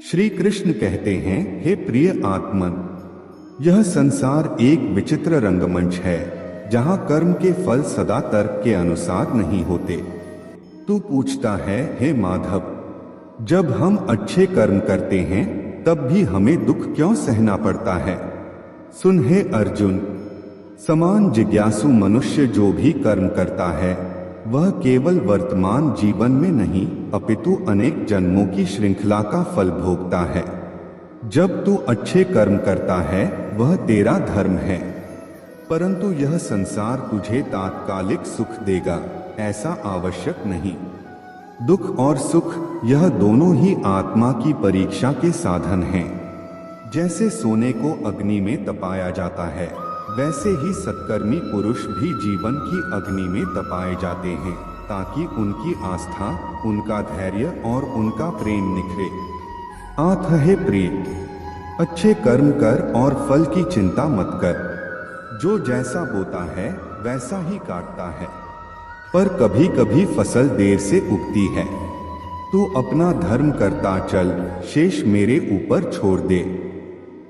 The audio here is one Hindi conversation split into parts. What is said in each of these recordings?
श्री कृष्ण कहते हैं, हे प्रिय आत्मन, यह संसार एक विचित्र रंगमंच है जहां कर्म के फल सदा तर्क के अनुसार नहीं होते। तू पूछता है, हे माधव, जब हम अच्छे कर्म करते हैं तब भी हमें दुख क्यों सहना पड़ता है? सुन हे अर्जुन, समान जिज्ञासु मनुष्य जो भी कर्म करता है वह केवल वर्तमान जीवन में नहीं अपितु अनेक जन्मों की श्रृंखला का फल भोगता है। जब तू अच्छे कर्म करता है वह तेरा धर्म है, परंतु यह संसार तुझे तात्कालिक सुख देगा ऐसा आवश्यक नहीं। दुख और सुख यह दोनों ही आत्मा की परीक्षा के साधन हैं। जैसे सोने को अग्नि में तपाया जाता है, वैसे ही सत्कर्मी पुरुष भी जीवन की अग्नि में तपाए जाते हैं ताकि उनकी आस्था, उनका धैर्य और उनका प्रेम निखरे। आठ है प्रिय, अच्छे कर्म कर और फल की चिंता मत कर। जो जैसा बोता है वैसा ही काटता है, पर कभी कभी फसल देर से उगती है। तू अपना धर्म करता चल, शेष मेरे ऊपर छोड़ दे।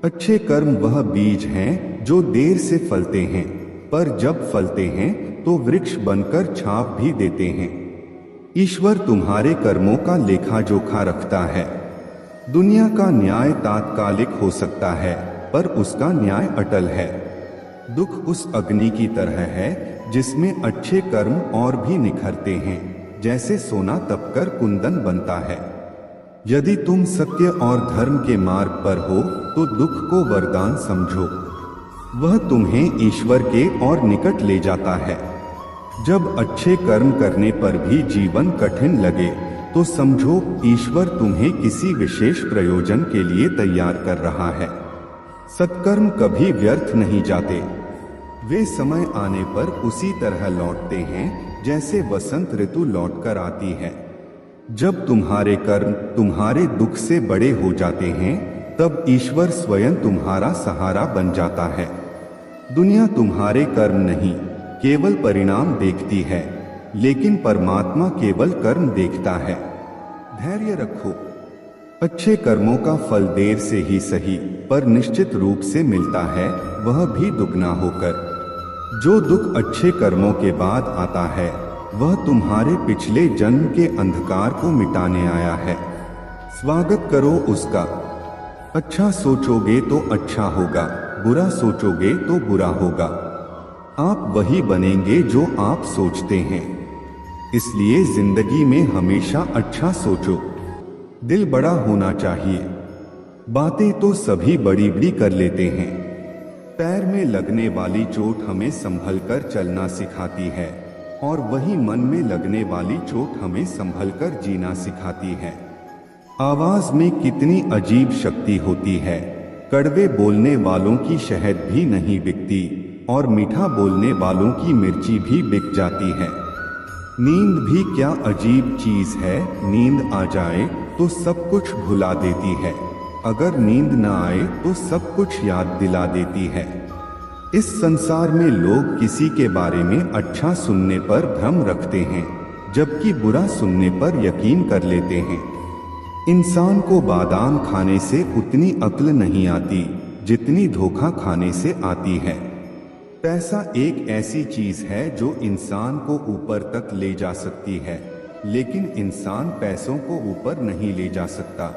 अच्छे कर्म वह बीज हैं जो देर से फलते हैं, पर जब फलते हैं तो वृक्ष बनकर छाप भी देते हैं। ईश्वर तुम्हारे कर्मों का लेखा जोखा रखता है। दुनिया का न्याय तात्कालिक हो सकता है, पर उसका न्याय अटल है। दुख उस अग्नि की तरह है जिसमें अच्छे कर्म और भी निखरते हैं, जैसे सोना तपकर कुंदन बनता है। यदि तुम सत्य और धर्म के मार्ग पर हो तो दुख को वरदान समझो, वह तुम्हें ईश्वर के और निकट ले जाता है। जब अच्छे कर्म करने पर भी जीवन कठिन लगे तो समझो ईश्वर तुम्हें किसी विशेष प्रयोजन के लिए तैयार कर रहा है। सत्कर्म कभी व्यर्थ नहीं जाते, वे समय आने पर उसी तरह लौटते हैं जैसे वसंत ऋतु लौटकर आती है। जब तुम्हारे कर्म तुम्हारे दुख से बड़े हो जाते हैं तब ईश्वर स्वयं तुम्हारा सहारा बन जाता है। दुनिया तुम्हारे कर्म नहीं केवल परिणाम देखती है, लेकिन परमात्मा केवल कर्म देखता है। धैर्य रखो, अच्छे कर्मों का फल देर से ही सही पर निश्चित रूप से मिलता है, वह भी दुगना होकर। जो दुख अच्छे कर्मों के बाद आता है वह तुम्हारे पिछले जन्म के अंधकार को मिटाने आया है। स्वागत करो उसका। अच्छा सोचोगे तो अच्छा होगा, बुरा सोचोगे तो बुरा होगा। आप वही बनेंगे जो आप सोचते हैं। इसलिए जिंदगी में हमेशा अच्छा सोचो। दिल बड़ा होना चाहिए। बातें तो सभी बड़ी बड़ी कर लेते हैं। पैर में लगने वाली चोट हमें संभल कर चलना सिखाती है, और वही मन में लगने वाली चोट हमें संभल कर जीना सिखाती है। आवाज में कितनी अजीब शक्ति होती है। कड़वे बोलने वालों की शहद भी नहीं बिकती और मीठा बोलने वालों की मिर्ची भी बिक जाती है। नींद भी क्या अजीब चीज है। नींद आ जाए तो सब कुछ भुला देती है, अगर नींद न आए तो सब कुछ याद दिला देती है। इस संसार में लोग किसी के बारे में अच्छा सुनने पर भ्रम रखते हैं, जबकि बुरा सुनने पर यकीन कर लेते हैं। इंसान को बादाम खाने से उतनी अक्ल नहीं आती जितनी धोखा खाने से आती है। पैसा एक ऐसी चीज है जो इंसान को ऊपर तक ले जा सकती है, लेकिन इंसान पैसों को ऊपर नहीं ले जा सकता।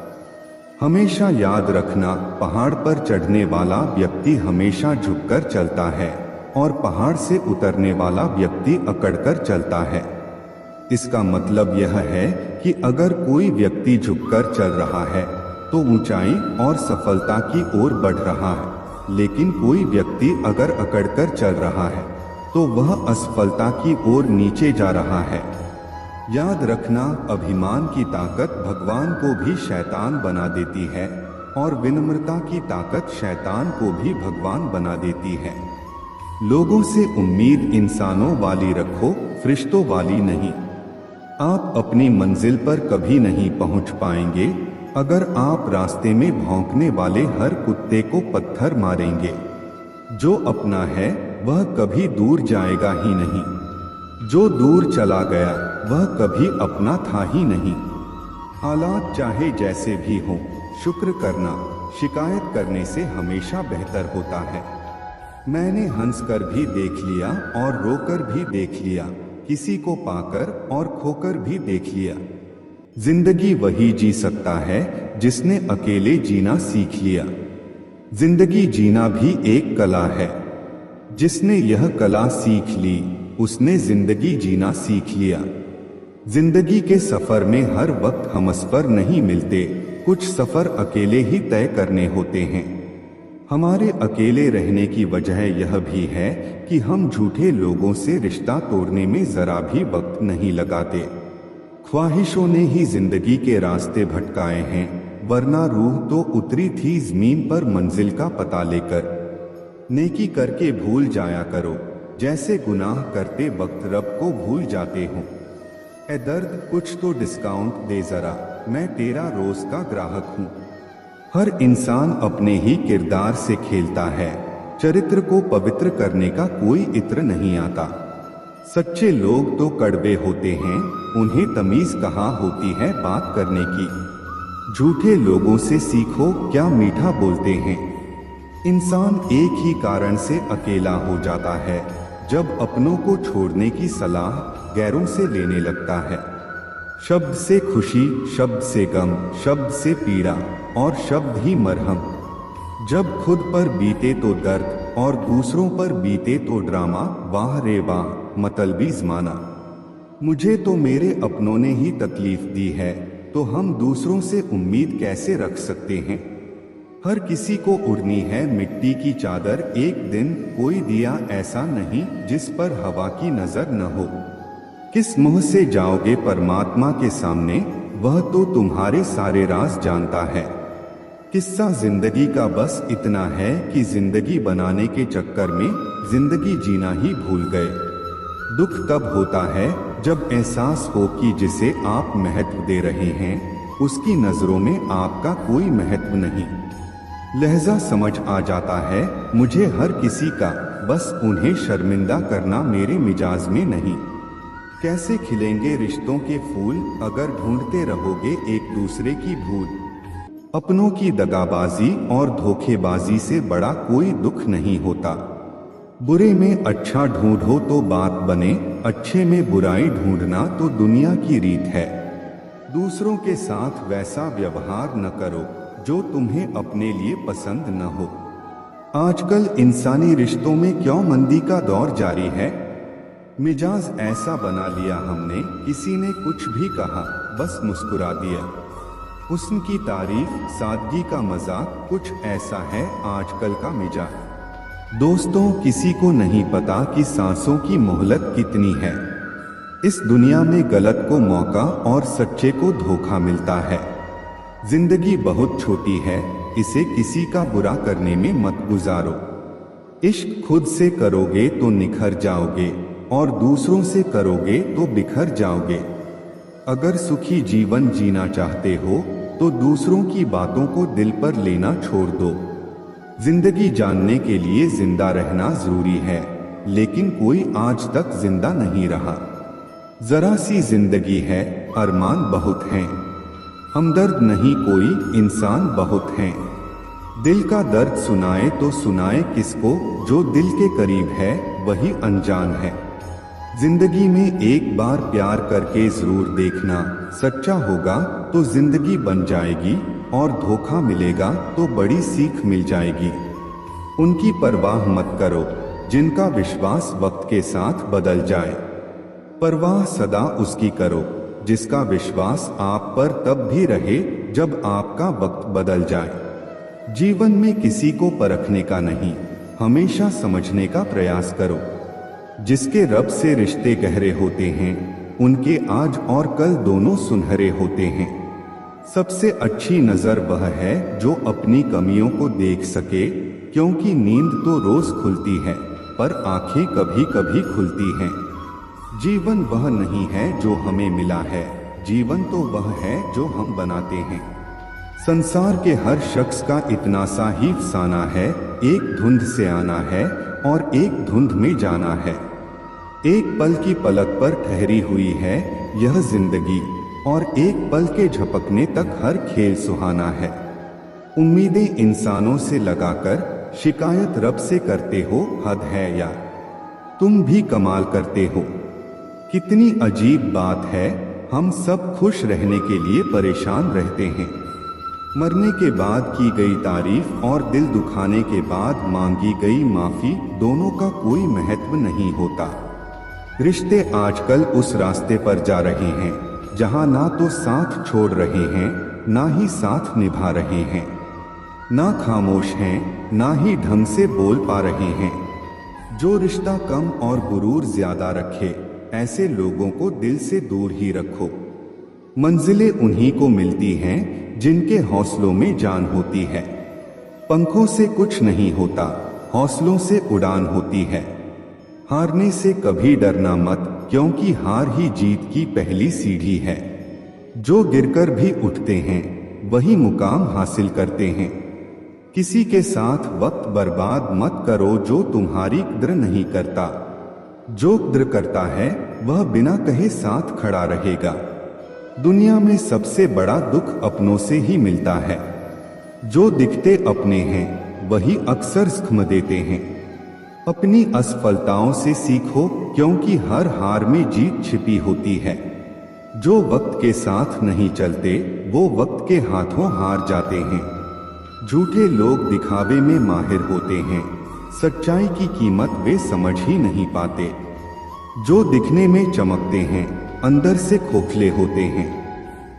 हमेशा याद रखना, पहाड़ पर चढ़ने वाला व्यक्ति हमेशा झुककर चलता है और पहाड़ से उतरने वाला व्यक्ति अकड़कर चलता है। इसका मतलब यह है कि अगर कोई व्यक्ति झुककर चल रहा है तो ऊंचाई और सफलता की ओर बढ़ रहा है, लेकिन कोई व्यक्ति अगर अकड़कर चल रहा है तो वह असफलता की ओर नीचे जा रहा है। याद रखना, अभिमान की ताकत भगवान को भी शैतान बना देती है और विनम्रता की ताकत शैतान को भी भगवान बना देती है। लोगों से उम्मीद इंसानों वाली रखो, फरिश्तों वाली नहीं। आप अपनी मंजिल पर कभी नहीं पहुंच पाएंगे अगर आप रास्ते में भौंकने वाले हर कुत्ते को पत्थर मारेंगे। जो अपना है वह कभी दूर जाएगा ही नहीं, जो दूर चला गया वह कभी अपना था ही नहीं। हालात चाहे जैसे भी हों, शुक्र करना शिकायत करने से हमेशा बेहतर होता है। मैंने हंसकर भी देख लिया और रोकर भी देख लिया, किसी को पाकर और खोकर भी देख लिया। जिंदगी वही जी सकता है जिसने अकेले जीना सीख लिया। जिंदगी जीना भी एक कला है। जिसने यह कला सीख ली उसने जिंदगी जीना सीख लिया। जिंदगी के सफर में हर वक्त हमसफर नहीं मिलते, कुछ सफर अकेले ही तय करने होते हैं। हमारे अकेले रहने की वजह यह भी है कि हम झूठे लोगों से रिश्ता तोड़ने में जरा भी वक्त नहीं लगाते। ख्वाहिशों ने ही जिंदगी के रास्ते भटकाए हैं, वरना रूह तो उतरी थी जमीन पर मंजिल का पता लेकर। नेकी करके भूल जाया करो, जैसे गुनाह करते वक्त रब को भूल जाते हो। ए दर्द कुछ तो डिस्काउंट दे जरा, मैं तेरा रोज का ग्राहक हूँ। हर इंसान अपने ही किरदार से खेलता है, चरित्र को पवित्र करने का कोई इत्र नहीं आता। सच्चे लोग तो कड़वे होते हैं, उन्हें तमीज कहाँ होती है बात करने की। झूठे लोगों से सीखो क्या मीठा बोलते हैं। इंसान एक ही कारण से अकेला हो जाता है, जब अपनों को छोड़ने की सलाह गैरों से लेने लगता है। शब्द से खुशी, शब्द से गम, शब्द से पीड़ा और शब्द ही मरहम। जब खुद पर बीते तो दर्द और दूसरों पर बीते तो ड्रामा। वाह रे वाह मतलबी ज़माना। मुझे तो मेरे अपनों ने ही तकलीफ दी है, तो हम दूसरों से उम्मीद कैसे रख सकते हैं। हर किसी को उड़नी है मिट्टी की चादर, एक दिन कोई दिया ऐसा नहीं जिस पर हवा की नजर न हो। किस मुंह से जाओगे परमात्मा के सामने, वह तो तुम्हारे सारे राज जानता है। किस्सा जिंदगी का बस इतना है कि जिंदगी बनाने के चक्कर में जिंदगी जीना ही भूल गए। दुख तब होता है जब एहसास हो कि जिसे आप महत्व दे रहे हैं उसकी नजरों में आपका कोई महत्व नहीं। लहजा समझ आ जाता है मुझे हर किसी का, बस उन्हें शर्मिंदा करना मेरे मिजाज में नहीं। कैसे खिलेंगे रिश्तों के फूल अगर ढूंढते रहोगे एक दूसरे की भूल। अपनों की दगाबाजी और धोखेबाजी से बड़ा कोई दुख नहीं होता। बुरे में अच्छा ढूंढो तो बात बने, अच्छे में बुराई ढूंढना तो दुनिया की रीत है। दूसरों के साथ वैसा व्यवहार न करो जो तुम्हें अपने लिए पसंद न हो। आजकल इंसानी रिश्तों में क्यों मंदी का दौर जारी है। मिजाज ऐसा बना लिया हमने, किसी ने कुछ भी कहा बस मुस्कुरा दिया। हुस्न की तारीफ, सादगी का मजाक, कुछ ऐसा है आजकल का मिजाज। दोस्तों किसी को नहीं पता कि सांसों की मोहलत कितनी है। इस दुनिया में गलत को मौका और सच्चे को धोखा मिलता है। जिंदगी बहुत छोटी है, इसे किसी का बुरा करने में मत गुजारो। इश्क खुद से करोगे तो निखर जाओगे और दूसरों से करोगे तो बिखर जाओगे। अगर सुखी जीवन जीना चाहते हो तो दूसरों की बातों को दिल पर लेना छोड़ दो। जिंदगी जानने के लिए जिंदा रहना जरूरी है, लेकिन कोई आज तक जिंदा नहीं रहा। जरा सी जिंदगी है, अरमान बहुत हैं, हमदर्द नहीं कोई, इंसान बहुत हैं। दिल का दर्द सुनाए तो सुनाए किसको, जो दिल के करीब है वही अनजान है। जिंदगी में एक बार प्यार करके जरूर देखना, सच्चा होगा तो जिंदगी बन जाएगी और धोखा मिलेगा तो बड़ी सीख मिल जाएगी। उनकी परवाह मत करो जिनका विश्वास वक्त के साथ बदल जाए। परवाह सदा उसकी करो जिसका विश्वास आप पर तब भी रहे जब आपका वक्त बदल जाए। जीवन में किसी को परखने का नहीं, हमेशा समझने का प्रयास करो। जिसके रब से रिश्ते गहरे होते हैं उनके आज और कल दोनों सुनहरे होते हैं। सबसे अच्छी नजर वह है जो अपनी कमियों को देख सके, क्योंकि नींद तो रोज खुलती है पर आंखें कभी कभी खुलती हैं। जीवन वह नहीं है जो हमें मिला है, जीवन तो वह है जो हम बनाते हैं। संसार के हर शख्स का इतना सा ही फसाना है, एक धुंध से आना है और एक धुंध में जाना है। एक पल की पलक पर ठहरी हुई है यह जिंदगी, और एक पल के झपकने तक हर खेल सुहाना है। उम्मीदें इंसानों से लगाकर शिकायत रब से करते हो, हद है यार, तुम भी कमाल करते हो। कितनी अजीब बात है, हम सब खुश रहने के लिए परेशान रहते हैं। मरने के बाद की गई तारीफ और दिल दुखाने के बाद मांगी गई माफी, दोनों का कोई महत्व नहीं होता। रिश्ते आजकल उस रास्ते पर जा रहे हैं जहां ना तो साथ छोड़ रहे हैं, ना ही साथ निभा रहे हैं, ना खामोश हैं, ना ही ढंग से बोल पा रहे हैं। जो रिश्ता कम और गुरूर ज्यादा रखे, ऐसे लोगों को दिल से दूर ही रखो। मंजिलें उन्हीं को मिलती हैं जिनके हौसलों में जान होती है। पंखों से कुछ नहीं होता, हौसलों से उड़ान होती है। हारने से कभी डरना मत, क्योंकि हार ही जीत की पहली सीढ़ी है। जो गिरकर भी उठते हैं वही मुकाम हासिल करते हैं। किसी के साथ वक्त बर्बाद मत करो जो तुम्हारी कद्र नहीं करता। जो कद्र करता है वह बिना कहे साथ खड़ा रहेगा। दुनिया में सबसे बड़ा दुख अपनों से ही मिलता है। जो दिखते अपने हैं वही अक्सर जख्म देते हैं। अपनी असफलताओं से सीखो, क्योंकि हर हार में जीत छिपी होती है। जो वक्त के साथ नहीं चलते वो वक्त के हाथों हार जाते हैं। झूठे लोग दिखावे में माहिर होते हैं, सच्चाई की कीमत वे समझ ही नहीं पाते। जो दिखने में चमकते हैं अंदर से खोखले होते हैं।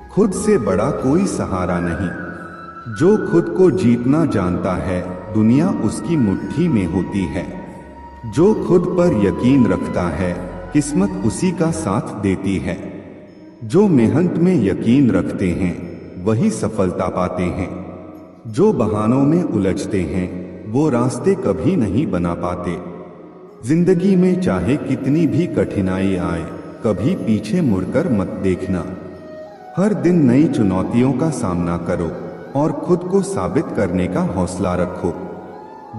खुद से बड़ा कोई सहारा नहीं। जो खुद को जीतना जानता है दुनिया उसकी मुट्ठी में होती है। जो खुद पर यकीन रखता है किस्मत उसी का साथ देती है। जो मेहनत में यकीन रखते हैं वही सफलता पाते हैं। जो बहानों में उलझते हैं वो रास्ते कभी नहीं बना पाते। जिंदगी में चाहे कितनी भी कठिनाई आए, कभी पीछे मुड़कर मत देखना। हर दिन नई चुनौतियों का सामना करो और खुद को साबित करने का हौसला रखो।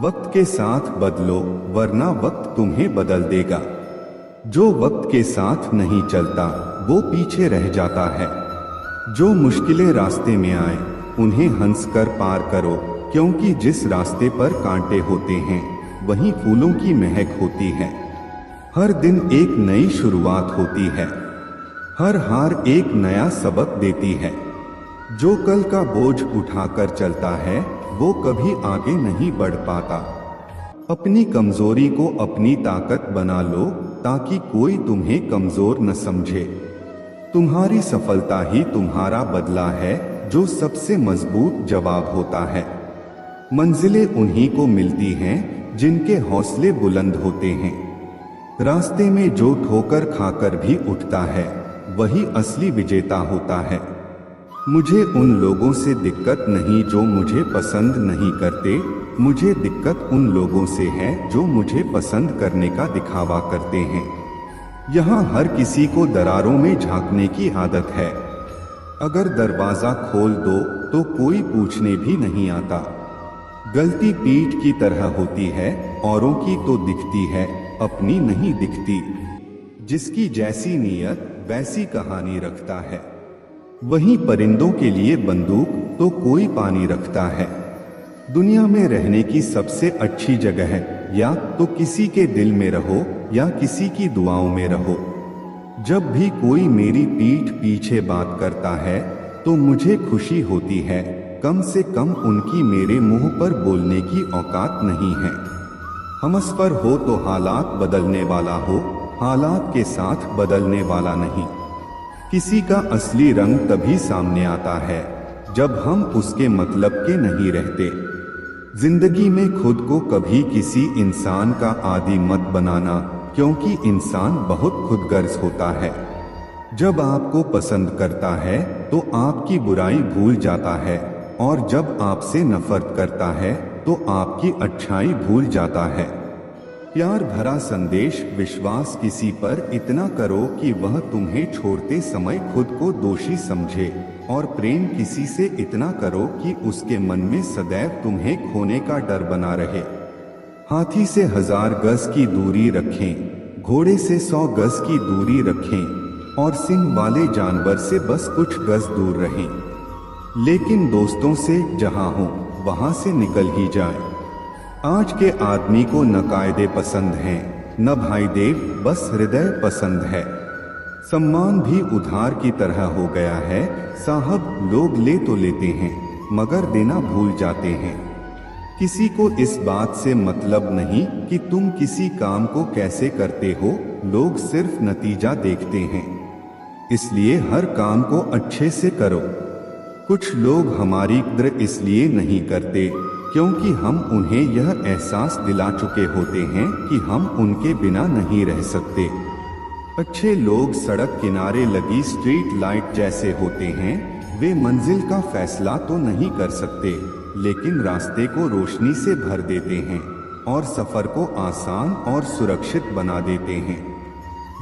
वक्त के साथ बदलो, वरना वक्त तुम्हें बदल देगा। जो वक्त के साथ नहीं चलता वो पीछे रह जाता है। जो मुश्किलें रास्ते में आए उन्हें हंसकर पार करो, क्योंकि जिस रास्ते पर कांटे होते हैं वहीं फूलों की महक होती है। हर दिन एक नई शुरुआत होती है। हर हार एक नया सबक देती है। जो कल का बोझ उठाकर चलता है वो कभी आगे नहीं बढ़ पाता। अपनी कमजोरी को अपनी ताकत बना लो, ताकि कोई तुम्हें कमजोर न समझे। तुम्हारी सफलता ही तुम्हारा बदला है, जो सबसे मजबूत जवाब होता है। मंजिलें उन्हीं को मिलती हैं जिनके हौसले बुलंद होते हैं। रास्ते में जो ठोकर खाकर भी उठता है वही असली विजेता होता है। मुझे उन लोगों से दिक्कत नहीं जो मुझे पसंद नहीं करते, मुझे दिक्कत उन लोगों से है जो मुझे पसंद करने का दिखावा करते हैं। यहाँ हर किसी को दरारों में झांकने की आदत है। अगर दरवाजा खोल दो तो कोई पूछने भी नहीं आता। गलती पीठ की तरह होती है, औरों की तो दिखती है, अपनी नहीं दिखती। जिसकी जैसी नीयत वैसी कहानी रखता है। वहीं परिंदों के लिए बंदूक तो कोई पानी रखता है। दुनिया में रहने की सबसे अच्छी जगह है या तो किसी के दिल में रहो या किसी की दुआओं में रहो। जब भी कोई मेरी पीठ पीछे बात करता है तो मुझे खुशी होती है, कम से कम उनकी मेरे मुंह पर बोलने की औकात नहीं है। हमसफर हो तो हालात बदलने वाला हो, हालात के साथ बदलने वाला नहीं। किसी का असली रंग तभी सामने आता है जब हम उसके मतलब के नहीं रहते। जिंदगी में खुद को कभी किसी इंसान का आदी मत बनाना, क्योंकि इंसान बहुत खुदगर्ज होता है। जब आपको पसंद करता है तो आपकी बुराई भूल जाता है, और जब आपसे नफरत करता है तो आपकी अच्छाई भूल जाता है। प्यार भरा संदेश, विश्वास किसी पर इतना करो कि वह तुम्हें छोड़ते समय खुद को दोषी समझे, और प्रेम किसी से इतना करो कि उसके मन में सदैव तुम्हें खोने का डर बना रहे। हाथी से 1000 गज की दूरी रखें, घोड़े से 100 गज की दूरी रखें, और सिंह वाले जानवर से बस कुछ गज दूर रहें। लेकिन दोस्तों से जहां हो वहां से निकल ही जाए। आज के आदमी को न कायदे पसंद हैं, न भाई देव, बस हृदय पसंद है। सम्मान भी उधार की तरह हो गया है साहब। लोग ले तो लेते हैं मगर देना भूल जाते हैं। किसी को इस बात से मतलब नहीं कि तुम किसी काम को कैसे करते हो, लोग सिर्फ नतीजा देखते हैं। इसलिए हर काम को अच्छे से करो। कुछ लोग हमारी कद्र इसलिए नहीं करते क्योंकि हम उन्हें यह एहसास दिला चुके होते हैं कि हम उनके बिना नहीं रह सकते। अच्छे लोग सड़क किनारे लगी स्ट्रीट लाइट जैसे होते हैं। वे मंजिल का फैसला तो नहीं कर सकते, लेकिन रास्ते को रोशनी से भर देते हैं और सफर को आसान और सुरक्षित बना देते हैं।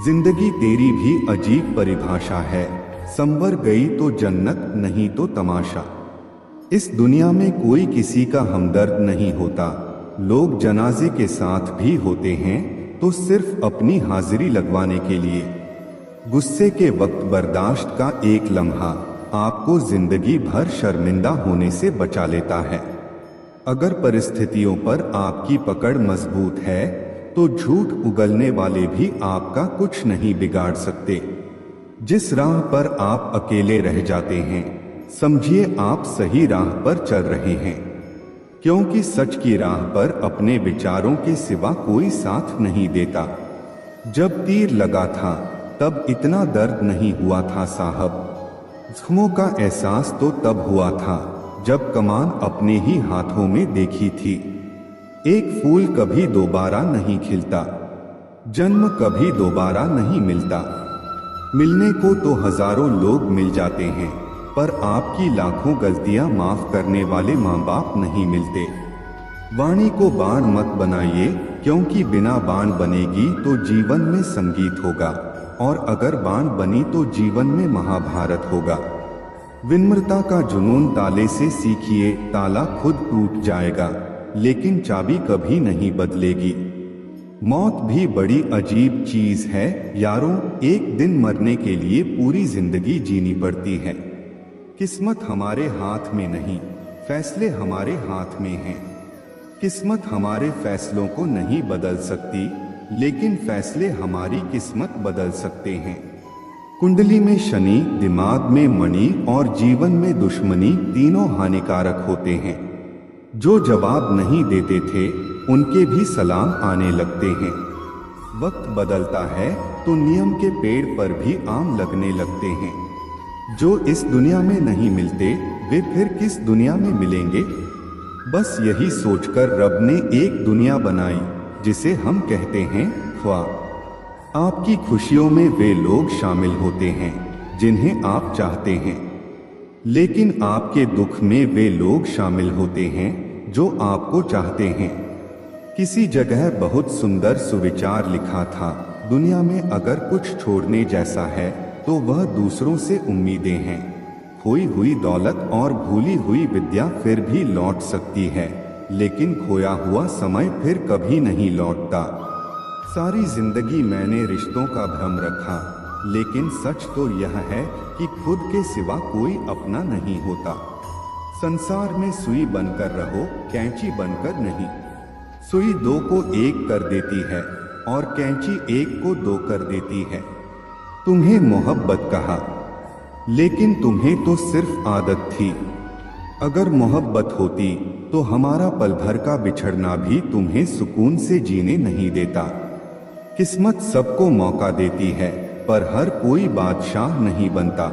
जिंदगी तेरी भी अजीब परिभाषा है, संवर गई तो जन्नत, नहीं तो तमाशा। इस दुनिया में कोई किसी का हमदर्द नहीं होता। लोग जनाजे के साथ भी होते हैं तो सिर्फ अपनी हाजिरी लगवाने के लिए। गुस्से के वक्त बर्दाश्त का एक लम्हा आपको जिंदगी भर शर्मिंदा होने से बचा लेता है। अगर परिस्थितियों पर आपकी पकड़ मजबूत है तो झूठ उगलने वाले भी आपका कुछ नहीं बिगाड़ सकते। जिस राह पर आप अकेले रह जाते हैं, समझिए आप सही राह पर चल रहे हैं, क्योंकि सच की राह पर अपने विचारों के सिवा कोई साथ नहीं देता। जब तीर लगा था तब इतना दर्द नहीं हुआ था साहब। जख्मों का एहसास तो तब हुआ था जब कमान अपने ही हाथों में देखी थी। एक फूल कभी दोबारा नहीं खिलता, जन्म कभी दोबारा नहीं मिलता। मिलने को तो हजारों लोग मिल जाते हैं, पर आपकी लाखों गलतियां माफ करने वाले माँ बाप नहीं मिलते। वाणी को बाण मत बनाइए, क्योंकि बिना बाण बनेगी तो जीवन में संगीत होगा, और अगर बाण बनी तो जीवन में महाभारत होगा। विनम्रता का जुनून ताले से सीखिए, ताला खुद टूट जाएगा लेकिन चाबी कभी नहीं बदलेगी। मौत भी बड़ी अजीब चीज है यारों, एक दिन मरने के लिए पूरी जिंदगी जीनी पड़ती है। किस्मत हमारे हाथ में नहीं, फैसले हमारे हाथ में हैं। किस्मत हमारे फैसलों को नहीं बदल सकती, लेकिन फैसले हमारी किस्मत बदल सकते हैं। कुंडली में शनि, दिमाग में मणि और जीवन में दुश्मनी तीनों हानिकारक होते हैं। जो जवाब नहीं देते थे उनके भी सलाम आने लगते हैं। वक्त बदलता है तो नियम के पेड़ पर भी आम लगने लगते हैं। जो इस दुनिया में नहीं मिलते वे फिर किस दुनिया में मिलेंगे। बस यही सोचकर रब ने एक दुनिया बनाई जिसे हम कहते हैं ख्वाब। आपकी खुशियों में वे लोग शामिल होते हैं जिन्हें आप चाहते हैं, लेकिन आपके दुख में वे लोग शामिल होते हैं जो आपको चाहते हैं। किसी जगह बहुत सुंदर सुविचार लिखा था, दुनिया में अगर कुछ छोड़ने जैसा है तो वह दूसरों से उम्मीदें हैं। खोई हुई दौलत और भूली हुई विद्या फिर भी लौट सकती है, लेकिन खोया हुआ समय फिर कभी नहीं लौटता। सारी जिंदगी मैंने रिश्तों का भ्रम रखा, लेकिन सच तो यह है कि खुद के सिवा कोई अपना नहीं होता। संसार में सुई बनकर रहो, कैंची बनकर नहीं। सुई दो को एक कर देती है और कैंची एक को दो कर देती है। तुम्हें मोहब्बत कहा, लेकिन तुम्हें तो सिर्फ आदत थी। अगर मोहब्बत होती तो हमारा पल भर का बिछड़ना भी तुम्हें सुकून से जीने नहीं देता। किस्मत सबको मौका देती है, पर हर कोई बादशाह नहीं बनता।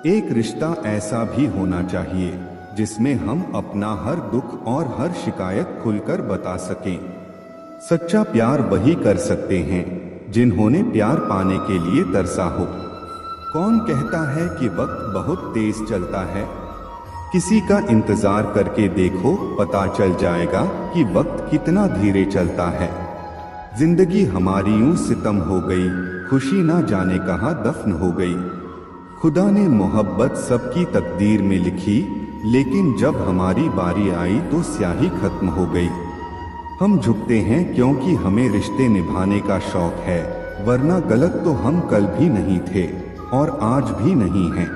एक रिश्ता ऐसा भी होना चाहिए जिसमें हम अपना हर दुख और हर शिकायत खुलकर बता सकें। सच्चा प्यार वही कर सकते हैं जिन्होंने प्यार पाने के लिए तरसा हो। कौन कहता है कि वक्त बहुत तेज चलता है? किसी का इंतजार करके देखो, पता चल जाएगा कि वक्त कितना धीरे चलता है। जिंदगी हमारी यूं सितम हो गई, खुशी ना जाने कहाँ दफन हो गई। खुदा ने मोहब्बत सबकी तकदीर में लिखी, लेकिन जब हमारी बारी आई तो स्याही खत्म हो गई। हम झुकते हैं क्योंकि हमें रिश्ते निभाने का शौक है, वरना गलत तो हम कल भी नहीं थे और आज भी नहीं हैं।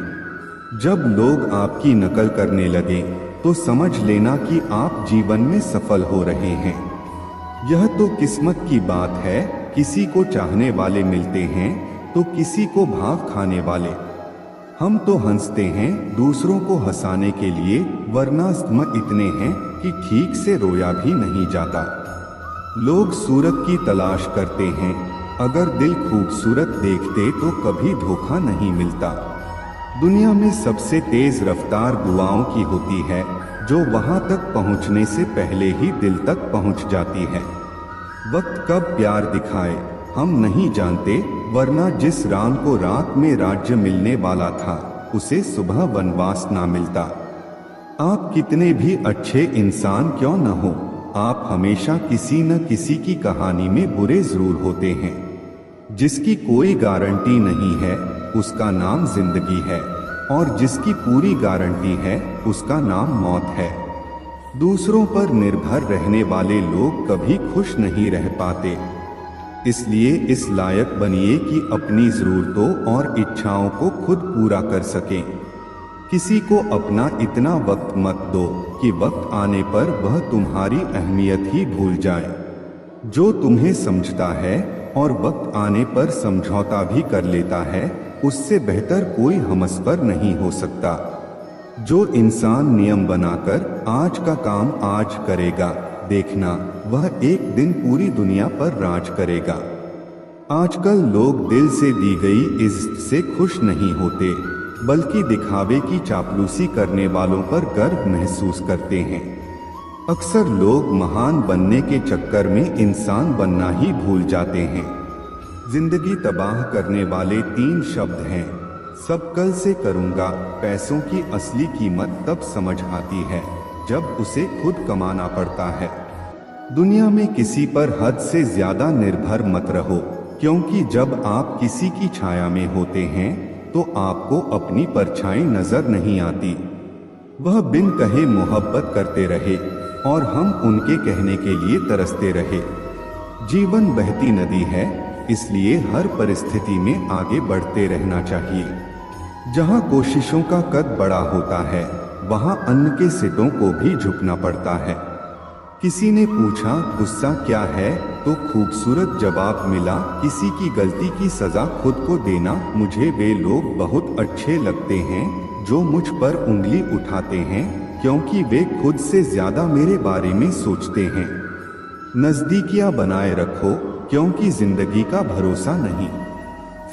जब लोग आपकी नकल करने लगे तो समझ लेना कि आप जीवन में सफल हो रहे हैं। यह तो किस्मत की बात है, किसी को चाहने वाले मिलते हैं तो किसी को भाव खाने वाले। हम तो हंसते हैं दूसरों को हंसाने के लिए, वरना हम इतने हैं कि ठीक से रोया भी नहीं जाता। लोग सूरत की तलाश करते हैं, अगर दिल खूबसूरत देखते तो कभी धोखा नहीं मिलता। दुनिया में सबसे तेज रफ्तार दुआओं की होती है, जो वहां तक पहुंचने से पहले ही दिल तक पहुंच जाती है। वक्त कब प्यार दिखाए हम नहीं जानते, वरना जिस राम को रात में राज्य मिलने वाला था उसे सुबह वनवास ना मिलता। आप कितने भी अच्छे इंसान क्यों न हो, आप हमेशा किसी न किसी की कहानी में बुरे जरूर होते हैं। जिसकी कोई गारंटी नहीं है उसका नाम जिंदगी है, और जिसकी पूरी गारंटी है उसका नाम मौत है। दूसरों पर निर्भर रहने वाले लोग कभी खुश नहीं रह पाते। इसलिए इस लायक बनिए कि अपनी जरूरतों और इच्छाओं को खुद पूरा कर सकें। किसी को अपना इतना वक्त मत दो कि वक्त आने पर वह तुम्हारी अहमियत ही भूल जाए। जो तुम्हें समझता है और वक्त आने पर समझौता भी कर लेता है, उससे बेहतर कोई हमसफर नहीं हो सकता। जो इंसान नियम बनाकर आज का काम आज करेगा, देखना वह एक दिन पूरी दुनिया पर राज करेगा। आजकल लोग दिल से दी गई इज्जत से खुश नहीं होते, बल्कि दिखावे की चापलूसी करने वालों पर गर्व महसूस करते हैं। अक्सर लोग महान बनने के चक्कर में इंसान बनना ही भूल जाते हैं। जिंदगी तबाह करने वाले 3 शब्द हैं, सब कल से करूंगा। पैसों की असली कीमत तब समझ आती है जब उसे खुद कमाना पड़ता है। दुनिया में किसी पर हद से ज्यादा निर्भर मत रहो, क्योंकि जब आप किसी की छाया में होते हैं तो आपको अपनी परछाई नजर नहीं आती। वह बिन कहे मोहब्बत करते रहे और हम उनके कहने के लिए तरसते रहे। जीवन बहती नदी है, इसलिए हर परिस्थिति में आगे बढ़ते रहना चाहिए। जहाँ कोशिशों का कद बड़ा होता है, वहाँ अन्न के सिटों को भी झुकना पड़ता है। किसी ने पूछा गुस्सा क्या है, तो खूबसूरत जवाब मिला, किसी की गलती की सजा खुद को देना। मुझे वे लोग बहुत अच्छे लगते हैं जो मुझ पर उंगली उठाते हैं, क्योंकि वे खुद से ज्यादा मेरे बारे में सोचते हैं। नजदीकियां बनाए रखो, क्योंकि जिंदगी का भरोसा नहीं।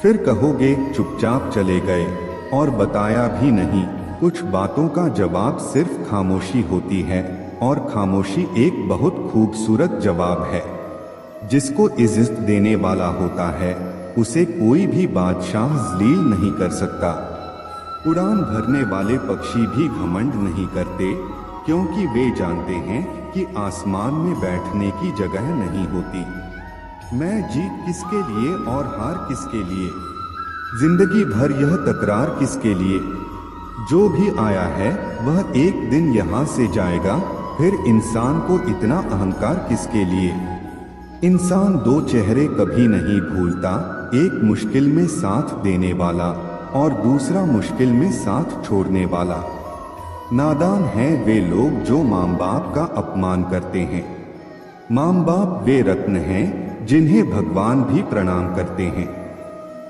फिर कहोगे चुपचाप चले गए और बताया भी नहीं। कुछ बातों का जवाब सिर्फ खामोशी होती है, और खामोशी एक बहुत खूबसूरत जवाब है। जिसको इज्जत देने वाला होता है उसे कोई भी बादशाह जलील नहीं कर सकता। उड़ान भरने वाले पक्षी भी घमंड नहीं करते, क्योंकि वे जानते हैं कि आसमान में बैठने की जगह नहीं होती। मैं जीत किसके लिए और हार किसके लिए, जिंदगी भर यह तकरार किसके लिए। जो भी आया है वह एक दिन यहाँ से जाएगा, फिर इंसान को इतना अहंकार किसके लिए। इंसान 2 चेहरे कभी नहीं भूलता, एक मुश्किल में साथ देने वाला और दूसरा मुश्किल में साथ छोड़ने वाला। नादान हैं वे लोग जो माँ बाप का अपमान करते हैं। माँ बाप वे रत्न हैं जिन्हें भगवान भी प्रणाम करते हैं।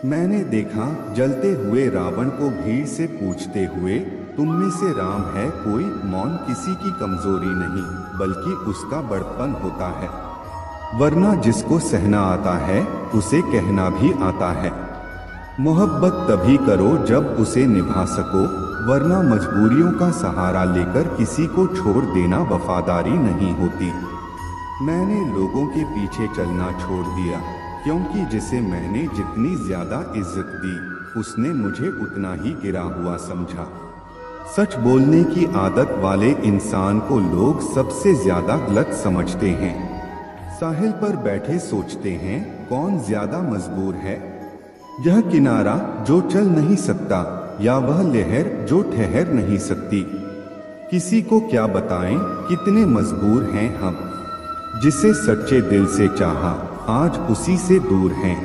मैंने देखा जलते हुए रावण को भीड़ से पूछते हुए, तुम में से राम है कोई। मौन किसी की कमजोरी नहीं, बल्कि उसका बड़पन होता है। वरना जिसको सहना आता है उसे कहना भी आता है। मोहब्बत तभी करो जब उसे निभा सको, वरना मजबूरियों का सहारा लेकर किसी को छोड़ देना वफादारी नहीं होती। मैंने लोगों के पीछे चलना छोड़ दिया, क्योंकि जिसे मैंने जितनी ज्यादा इज्जत दी उसने मुझे उतना ही गिरा हुआ समझा। सच बोलने की आदत वाले इंसान को लोग सबसे ज्यादा गलत समझते हैं। साहिल पर बैठे सोचते हैं कौन ज्यादा मजबूर है, यह किनारा जो चल नहीं सकता या वह लहर जो ठहर नहीं सकती। किसी को क्या बताएं कितने मजबूर हैं हम। जिसे सच्चे दिल से चाहा आज उसी से दूर हैं।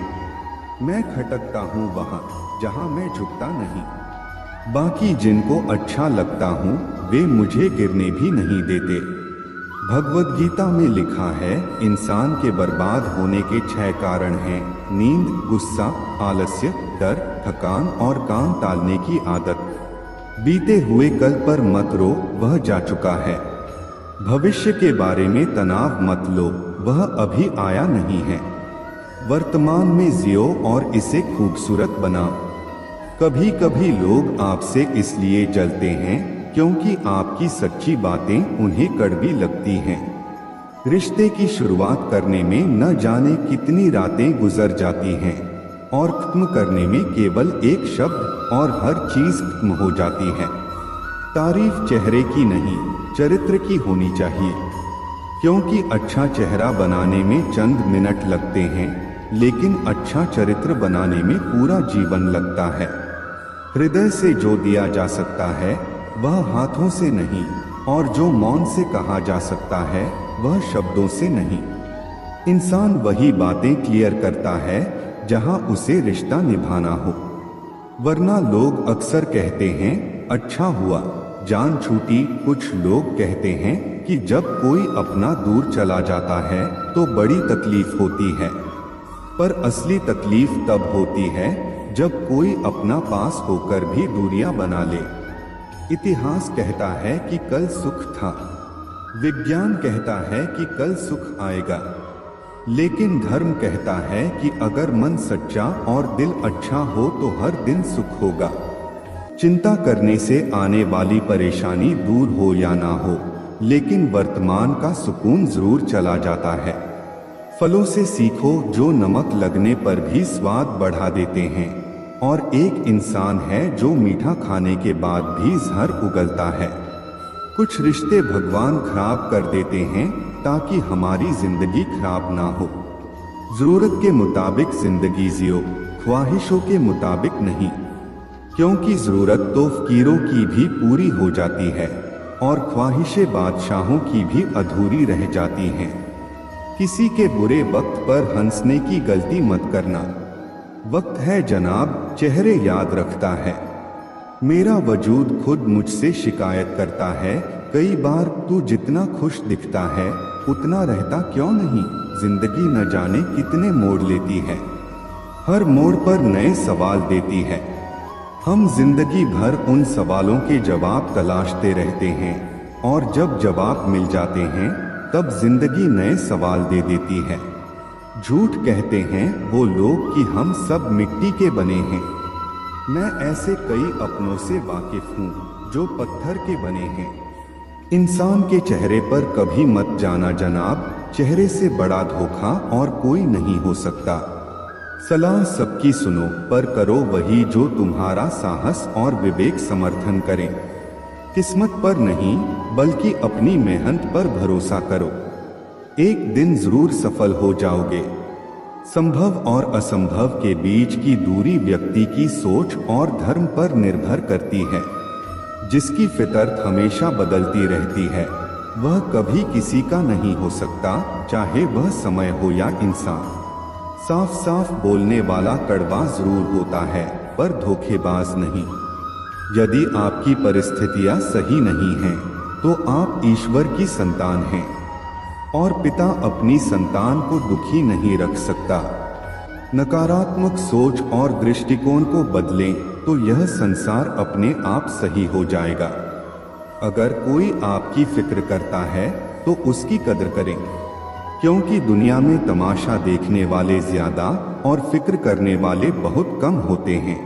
मैं खटकता हूँ वहाँ जहाँ मैं झुकता नहीं। बाकी जिनको अच्छा लगता हूँ वे मुझे गिरने भी नहीं देते। भगवद गीता में लिखा है, इंसान के बर्बाद होने के 6 कारण हैं: नींद, गुस्सा, आलस्य, डर, थकान और काम टालने की आदत। बीते हुए कल पर मत रो, वह जा चुका है। भविष्य के बारे में तनाव मत लो, वह अभी आया नहीं है। वर्तमान में जियो और इसे खूबसूरत बनाओ। कभी कभी लोग आपसे इसलिए जलते हैं क्योंकि आपकी सच्ची बातें उन्हें कड़वी लगती हैं। रिश्ते की शुरुआत करने में न जाने कितनी रातें गुजर जाती हैं और खत्म करने में केवल एक शब्द और हर चीज खत्म हो जाती है। तारीफ चेहरे की नहीं, चरित्र की होनी चाहिए, क्योंकि अच्छा चेहरा बनाने में चंद मिनट लगते हैं, लेकिन अच्छा चरित्र बनाने में पूरा जीवन लगता है। हृदय से जो दिया जा सकता है वह हाथों से नहीं, और जो मौन से कहा जा सकता है वह शब्दों से नहीं। इंसान वही बातें क्लियर करता है जहां उसे रिश्ता निभाना हो, वरना लोग अक्सर कहते हैं अच्छा हुआ जान छूटी। कुछ लोग कहते हैं कि जब कोई अपना दूर चला जाता है तो बड़ी तकलीफ होती है, पर असली तकलीफ तब होती है जब कोई अपना पास होकर भी दूरियां बना ले। इतिहास कहता है कि कल सुख था, विज्ञान कहता है कि कल सुख आएगा, लेकिन धर्म कहता है कि अगर मन सच्चा और दिल अच्छा हो तो हर दिन सुख होगा। चिंता करने से आने वाली परेशानी दूर हो या ना हो, लेकिन वर्तमान का सुकून जरूर चला जाता है। फलों से सीखो जो नमक लगने पर भी स्वाद बढ़ा देते हैं, और एक इंसान है जो मीठा खाने के बाद भी जहर उगलता है। कुछ रिश्ते भगवान खराब कर देते हैं ताकि हमारी जिंदगी खराब ना हो। जरूरत के मुताबिक जिंदगी जियो, ख्वाहिशों के मुताबिक नहीं, क्योंकि जरूरत तो फकीरों की भी पूरी हो जाती है और ख्वाहिशें बादशाहों की भी अधूरी रह जाती हैं। किसी के बुरे वक्त पर हंसने की गलती मत करना। वक्त है जनाब, चेहरे याद रखता है। मेरा वजूद खुद मुझसे शिकायत करता है कई बार, तू जितना खुश दिखता है उतना रहता क्यों नहीं। जिंदगी न जाने कितने मोड़ लेती है, हर मोड़ पर नए सवाल देती है। हम जिंदगी भर उन सवालों के जवाब तलाशते रहते हैं, और जब जवाब मिल जाते हैं तब जिंदगी नए सवाल दे देती है। झूठ कहते हैं वो लोग कि हम सब मिट्टी के बने हैं। मैं ऐसे कई अपनों से वाकिफ हूँ जो पत्थर के बने हैं। इंसान के चेहरे पर कभी मत जाना जनाब, चेहरे से बड़ा धोखा और कोई नहीं हो सकता। सलाह सबकी सुनो, पर करो वही जो तुम्हारा साहस और विवेक समर्थन करे। किस्मत पर नहीं बल्कि अपनी मेहनत पर भरोसा करो, एक दिन जरूर सफल हो जाओगे। संभव और असंभव के बीच की दूरी व्यक्ति की सोच और धर्म पर निर्भर करती है। जिसकी फितरत हमेशा बदलती रहती है वह कभी किसी का नहीं हो सकता, चाहे वह समय हो या इंसान। साफ साफ बोलने वाला कड़वा जरूर होता है पर धोखेबाज नहीं। यदि आपकी परिस्थितियां सही नहीं हैं तो आप ईश्वर की संतान हैं, और पिता अपनी संतान को दुखी नहीं रख सकता। नकारात्मक सोच और दृष्टिकोण को बदलें तो यह संसार अपने आप सही हो जाएगा। अगर कोई आपकी फिक्र करता है तो उसकी कदर करें, क्योंकि दुनिया में तमाशा देखने वाले ज्यादा और फिक्र करने वाले बहुत कम होते हैं।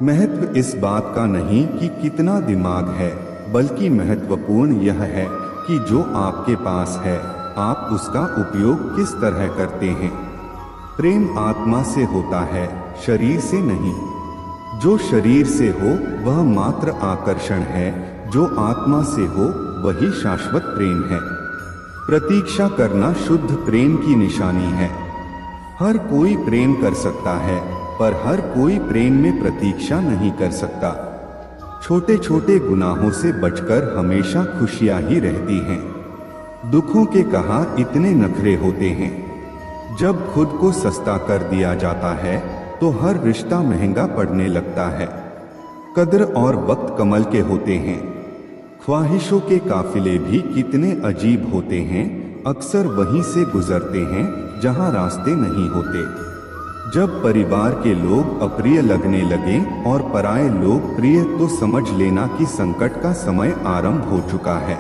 महत्व इस बात का नहीं कि कितना दिमाग है, बल्कि महत्वपूर्ण यह है कि जो आपके पास है आप उसका उपयोग किस तरह करते हैं। प्रेम आत्मा से होता है, शरीर से नहीं। जो शरीर से हो वह मात्र आकर्षण है, जो आत्मा से हो वही शाश्वत प्रेम है। प्रतीक्षा करना शुद्ध प्रेम की निशानी है। हर कोई प्रेम कर सकता है, पर हर कोई प्रेम में प्रतीक्षा नहीं कर सकता। छोटे छोटे गुनाहों से बचकर हमेशा खुशियां ही रहती हैं। दुखों के कहाँ इतने नखरे होते हैं। जब खुद को सस्ता कर दिया जाता है तो हर रिश्ता महंगा पड़ने लगता है। कद्र और वक्त कमल के होते हैं। ख्वाहिशों के काफिले भी कितने अजीब होते हैं, अक्सर वहीं से गुजरते हैं जहां रास्ते नहीं होते। जब परिवार के लोग अप्रिय लगने लगे और पराये लोग प्रिय, तो समझ लेना कि संकट का समय आरंभ हो चुका है।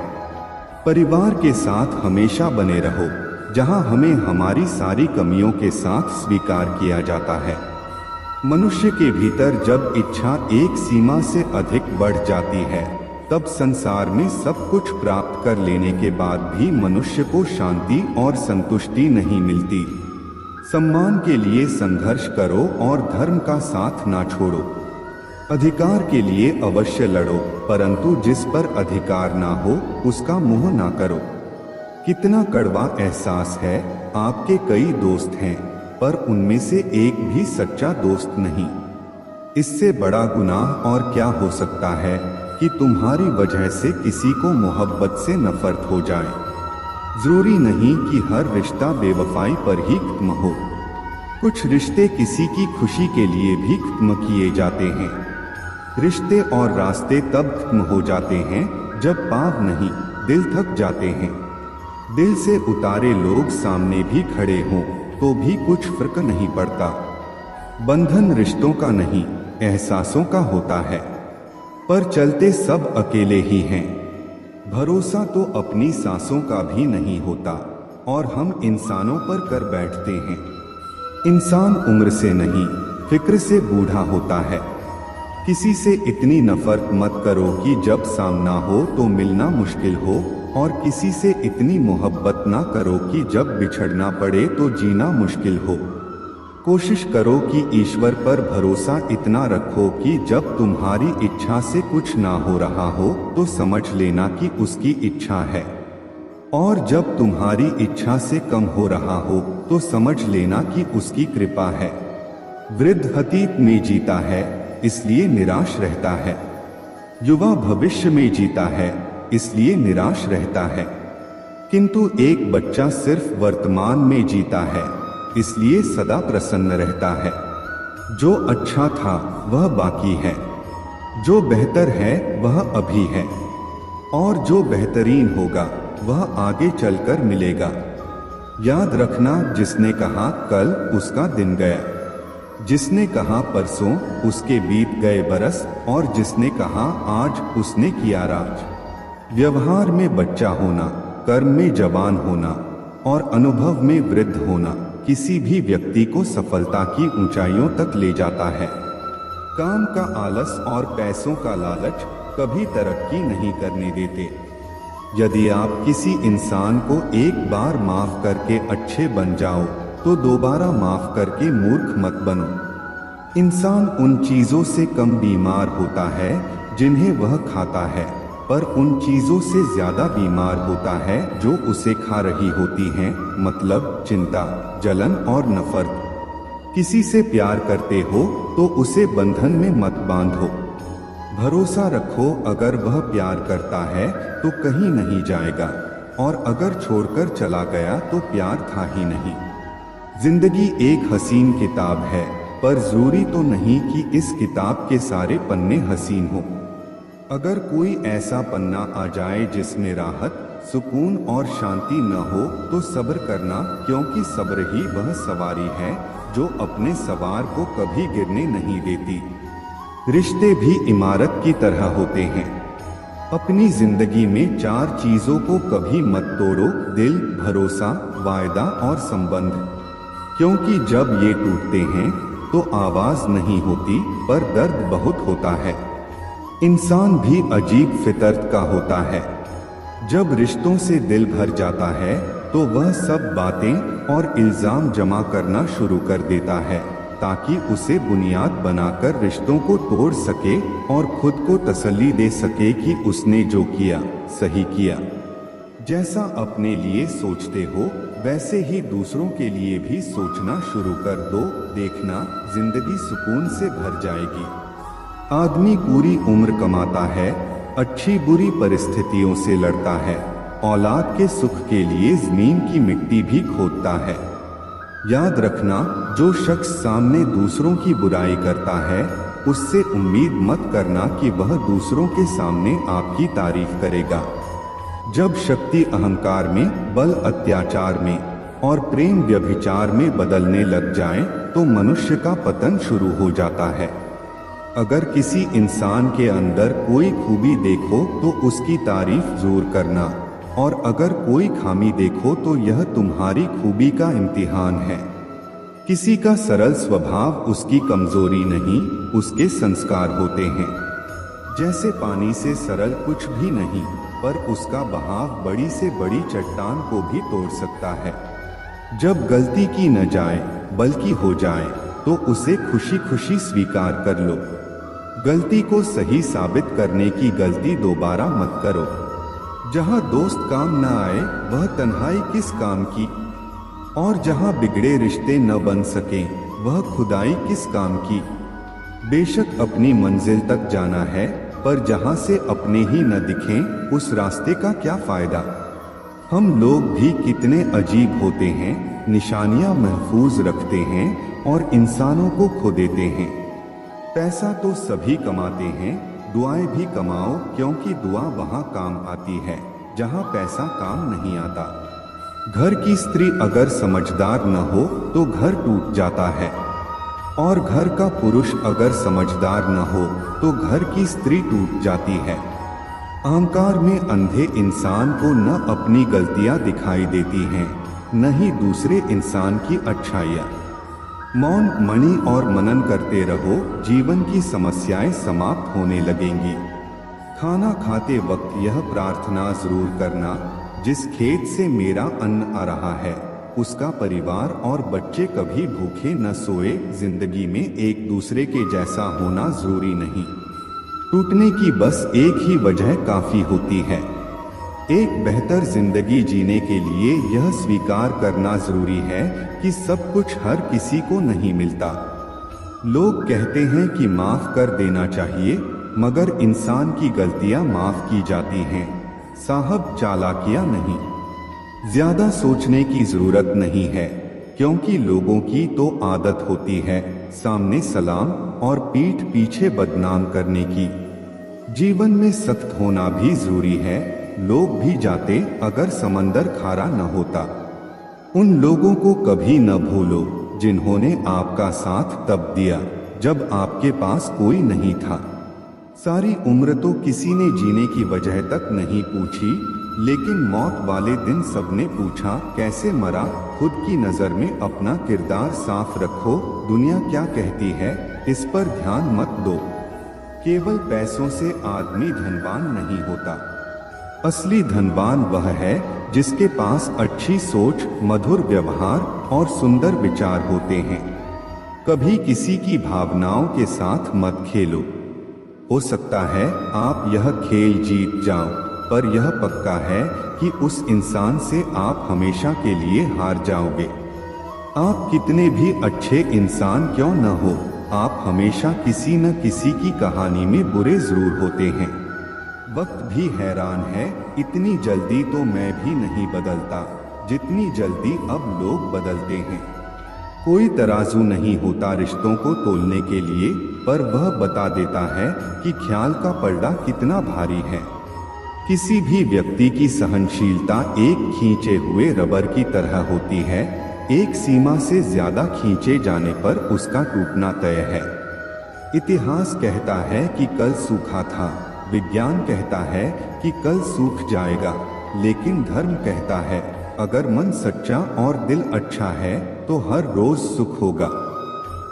परिवार के साथ हमेशा बने रहो, जहां हमें हमारी सारी कमियों के साथ स्वीकार किया जाता है। मनुष्य के भीतर जब इच्छा एक सीमा से अधिक बढ़ जाती है, तब संसार में सब कुछ प्राप्त कर लेने के बाद भी मनुष्य को शांति और संतुष्टि नहीं मिलती। सम्मान के लिए संघर्ष करो और धर्म का साथ ना छोड़ो। अधिकार के लिए अवश्य लड़ो, परंतु जिस पर अधिकार ना हो उसका मोह ना करो। कितना कड़वा एहसास है, आपके कई दोस्त हैं पर उनमें से एक भी सच्चा दोस्त नहीं। इससे बड़ा गुनाह और क्या हो सकता है कि तुम्हारी वजह से किसी को मोहब्बत से नफरत हो जाए। जरूरी नहीं कि हर रिश्ता बेवफाई पर ही खत्म हो। कुछ रिश्ते किसी की खुशी के लिए भी खत्म किए जाते हैं। रिश्ते और रास्ते तब खत्म हो जाते हैं जब पाव नहीं, दिल थक जाते हैं। दिल से उतारे लोग सामने भी खड़े हों तो भी कुछ फर्क नहीं पड़ता। बंधन रिश्तों का नहीं, एहसासों का होता है, पर चलते सब अकेले ही हैं। भरोसा तो अपनी सांसों का भी नहीं होता और हम इंसानों पर कर बैठते हैं। इंसान उम्र से नहीं, फिक्र से बूढ़ा होता है। किसी से इतनी नफरत मत करो कि जब सामना हो तो मिलना मुश्किल हो, और किसी से इतनी मोहब्बत ना करो कि जब बिछड़ना पड़े तो जीना मुश्किल हो। कोशिश करो कि ईश्वर पर भरोसा इतना रखो कि जब तुम्हारी इच्छा से कुछ ना हो रहा हो तो समझ लेना कि उसकी इच्छा है, और जब तुम्हारी इच्छा से कम हो रहा हो तो समझ लेना कि उसकी कृपा है। वृद्ध अतीत में जीता है इसलिए निराश रहता है, युवा भविष्य में जीता है इसलिए निराश रहता है, किंतु एक बच्चा सिर्फ वर्तमान में जीता है इसलिए सदा प्रसन्न रहता है। जो अच्छा था वह बाकी है, जो बेहतर है वह अभी है, और जो बेहतरीन होगा वह आगे चलकर मिलेगा। याद रखना, जिसने कहा कल उसका दिन गया, जिसने कहा परसों उसके बीत गए बरस, और जिसने कहा आज उसने किया राज। व्यवहार में बच्चा होना, कर्म में जवान होना और अनुभव में वृद्ध होना किसी भी व्यक्ति को सफलता की ऊंचाइयों तक ले जाता है। काम का आलस और पैसों का लालच कभी तरक्की नहीं करने देते। यदि आप किसी इंसान को एक बार माफ करके अच्छे बन जाओ तो दोबारा माफ करके मूर्ख मत बनो। इंसान उन चीजों से कम बीमार होता है जिन्हें वह खाता है, पर उन चीजों से ज्यादा बीमार होता है जो उसे खा रही होती हैं, मतलब चिंता, जलन और नफरत। किसी से प्यार करते हो तो उसे बंधन में मत बांधो। भरोसा रखो, अगर वह प्यार करता है तो कहीं नहीं जाएगा, और अगर छोड़कर चला गया तो प्यार था ही नहीं। जिंदगी एक हसीन किताब है, पर जरूरी तो नहीं कि इस किताब के सारे पन्ने हसीन हो। अगर कोई ऐसा पन्ना आ जाए जिसमें राहत, सुकून और शांति न हो तो सब्र करना, क्योंकि सब्र ही वह सवारी है जो अपने सवार को कभी गिरने नहीं देती। रिश्ते भी इमारत की तरह होते हैं। अपनी जिंदगी में 4 चीजों को कभी मत तोड़ो: दिल, भरोसा, वायदा और संबंध। क्योंकि जब ये टूटते हैं तो आवाज नहीं होती, पर दर्द बहुत होता है। इंसान भी अजीब फितरत का होता है। जब रिश्तों से दिल भर जाता है तो वह सब बातें और इल्जाम जमा करना शुरू कर देता है, ताकि उसे बुनियाद बनाकर रिश्तों को तोड़ सके और खुद को तसल्ली दे सके कि उसने जो किया सही किया। जैसा अपने लिए सोचते हो वैसे ही दूसरों के लिए भी सोचना शुरू कर दो, देखना जिंदगी सुकून से भर जाएगी। आदमी पूरी उम्र कमाता है, अच्छी बुरी परिस्थितियों से लड़ता है, औलाद के सुख के लिए जमीन की मिट्टी भी खोदता है। याद रखना, जो शख्स सामने दूसरों की बुराई करता है उससे उम्मीद मत करना कि वह दूसरों के सामने आपकी तारीफ करेगा। जब शक्ति अहंकार में, बल अत्याचार में और प्रेम व्यभिचार में बदलने लग जाए तो मनुष्य का पतन शुरू हो जाता है। अगर किसी इंसान के अंदर कोई खूबी देखो तो उसकी तारीफ जरूर करना, और अगर कोई खामी देखो तो यह तुम्हारी खूबी का इम्तिहान है। किसी का सरल स्वभाव उसकी कमजोरी नहीं, उसके संस्कार होते हैं। जैसे पानी से सरल कुछ भी नहीं, पर उसका बहाव बड़ी से बड़ी चट्टान को भी तोड़ सकता है। जब गलती की न जाए बल्कि हो जाए तो उसे खुशी खुशी स्वीकार कर लो। गलती को सही साबित करने की गलती दोबारा मत करो। जहाँ दोस्त काम न आए वह तन्हाई किस काम की, और जहाँ बिगड़े रिश्ते न बन सके वह खुदाई किस काम की। बेशक अपनी मंजिल तक जाना है, पर जहाँ से अपने ही न दिखें उस रास्ते का क्या फायदा। हम लोग भी कितने अजीब होते हैं, निशानियां महफूज रखते हैं और इंसानों को खो देते हैं। पैसा तो सभी कमाते हैं, दुआएं भी कमाओ, क्योंकि दुआ वहां काम आती है जहां पैसा काम नहीं आता। घर की स्त्री अगर समझदार न हो तो घर टूट जाता है, और घर का पुरुष अगर समझदार न हो तो घर की स्त्री टूट जाती है। अहंकार में अंधे इंसान को न अपनी गलतियां दिखाई देती हैं, न ही दूसरे इंसान की अच्छाइयां। मौन, मणि और मनन करते रहो, जीवन की समस्याएं समाप्त होने लगेंगी। खाना खाते वक्त यह प्रार्थना जरूर करना, जिस खेत से मेरा अन्न आ रहा है उसका परिवार और बच्चे कभी भूखे न सोए। जिंदगी में एक दूसरे के जैसा होना जरूरी नहीं, टूटने की बस एक ही वजह काफी होती है। एक बेहतर जिंदगी जीने के लिए यह स्वीकार करना जरूरी है कि सब कुछ हर किसी को नहीं मिलता। लोग कहते हैं कि माफ कर देना चाहिए, मगर इंसान की गलतियां माफ की जाती हैं, साहब चालाकियां नहीं। ज्यादा सोचने की जरूरत नहीं है, क्योंकि लोगों की तो आदत होती है सामने सलाम और पीठ पीछे बदनाम करने की। जीवन में सख्त होना भी जरूरी है, लोग भी जाते अगर समंदर खारा न होता। उन लोगों को कभी न भूलो जिन्होंने आपका साथ तब दिया जब आपके पास कोई नहीं था। सारी उम्र तो किसी ने जीने की वजह तक नहीं पूछी, लेकिन मौत वाले दिन सबने पूछा कैसे मरा। खुद की नजर में अपना किरदार साफ रखो, दुनिया क्या कहती है इस पर ध्यान मत दो। केवल पैसों से आदमी धनवान नहीं होता, असली धनवान वह है जिसके पास अच्छी सोच, मधुर व्यवहार और सुंदर विचार होते हैं। कभी किसी की भावनाओं के साथ मत खेलो। हो सकता है आप यह खेल जीत जाओ, पर यह पक्का है कि उस इंसान से आप हमेशा के लिए हार जाओगे। आप कितने भी अच्छे इंसान क्यों न हो, आप हमेशा किसी न किसी की कहानी में बुरे जरूर होते हैं। वक्त भी हैरान है, इतनी जल्दी तो मैं भी नहीं बदलता जितनी जल्दी अब लोग बदलते हैं। कोई तराजू नहीं होता रिश्तों को तोलने के लिए, पर वह बता देता है कि ख्याल का पलड़ा कितना भारी है। किसी भी व्यक्ति की सहनशीलता एक खींचे हुए रबर की तरह होती है, एक सीमा से ज्यादा खींचे जाने पर उसका टूटना तय है। इतिहास कहता है कि कल सूखा था, विज्ञान कहता है कि कल सूख जाएगा, लेकिन धर्म कहता है अगर मन सच्चा और दिल अच्छा है तो हर रोज सुख होगा।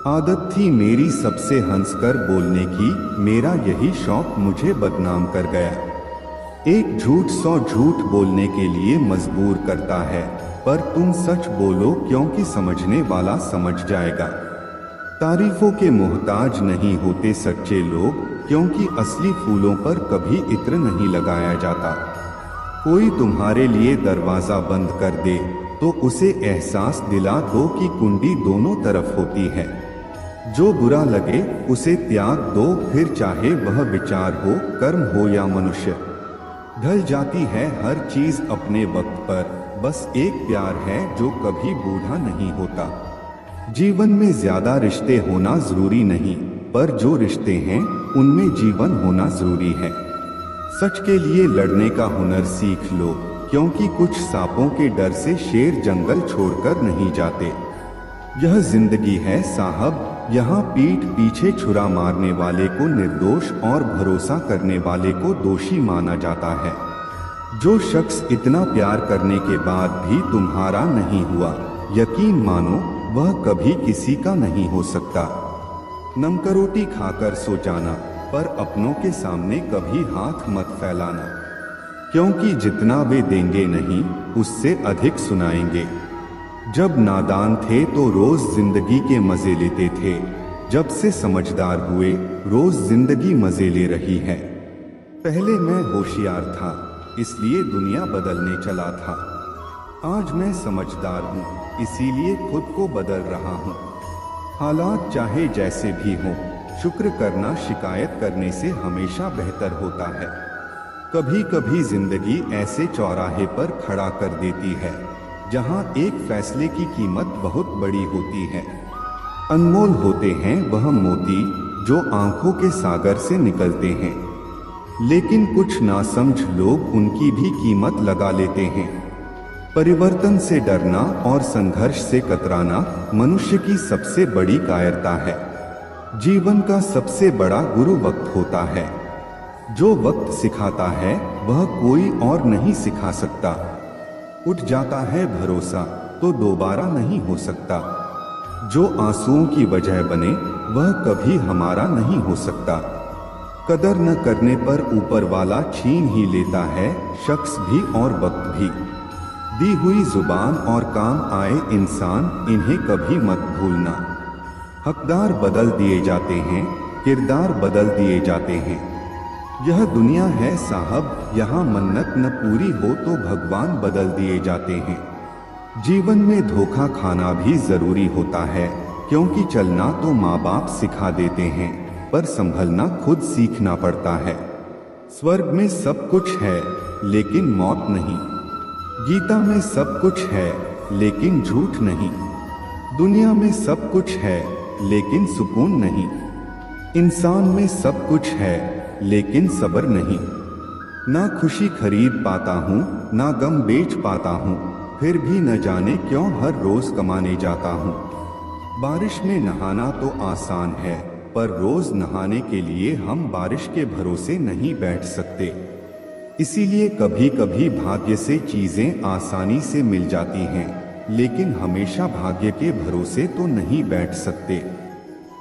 आदत थी मेरी सबसे हंसकर बोलने की, मेरा यही शौक मुझे बदनाम कर गया। एक झूठ 100 झूठ बोलने के लिए मजबूर करता है, पर तुम सच बोलो क्योंकि समझने वाला समझ जाएगा। तारीफों के मोहताज नहीं होते सच्चे लोग, क्योंकि असली फूलों पर कभी इत्र नहीं लगाया जाता। कोई तुम्हारे लिए दरवाजा बंद कर दे तो उसे एहसास दिला दो कि कुंडी दोनों तरफ होती है। जो बुरा लगे उसे त्याग दो, फिर चाहे वह विचार हो, कर्म हो या मनुष्य। ढल जाती है हर चीज अपने वक्त पर, बस एक प्यार है जो कभी बूढ़ा नहीं होता। जीवन में ज्यादा रिश्ते होना जरूरी नहीं, पर जो रिश्ते हैं उनमें जीवन होना जरूरी है। सच के लिए लड़ने का हुनर सीख लो, क्योंकि कुछ सांपों के डर से शेर जंगल छोड़कर नहीं जाते। यह जिंदगी है साहब, यहाँ पीठ पीछे छुरा मारने वाले को निर्दोष और भरोसा करने वाले को दोषी माना जाता है। जो शख्स इतना प्यार करने के बाद भी तुम्हारा नहीं हुआ, यकीन मानो वह कभी किसी का नहीं हो सकता। नमकरोटी खाकर सो जाना, पर अपनों के सामने कभी हाथ मत फैलाना, क्योंकि जितना वे देंगे नहीं उससे अधिक सुनाएंगे। जब नादान थे तो रोज जिंदगी के मजे लेते थे, जब से समझदार हुए रोज जिंदगी मजे ले रही है। पहले मैं होशियार था, इसलिए दुनिया बदलने चला था। आज मैं समझदार हूँ, इसीलिए खुद को बदल रहा हूँ। हालात चाहे जैसे भी हों, शुक्र करना शिकायत करने से हमेशा बेहतर होता है। कभी कभी जिंदगी ऐसे चौराहे पर खड़ा कर देती है जहां एक फैसले की कीमत बहुत बड़ी होती है। अनमोल होते हैं वह मोती जो आंखों के सागर से निकलते हैं, लेकिन कुछ नासमझ लोग उनकी भी कीमत लगा लेते हैं। परिवर्तन से डरना और संघर्ष से कतराना मनुष्य की सबसे बड़ी कायरता है। जीवन का सबसे बड़ा गुरु वक्त होता है। जो वक्त सिखाता है वह कोई और नहीं सिखा सकता। उठ जाता है भरोसा तो दोबारा नहीं हो सकता। जो आंसुओं की वजह बने वह कभी हमारा नहीं हो सकता। कदर न करने पर ऊपर वाला छीन ही लेता है शख्स भी और वक्त भी। दी हुई जुबान और काम आए इंसान, इन्हें कभी मत भूलना। हकदार बदल दिए जाते हैं, किरदार बदल दिए जाते हैं। यह दुनिया है साहब, यहाँ मन्नत न पूरी हो तो भगवान बदल दिए जाते हैं। जीवन में धोखा खाना भी जरूरी होता है, क्योंकि चलना तो माँ बाप सिखा देते हैं, पर संभलना खुद सीखना पड़ता है। स्वर्ग में सब कुछ है लेकिन मौत नहीं। गीता में सब कुछ है लेकिन झूठ नहीं। दुनिया में सब कुछ है लेकिन सुकून नहीं। इंसान में सब कुछ है लेकिन सब्र नहीं। ना खुशी खरीद पाता हूँ ना गम बेच पाता हूँ, फिर भी न जाने क्यों हर रोज कमाने जाता हूँ। बारिश में नहाना तो आसान है, पर रोज नहाने के लिए हम बारिश के भरोसे नहीं बैठ सकते। इसीलिए कभी कभी भाग्य से चीजें आसानी से मिल जाती हैं, लेकिन हमेशा भाग्य के भरोसे तो नहीं बैठ सकते।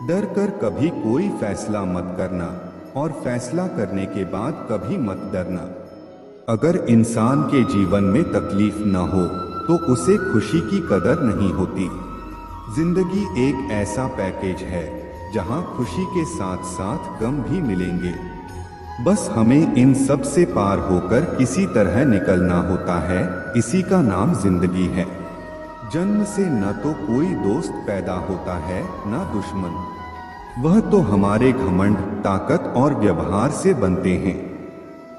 डर कर कभी कोई फैसला मत करना, और फैसला करने के बाद कभी मत डरना। अगर इंसान के जीवन में तकलीफ न हो तो उसे खुशी की कदर नहीं होती। जिंदगी एक ऐसा पैकेज है जहां खुशी के साथ साथ गम भी मिलेंगे। बस हमें इन सब से पार होकर किसी तरह निकलना होता है। इसी का नाम जिंदगी है। जन्म से न तो कोई दोस्त पैदा होता है न दुश्मन, वह तो हमारे घमंड, ताकत और व्यवहार से बनते हैं।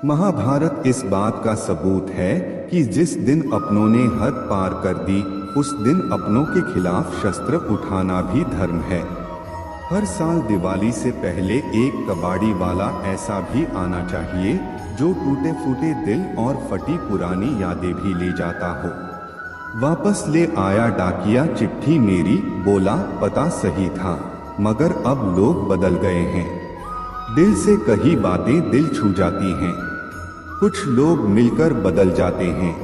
महाभारत इस बात का सबूत है कि जिस दिन अपनों ने हद पार कर दी, उस दिन अपनों के खिलाफ शस्त्र उठाना भी धर्म है। हर साल दिवाली से पहले एक कबाड़ी वाला ऐसा भी आना चाहिए जो टूटे फूटे दिल और फटी पुरानी यादें भी ले जाता हो। वापस ले आया डाकिया चिट्ठी मेरी, बोला पता सही था, मगर अब लोग बदल गए हैं। दिल से कही बातें दिल छू जाती हैं। कुछ लोग मिलकर बदल जाते हैं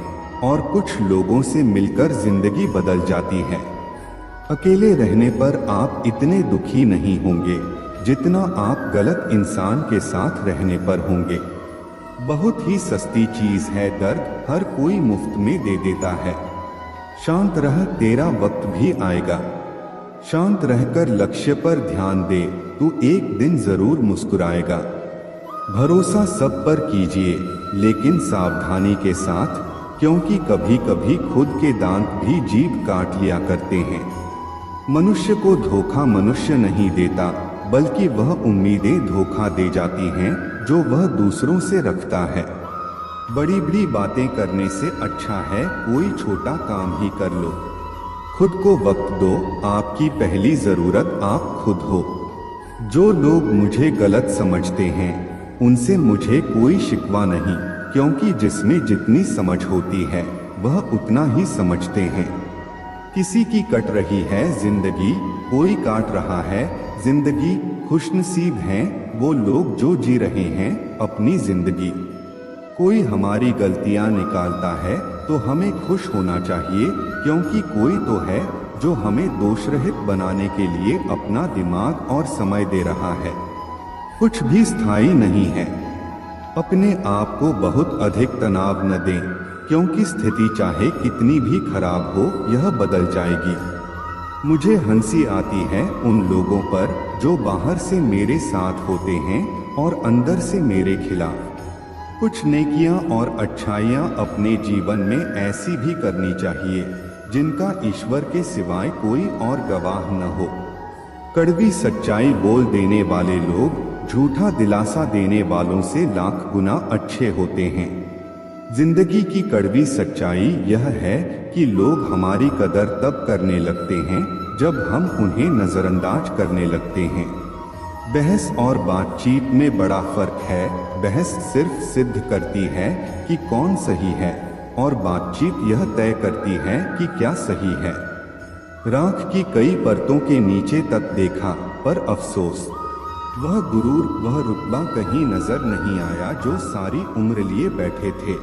और कुछ लोगों से मिलकर जिंदगी बदल जाती है। अकेले रहने पर आप इतने दुखी नहीं होंगे जितना आप गलत इंसान के साथ रहने पर होंगे। बहुत ही सस्ती चीज है दर्द, हर कोई मुफ्त में दे देता है। शांत रह, तेरा वक्त भी आएगा। शांत रहकर लक्ष्य पर ध्यान दे, तू एक दिन जरूर मुस्कुराएगा। भरोसा सब पर कीजिए, लेकिन सावधानी के साथ, क्योंकि कभी कभी खुद के दांत भी जीभ काट लिया करते हैं। मनुष्य को धोखा मनुष्य नहीं देता, बल्कि वह उम्मीदें धोखा दे जाती हैं जो वह दूसरों से रखता है। बड़ी बड़ी बातें करने से अच्छा है कोई छोटा काम ही कर लो। खुद को वक्त दो, आपकी पहली जरूरत आप खुद हो। जो लोग मुझे गलत समझते हैं उनसे मुझे कोई शिकवा नहीं, क्योंकि जिसमें जितनी समझ होती है वह उतना ही समझते हैं। किसी की कट रही है जिंदगी, कोई काट रहा है जिंदगी। खुशनसीब हैं वो लोग जो जी रहे हैं अपनी जिंदगी। कोई हमारी गलतियां निकालता है तो हमें खुश होना चाहिए, क्योंकि कोई तो है जो हमें दोषरहित बनाने के लिए अपना दिमाग और समय दे रहा है। कुछ भी स्थायी नहीं है। अपने आप को बहुत अधिक तनाव न दें, क्योंकि स्थिति चाहे कितनी भी खराब हो यह बदल जाएगी। मुझे हंसी आती है उन लोगों पर जो बाहर से मेरे साथ होते हैं और अंदर से मेरे खिलाफ। कुछ नेकियां और अच्छाइयां अपने जीवन में ऐसी भी करनी चाहिए जिनका ईश्वर के सिवाय कोई और गवाह न हो। कड़वी सच्चाई बोल देने वाले लोग झूठा दिलासा देने वालों से लाख गुना अच्छे होते हैं। जिंदगी की कड़वी सच्चाई यह है कि लोग हमारी कदर तब करने लगते हैं जब हम उन्हें नजरअंदाज करने लगते हैं। बहस और बातचीत में बड़ा फर्क है। बहस सिर्फ सिद्ध करती है कि कौन सही है और बातचीत यह तय करती है कि क्या सही है। राख की कई परतों के नीचे तक देखा, पर अफसोस वह गुरूर, वह रुतबा कहीं नजर नहीं आया जो सारी उम्र लिए बैठे थे।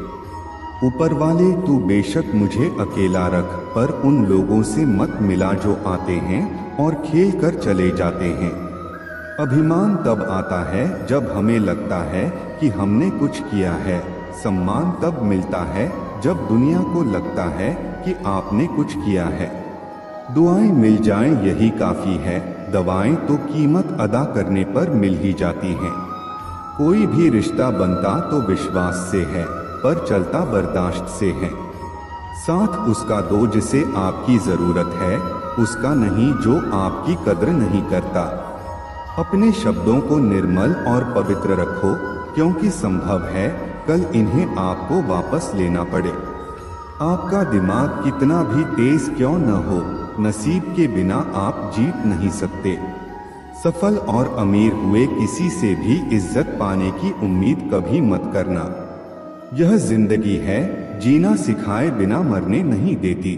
ऊपर वाले तू बेशक मुझे अकेला रख, पर उन लोगों से मत मिला जो आते हैं और खेल कर चले जाते हैं। अभिमान तब आता है जब हमें लगता है कि हमने कुछ किया है। सम्मान तब मिलता है जब दुनिया को लगता है कि आपने कुछ किया है। दुआएं मिल जाएं यही काफी है, दवाएं तो कीमत अदा करने पर मिल ही जाती हैं। कोई भी रिश्ता बनता तो विश्वास से है, पर चलता बर्दाश्त से है। साथ उसका दो जिसे आपकी जरूरत है, उसका नहीं जो आपकी कद्र नहीं करता। अपने शब्दों को निर्मल और पवित्र रखो, क्योंकि संभव है कल इन्हें आपको वापस लेना पड़े। आपका दिमाग कितना भी तेज क्यों न हो, नसीब के बिना आप जीत नहीं सकते। सफल और अमीर हुए किसी से भी इज्जत पाने की उम्मीद कभी मत करना। यह जिंदगी है, जीना सिखाए बिना मरने नहीं देती।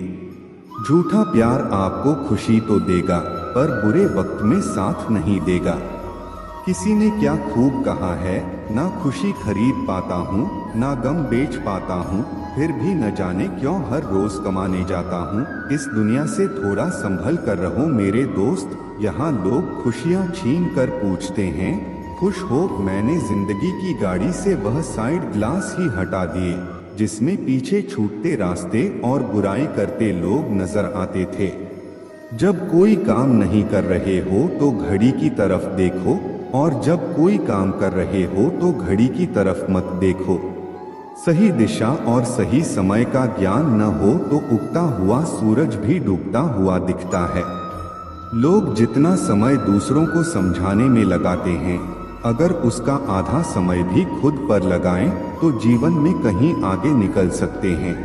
झूठा प्यार आपको खुशी तो देगा, पर बुरे वक्त में साथ नहीं देगा। किसी ने क्या खूब कहा है, ना खुशी खरीद पाता हूँ, ना गम बेच पाता हूँ, फिर भी न जाने क्यों हर रोज कमाने जाता हूँ। इस दुनिया से थोड़ा संभल कर रहो मेरे दोस्त। यहाँ लोग खुशियाँ छीन कर पूछते हैं, खुश हो? मैंने जिंदगी की गाड़ी से वह साइड ग्लास ही हटा दिए जिसमें पीछे छूटते रास्ते और बुराई करते लोग नजर आते थे। जब कोई काम नहीं कर रहे हो तो घड़ी की तरफ देखो, और जब कोई काम कर रहे हो तो घड़ी की तरफ मत देखो। सही दिशा और सही समय का ज्ञान न हो तो उगता हुआ सूरज भी डूबता हुआ दिखता है। लोग जितना समय दूसरों को समझाने में लगाते हैं, अगर उसका आधा समय भी खुद पर लगाएं तो जीवन में कहीं आगे निकल सकते हैं।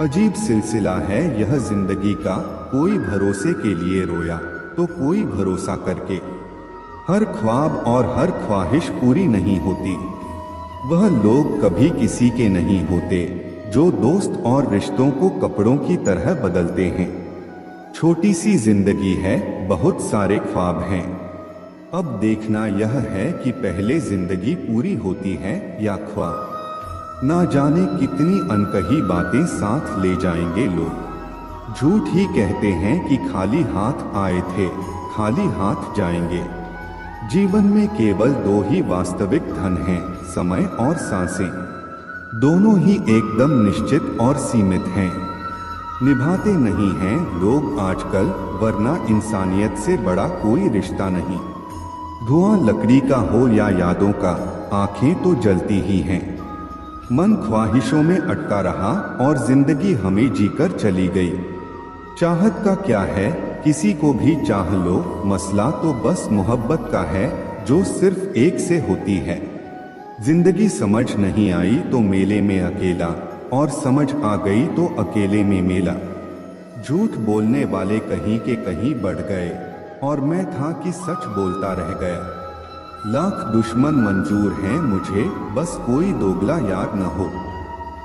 अजीब सिलसिला है यह जिंदगी का, कोई भरोसे के लिए रोया तो कोई भरोसा करके। हर ख्वाब और हर ख्वाहिश पूरी नहीं होती। वह लोग कभी किसी के नहीं होते जो दोस्त और रिश्तों को कपड़ों की तरह बदलते हैं। छोटी सी जिंदगी है, बहुत सारे ख्वाब हैं। अब देखना यह है कि पहले जिंदगी पूरी होती है या ख्वाब। ना जाने कितनी अनकही बातें साथ ले जाएंगे लोग। झूठ ही कहते हैं कि खाली हाथ आए थे, खाली हाथ जाएंगे। जीवन में केवल दो ही वास्तविक धन हैं, समय और सांसें। दोनों ही एकदम निश्चित और सीमित हैं। निभाते नहीं हैं लोग आजकल, वरना इंसानियत से बड़ा कोई रिश्ता नहीं। धुआं लकड़ी का हो या यादों का, आंखें तो जलती ही हैं। मन ख्वाहिशों में अटका रहा और जिंदगी हमें जीकर चली गई। चाहत का क्या है, किसी को भी चाह लो, मसला तो बस मोहब्बत का है जो सिर्फ एक से होती है। जिंदगी समझ नहीं आई तो मेले में अकेला, और समझ आ गई तो अकेले में मेला। झूठ बोलने वाले कहीं के कहीं बढ़ गए। और मैं था कि सच बोलता रह गया। लाख दुश्मन मंजूर हैं मुझे, बस कोई दोगला यार न हो।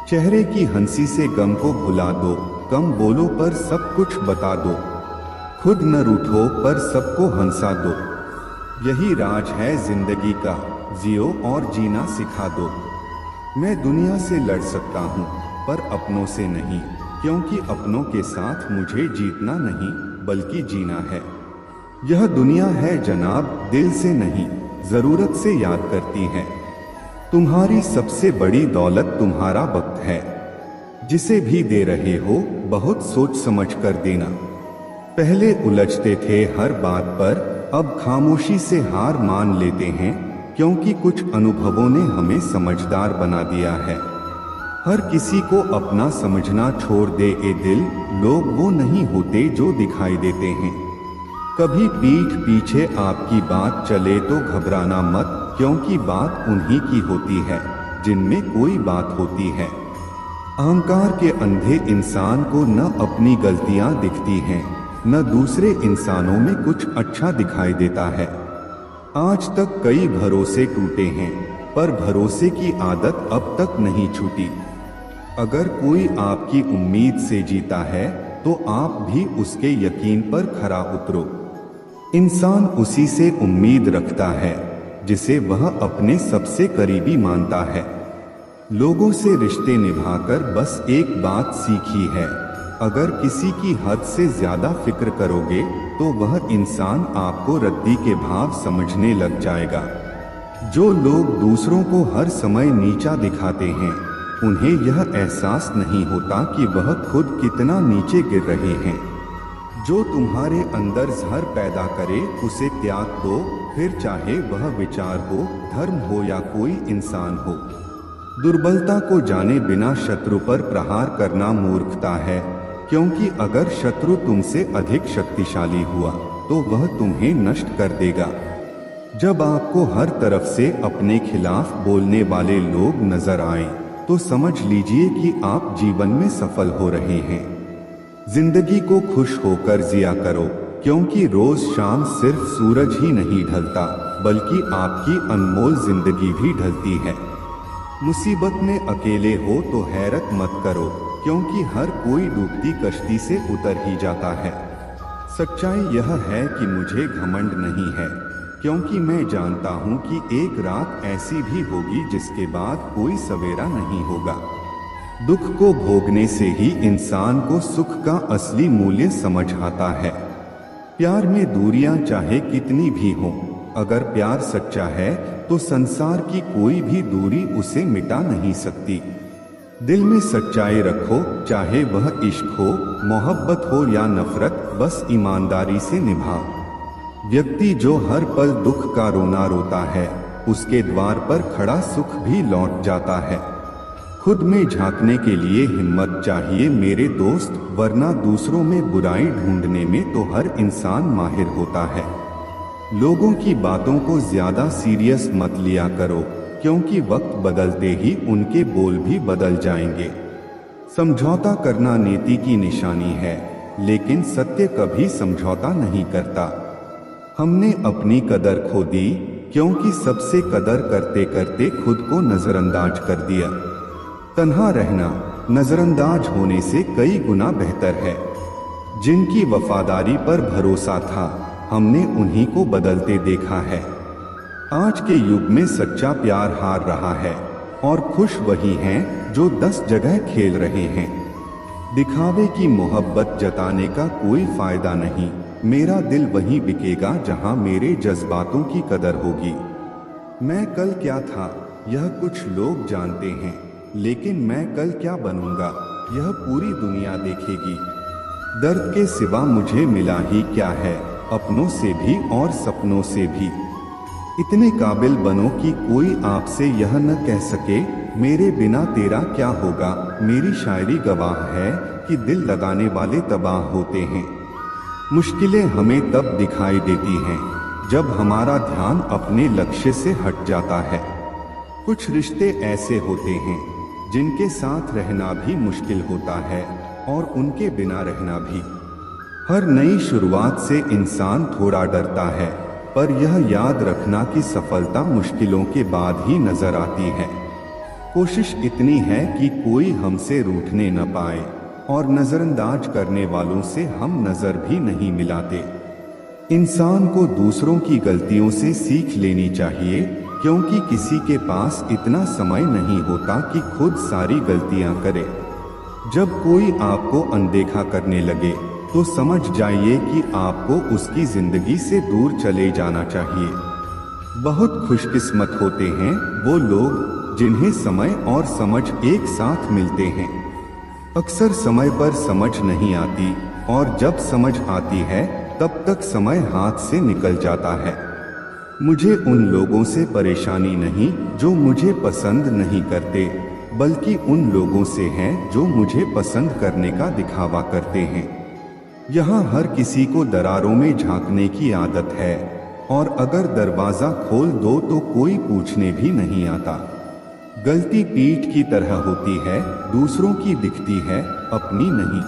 चेहरे की हंसी से गम को भुला दो, कम बोलो पर सब कुछ बता दो। खुद न रूठो पर सबको हंसा दो। यही राज है जिंदगी का, जियो और जीना सिखा दो। मैं दुनिया से लड़ सकता हूँ पर अपनों से नहीं, क्योंकि अपनों के साथ मुझे जीतना नहीं बल्कि जीना है। यह दुनिया है जनाब, दिल से नहीं जरूरत से याद करती है। तुम्हारी सबसे बड़ी दौलत तुम्हारा वक्त है। जिसे भी दे रहे हो बहुत सोच समझ कर देना। पहले उलझते थे हर बात पर, अब खामोशी से हार मान लेते हैं, क्योंकि कुछ अनुभवों ने हमें समझदार बना दिया है। हर किसी को अपना समझना छोड़ दे ए दिल, लोग वो नहीं होते जो दिखाई देते हैं। कभी पीठ पीछे आपकी बात चले तो घबराना मत, क्योंकि बात उन्हीं की होती है जिनमें कोई बात होती है। अहंकार के अंधे इंसान को न अपनी गलतियां दिखती हैं, न दूसरे इंसानों में कुछ अच्छा दिखाई देता है। आज तक कई भरोसे टूटे हैं, पर भरोसे की आदत अब तक नहीं छूटी। अगर कोई आपकी उम्मीद से जीता है तो आप भी उसके यकीन पर खरा उतरो। इंसान उसी से उम्मीद रखता है जिसे वह अपने सबसे करीबी मानता है। लोगों से रिश्ते निभाकर बस एक बात सीखी है, अगर किसी की हद से ज्यादा फिक्र करोगे तो वह इंसान आपको रद्दी के भाव समझने लग जाएगा। जो लोग दूसरों को हर समय नीचा दिखाते हैं, उन्हें यह एहसास नहीं होता कि वह खुद कितना नीचे गिर रहे हैं। जो तुम्हारे अंदर जहर पैदा करे उसे त्याग दो, फिर चाहे वह विचार हो, धर्म हो या कोई इंसान हो। दुर्बलता को जाने बिना शत्रु पर प्रहार करना मूर्खता है, क्योंकि अगर शत्रु तुमसे अधिक शक्तिशाली हुआ तो वह तुम्हें नष्ट कर देगा। जब आपको हर तरफ से अपने खिलाफ बोलने वाले लोग नजर आए तो समझ लीजिए कि आप जीवन में सफल हो रहे हैं। जिंदगी को खुश होकर जिया करो, क्योंकि रोज शाम सिर्फ सूरज ही नहीं ढलता बल्कि आपकी अनमोल जिंदगी भी ढलती है। मुसीबत में अकेले हो तो हैरत मत करो, क्योंकि हर कोई डूबती कश्ती से उतर ही जाता है। सच्चाई यह है कि मुझे घमंड नहीं है, क्योंकि मैं जानता हूँ कि एक रात ऐसी भी होगी जिसके बाद कोई सवेरा नहीं होगा। दुख को भोगने से ही इंसान को सुख का असली मूल्य समझ आता है। प्यार में दूरियां चाहे कितनी भी हों, अगर प्यार सच्चा है तो संसार की कोई भी दूरी उसे मिटा नहीं सकती। दिल में सच्चाई रखो, चाहे वह इश्क हो, मोहब्बत हो या नफरत, बस ईमानदारी से निभा। व्यक्ति जो हर पल दुख का रोना रोता है, उसके द्वार पर खड़ा सुख भी लौट जाता है। खुद में झांकने के लिए हिम्मत चाहिए मेरे दोस्त, वरना दूसरों में बुराई ढूंढने में तो हर इंसान माहिर होता है। लोगों की बातों को ज्यादा सीरियस मत लिया करो, क्योंकि वक्त बदलते ही उनके बोल भी बदल जाएंगे। समझौता करना नीति की निशानी है, लेकिन सत्य कभी समझौता नहीं करता। हमने अपनी कदर खो दी, क्योंकि सबसे कदर करते करते खुद को नजरअंदाज कर दिया। तन्हा रहना नजरअंदाज होने से कई गुना बेहतर है। जिनकी वफादारी पर भरोसा था, हमने उन्हीं को बदलते देखा है। आज के युग में सच्चा प्यार हार रहा है, और खुश वही हैं जो 10 जगह खेल रहे हैं। दिखावे की मोहब्बत जताने का कोई फायदा नहीं। मेरा दिल वहीं बिकेगा जहां मेरे जज्बातों की कदर होगी। मैं कल क्या था यह कुछ लोग जानते हैं, लेकिन मैं कल क्या बनूंगा यह पूरी दुनिया देखेगी। दर्द के सिवा मुझे मिला ही क्या है, अपनों से भी और सपनों से भी। इतने काबिल बनो कि कोई आपसे यह न कह सके मेरे बिना तेरा क्या होगा। मेरी शायरी गवाह है कि दिल लगाने वाले तबाह होते हैं। मुश्किलें हमें तब दिखाई देती हैं जब हमारा ध्यान अपने लक्ष्य से हट जाता है। कुछ रिश्ते ऐसे होते हैं जिनके साथ रहना भी मुश्किल होता है और उनके बिना रहना भी। हर नई शुरुआत से इंसान थोड़ा डरता है, पर यह याद रखना कि सफलता मुश्किलों के बाद ही नजर आती है। कोशिश इतनी है कि कोई हमसे रूठने न पाए, और नजरअंदाज करने वालों से हम नजर भी नहीं मिलाते। इंसान को दूसरों की गलतियों से सीख लेनी चाहिए, क्योंकि किसी के पास इतना समय नहीं होता कि खुद सारी गलतियां करे। जब कोई आपको अनदेखा करने लगे तो समझ जाइए कि आपको उसकी जिंदगी से दूर चले जाना चाहिए। बहुत खुशकिस्मत होते हैं वो लोग जिन्हें समय और समझ एक साथ मिलते हैं। अक्सर समय पर समझ नहीं आती, और जब समझ आती है तब तक समय हाथ से निकल जाता है। मुझे उन लोगों से परेशानी नहीं जो मुझे पसंद नहीं करते, बल्कि उन लोगों से है जो मुझे पसंद करने का दिखावा करते हैं। यहाँ हर किसी को दरारों में झांकने की आदत है, और अगर दरवाजा खोल दो तो कोई पूछने भी नहीं आता। गलती पीठ की तरह होती है, दूसरों की दिखती है, अपनी नहीं।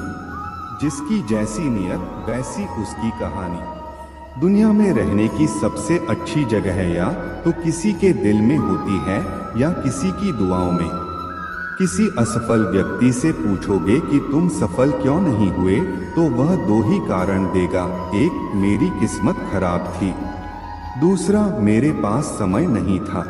जिसकी जैसी नियत वैसी उसकी कहानी। दुनिया में रहने की सबसे अच्छी जगह या तो किसी के दिल में होती है या किसी की दुआओं में। किसी असफल व्यक्ति से पूछोगे कि तुम सफल क्यों नहीं हुए, तो वह दो ही कारण देगा। एक, मेरी किस्मत खराब थी। दूसरा, मेरे पास समय नहीं था।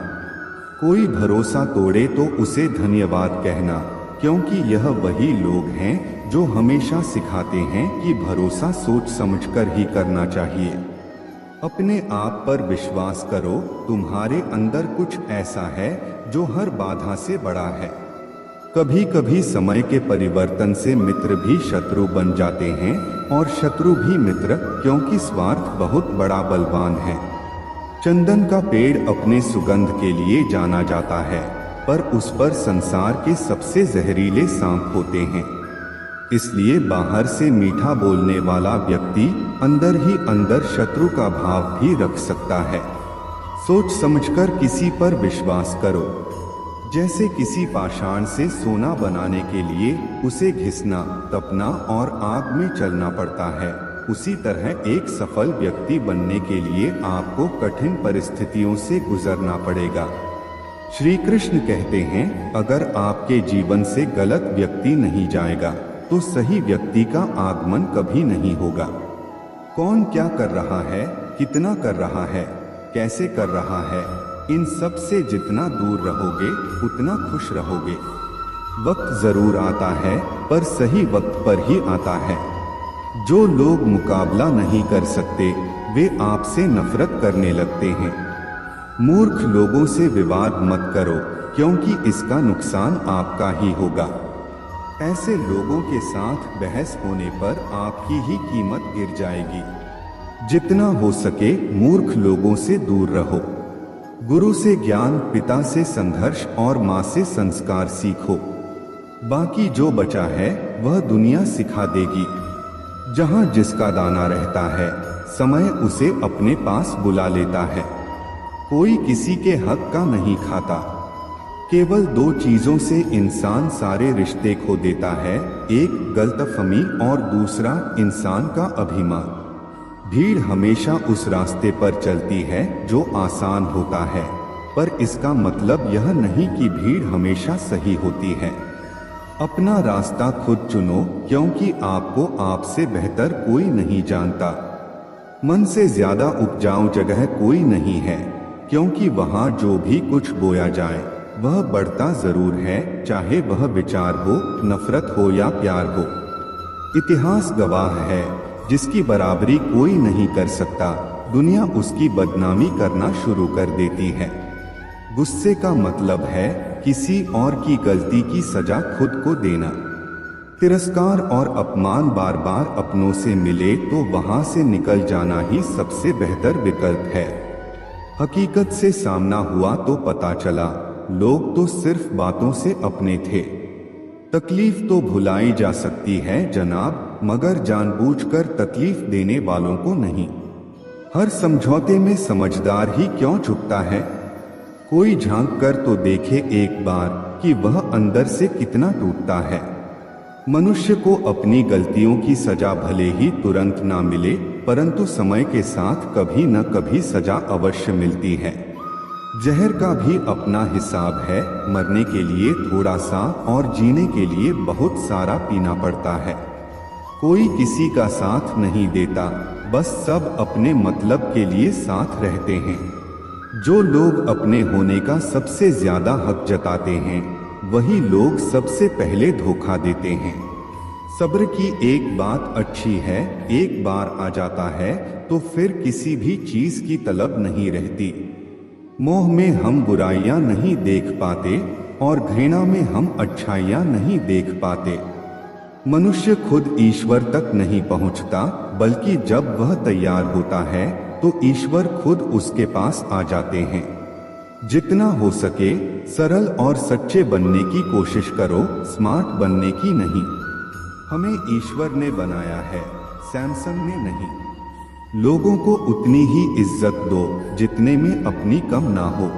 कोई भरोसा तोड़े तो उसे धन्यवाद कहना, क्योंकि यह वही लोग हैं जो हमेशा सिखाते हैं कि भरोसा सोच समझकर ही करना चाहिए। अपने आप पर विश्वास करो, तुम्हारे अंदर कुछ ऐसा है जो हर बाधा से बड़ा है। कभी कभी समय के परिवर्तन से मित्र भी शत्रु बन जाते हैं, और शत्रु भी मित्र, क्योंकि स्वार्थ बहुत बड़ा बलवान है। चंदन का पेड़ अपने सुगंध के लिए जाना जाता है, पर उस पर संसार के सबसे जहरीले सांप होते हैं। इसलिए बाहर से मीठा बोलने वाला व्यक्ति अंदर ही अंदर शत्रु का भाव भी रख सकता है। सोच समझकर किसी पर विश्वास करो। जैसे किसी पाषाण से सोना बनाने के लिए उसे घिसना, तपना और आग में चलना पड़ता है, उसी तरह एक सफल व्यक्ति बनने के लिए आपको कठिन परिस्थितियों से गुजरना पड़ेगा। श्री कृष्ण कहते हैं, अगर आपके जीवन से गलत व्यक्ति नहीं जाएगा तो सही व्यक्ति का आगमन कभी नहीं होगा। कौन क्या कर रहा है, कितना कर रहा है, कैसे कर रहा है, इन सब से जितना दूर रहोगे उतना खुश रहोगे। वक्त जरूर आता है, पर सही वक्त पर ही आता है। जो लोग मुकाबला नहीं कर सकते वे आपसे नफरत करने लगते हैं। मूर्ख लोगों से विवाद मत करो, क्योंकि इसका नुकसान आपका ही होगा। ऐसे लोगों के साथ बहस होने पर आपकी ही कीमत गिर जाएगी। जितना हो सके मूर्ख लोगों से दूर रहो। गुरु से ज्ञान, पिता से संघर्ष और माँ से संस्कार सीखो। बाकी जो बचा है वह दुनिया सिखा देगी। जहाँ जिसका दाना रहता है, समय उसे अपने पास बुला लेता है। कोई किसी के हक का नहीं खाता। केवल दो चीजों से इंसान सारे रिश्ते खो देता है, एक गलतफहमी और दूसरा इंसान का अभिमान। भीड़ हमेशा उस रास्ते पर चलती है जो आसान होता है, पर इसका मतलब यह नहीं कि भीड़ हमेशा सही होती है। अपना रास्ता खुद चुनो, क्योंकि आपको आपसे बेहतर कोई नहीं जानता। मन से ज्यादा उपजाऊ जगह कोई नहीं है, क्योंकि वहाँ जो भी कुछ बोया जाए वह बढ़ता जरूर है, चाहे वह विचार हो, नफरत हो या प्यार हो। इतिहास गवाह है, जिसकी बराबरी कोई नहीं कर सकता, दुनिया उसकी बदनामी करना शुरू कर देती है। गुस्से का मतलब है किसी और की गलती की सजा खुद को देना। तिरस्कार और अपमान बार बार अपनों से मिले तो वहां से निकल जाना ही सबसे बेहतर विकल्प है। हकीकत से सामना हुआ तो पता चला, लोग तो सिर्फ बातों से अपने थे। तकलीफ तो भुलाई जा सकती है जनाब, मगर जानबूझकर तकलीफ देने वालों को नहीं। हर समझौते में समझदार ही क्यों झुकता है? कोई झांक कर तो देखे एक बार कि वह अंदर से कितना टूटता है। मनुष्य को अपनी गलतियों की सजा भले ही तुरंत ना मिले, परंतु समय के साथ कभी न कभी सजा अवश्य मिलती है। जहर का भी अपना हिसाब है, मरने के लिए थोड़ा सा और जीने के लिए बहुत सारा पीना पड़ता है। कोई किसी का साथ नहीं देता, बस सब अपने मतलब के लिए साथ रहते हैं। जो लोग अपने होने का सबसे ज्यादा हक जताते हैं, वही लोग सबसे पहले धोखा देते हैं। सब्र की एक बात अच्छी है, एक बार आ जाता है तो फिर किसी भी चीज की तलब नहीं रहती। मोह में हम बुराइयां नहीं देख पाते और घृणा में हम अच्छाइयां नहीं देख पाते। मनुष्य खुद ईश्वर तक नहीं पहुंचता, बल्कि जब वह तैयार होता है तो ईश्वर खुद उसके पास आ जाते हैं। जितना हो सके सरल और सच्चे बनने की कोशिश करो, स्मार्ट बनने की नहीं। हमें ईश्वर ने बनाया है, सैमसंग ने नहीं। लोगों को उतनी ही इज्जत दो जितने में अपनी कम ना हो।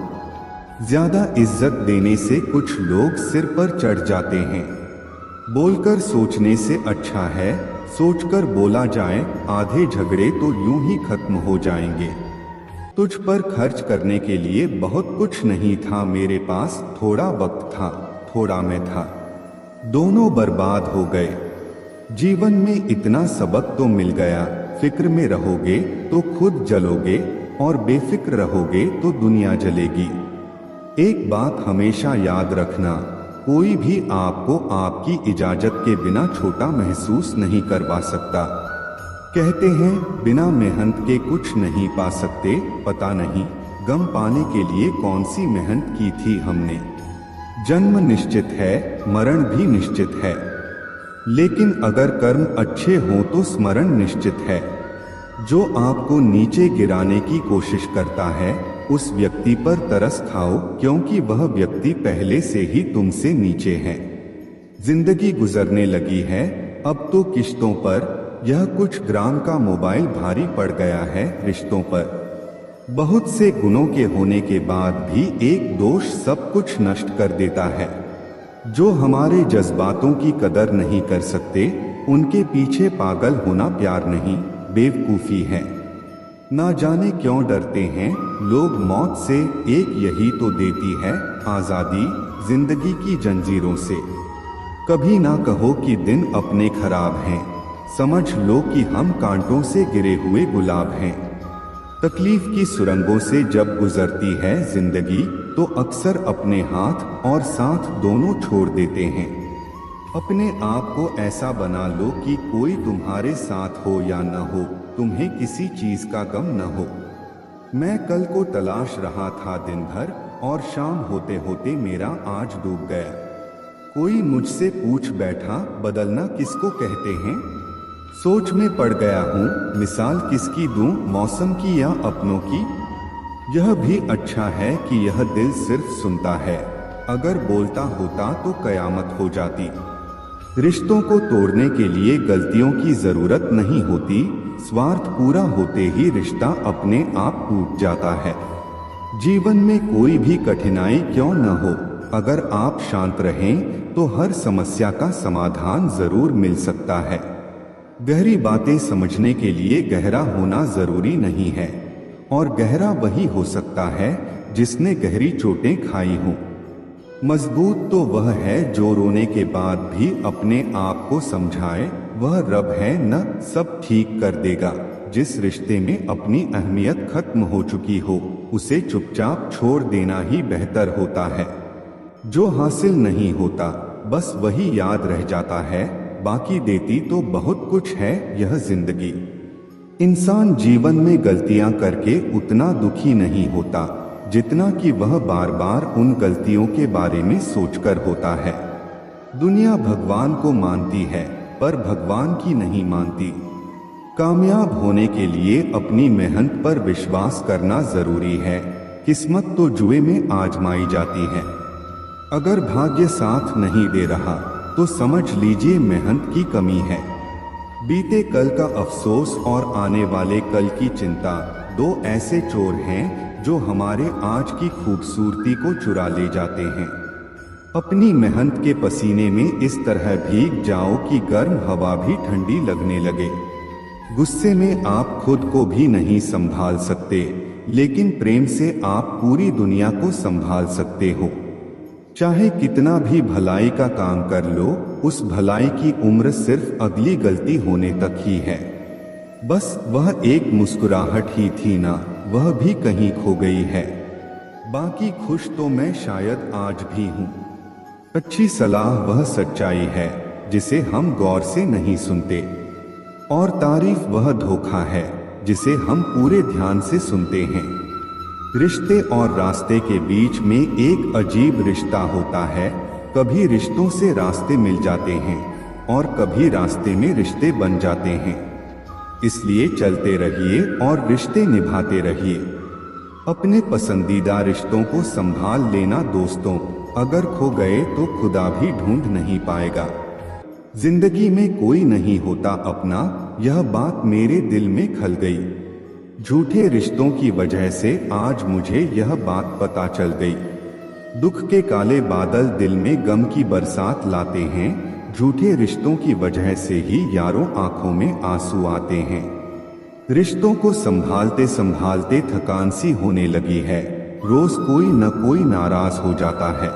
ज्यादा इज्जत देने से कुछ लोग सिर पर चढ़ जाते हैं। बोलकर सोचने से अच्छा है सोचकर बोला जाए। आधे झगड़े तो यूं ही खत्म हो जाएंगे। तुझ पर खर्च करने के लिए बहुत कुछ नहीं था मेरे पास, थोड़ा वक्त था, थोड़ा मैं था, दोनों बर्बाद हो गए। जीवन में इतना सबक तो मिल गया, फिक्र में रहोगे तो खुद जलोगे और बेफिक्र रहोगे तो दुनिया जलेगी। एक बात हमेशा याद रखना, कोई भी आपको आपकी इजाजत के बिना छोटा महसूस नहीं करवा सकता। कहते हैं बिना मेहनत के कुछ नहीं पा सकते, पता नहीं गम पाने के लिए कौन सी मेहनत की थी हमने। जन्म निश्चित है, मरण भी निश्चित है, लेकिन अगर कर्म अच्छे हों तो स्मरण निश्चित है। जो आपको नीचे गिराने की कोशिश करता है उस व्यक्ति पर तरस खाओ, क्योंकि वह व्यक्ति पहले से ही तुमसे नीचे है। जिंदगी गुजरने लगी है अब तो किश्तों पर, यह कुछ ग्राम का मोबाइल भारी पड़ गया है रिश्तों पर। बहुत से गुणों के होने के बाद भी एक दोष सब कुछ नष्ट कर देता है। जो हमारे जज्बातों की कदर नहीं कर सकते, उनके पीछे पागल होना प्यार नहीं, बेवकूफी है। ना जाने क्यों डरते हैं लोग मौत से, एक यही तो देती है आजादी जिंदगी की जंजीरों से। कभी ना कहो कि दिन अपने खराब हैं, समझ लो कि हम कांटों से गिरे हुए गुलाब हैं। तकलीफ की सुरंगों से जब गुजरती है जिंदगी तो अक्सर अपने हाथ और साथ दोनों छोड़ देते हैं। अपने आप को ऐसा बना लो कि कोई तुम्हारे साथ हो या न हो, तुम्हें किसी चीज का गम न हो। मैं कल को तलाश रहा था दिन भर और शाम होते होते मेरा आज डूब गया। कोई मुझसे पूछ बैठा बदलना किसको कहते हैं। सोच में पड़ गया हूँ मिसाल किसकी दूं, मौसम की या अपनों की। यह भी अच्छा है कि यह दिल सिर्फ सुनता है, अगर बोलता होता तो कयामत हो जाती। रिश्तों को तोड़ने के लिए गलतियों की जरूरत नहीं होती, स्वार्थ पूरा होते ही रिश्ता अपने आप टूट जाता है। जीवन में कोई भी कठिनाई क्यों न हो, अगर आप शांत रहें तो हर समस्या का समाधान जरूर मिल सकता है। गहरी बातें समझने के लिए गहरा होना जरूरी नहीं है, और गहरा वही हो सकता है जिसने गहरी चोटें खाई हों। मजबूत तो वह है जो रोने के बाद भी अपने आप को समझाए, वह रब है न सब ठीक कर देगा। जिस रिश्ते में अपनी अहमियत खत्म हो चुकी हो उसे चुपचाप छोड़ देना ही बेहतर होता है। जो हासिल नहीं होता बस वही याद रह जाता है, बाकी देती तो बहुत कुछ है यह जिंदगी। इंसान जीवन में गलतियां करके उतना दुखी नहीं होता जितना कि वह बार बार उन गलतियों के बारे में सोचकर होता है। दुनिया भगवान को मानती है पर भगवान की नहीं मानती। कामयाब होने के लिए अपनी मेहनत पर विश्वास करना जरूरी है। किस्मत तो जुए में आजमाई जाती है। अगर भाग्य साथ नहीं दे रहा तो समझ लीजिए मेहनत की कमी है। बीते कल का अफसोस और आने वाले कल की चिंता दो ऐसे चोर हैं जो हमारे आज की खूबसूरती को चुरा ले जाते हैं। अपनी मेहनत के पसीने में इस तरह भीग जाओ कि गर्म हवा भी ठंडी लगने लगे। गुस्से में आप खुद को भी नहीं संभाल सकते, लेकिन प्रेम से आप पूरी दुनिया को संभाल सकते हो। चाहे कितना भी भलाई का काम कर लो, उस भलाई की उम्र सिर्फ अगली गलती होने तक ही है। बस वह एक मुस्कुराहट ही थी ना, वह भी कहीं खो गई है। बाकी खुश तो मैं शायद आज भी हूँ। अच्छी सलाह वह सच्चाई है जिसे हम गौर से नहीं सुनते, और तारीफ वह धोखा है जिसे हम पूरे ध्यान से सुनते हैं। रिश्ते और रास्ते के बीच में एक अजीब रिश्ता होता है। कभी रिश्तों से रास्ते मिल जाते हैं और कभी रास्ते में रिश्ते बन जाते हैं। इसलिए चलते रहिए और रिश्ते निभाते रहिए। अपने पसंदीदा रिश्तों को संभाल लेना दोस्तों, अगर खो गए तो खुदा भी ढूंढ नहीं पाएगा। जिंदगी में कोई नहीं होता अपना, यह बात मेरे दिल में खल गई। झूठे रिश्तों की वजह से आज मुझे यह बात पता चल गई। दुख के काले बादल दिल में गम की बरसात लाते हैं। झूठे रिश्तों की वजह से ही यारों आंखों में आंसू आते हैं। रिश्तों को संभालते संभालते थकान सी होने लगी है। रोज कोई न कोई नाराज हो जाता है।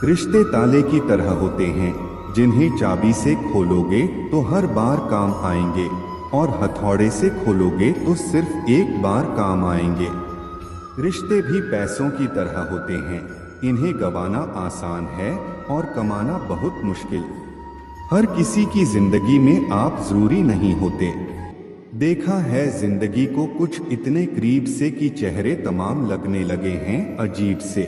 रिश्ते ताले की तरह होते हैं, जिन्हें चाबी से खोलोगे तो हर बार काम आएंगे, और हथौड़े से खोलोगे तो सिर्फ एक बार काम आएंगे। रिश्ते भी पैसों की तरह होते हैं, इन्हें गंवाना आसान है और कमाना बहुत मुश्किल। हर किसी की जिंदगी में आप जरूरी नहीं होते। देखा है जिंदगी को कुछ इतने करीब से कि चेहरे तमाम लगने लगे हैं अजीब से।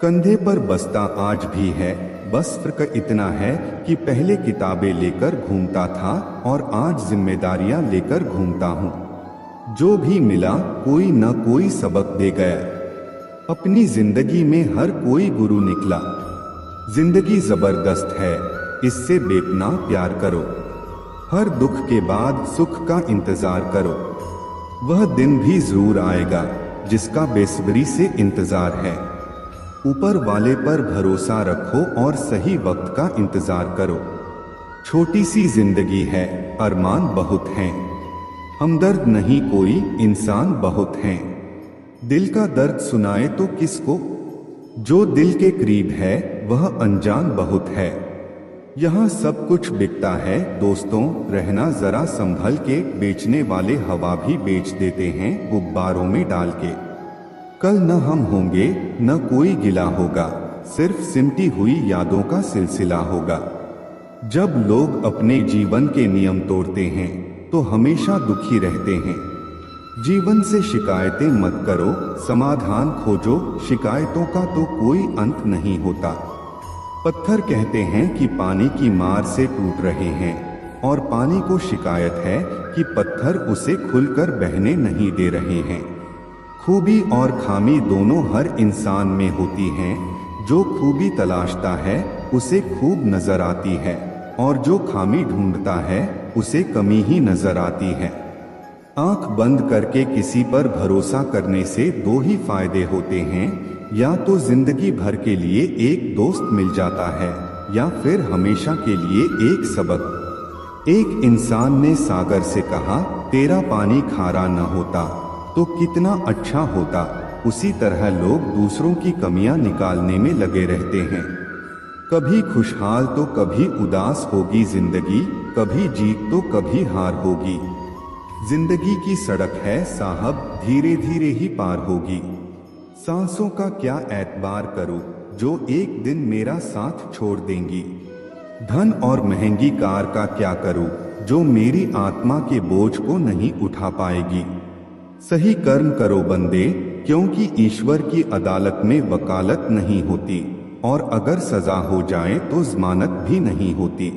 कंधे पर बस्ता आज भी है, बस फर्क इतना है कि पहले किताबें लेकर घूमता था और आज जिम्मेदारियां लेकर घूमता हूँ। जो भी मिला कोई न कोई सबक दे गया। अपनी जिंदगी में हर कोई गुरु निकला। जिंदगी जबरदस्त है, इससे बेपनाह प्यार करो। हर दुख के बाद सुख का इंतजार करो। वह दिन भी जरूर आएगा जिसका बेसब्री से इंतजार है। ऊपर वाले पर भरोसा रखो और सही वक्त का इंतजार करो। छोटी सी जिंदगी है, अरमान बहुत हैं। हमदर्द नहीं कोई, इंसान बहुत हैं। दिल का दर्द सुनाए तो किसको, जो दिल के करीब है वह अनजान बहुत है। यहाँ सब कुछ बिकता है दोस्तों, रहना जरा संभल के। बेचने वाले हवा भी बेच देते हैं गुब्बारों में डाल के। कल न हम होंगे न कोई गिला होगा, सिर्फ सिमटी हुई यादों का सिलसिला होगा। जब लोग अपने जीवन के नियम तोड़ते हैं तो हमेशा दुखी रहते हैं। जीवन से शिकायतें मत करो, समाधान खोजो। शिकायतों का तो कोई अंत नहीं होता। पत्थर कहते हैं कि पानी की मार से टूट रहे हैं, और पानी को शिकायत है कि पत्थर उसे खुलकर बहने नहीं दे रहे हैं। खूबी और खामी दोनों हर इंसान में होती हैं। जो खूबी तलाशता है उसे खूब नजर आती है, और जो खामी ढूंढता है उसे कमी ही नजर आती है। आंख बंद करके किसी पर भरोसा करने से दो ही फायदे होते हैं, या तो जिंदगी भर के लिए एक दोस्त मिल जाता है, या फिर हमेशा के लिए एक सबक। एक इंसान ने सागर से कहा, तेरा पानी खारा न होता तो कितना अच्छा होता। उसी तरह लोग दूसरों की कमियां निकालने में लगे रहते हैं। कभी खुशहाल तो कभी उदास होगी जिंदगी, कभी जीत तो कभी हार होगी। जिंदगी की सड़क है साहब, धीरे धीरे ही पार होगी। सांसों का क्या एतबार करूं जो एक दिन मेरा साथ छोड़ देंगी। धन और महंगी कार का क्या करूं जो मेरी आत्मा के बोझ को नहीं उठा पाएगी। सही कर्म करो बंदे, क्योंकि ईश्वर की अदालत में वकालत नहीं होती, और अगर सजा हो जाए तो जमानत भी नहीं होती।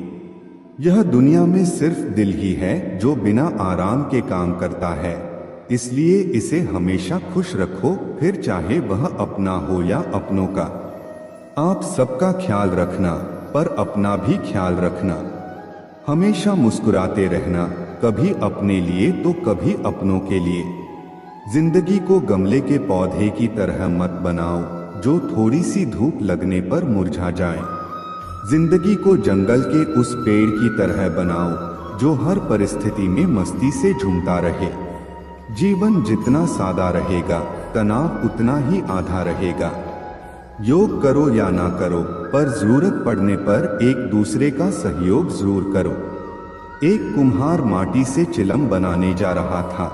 यह दुनिया में सिर्फ दिल ही है जो बिना आराम के काम करता है, इसलिए इसे हमेशा खुश रखो, फिर चाहे वह अपना हो या अपनों का। आप सबका ख्याल रखना, पर अपना भी ख्याल रखना। हमेशा मुस्कुराते रहना, कभी अपने लिए तो कभी अपनों के लिए। जिंदगी को गमले के पौधे की तरह मत बनाओ, जो थोड़ी सी धूप लगने पर मुरझा जाएं। जिंदगी को जंगल के उस पेड़ की तरह बनाओ जो हर परिस्थिति में मस्ती से झूमता रहे। जीवन जितना सादा रहेगा, तनाव उतना ही आधा रहेगा। योग करो या ना करो, पर जरूरत पड़ने पर एक दूसरे का सहयोग जरूर करो। एक कुम्हार माटी से चिलम बनाने जा रहा था।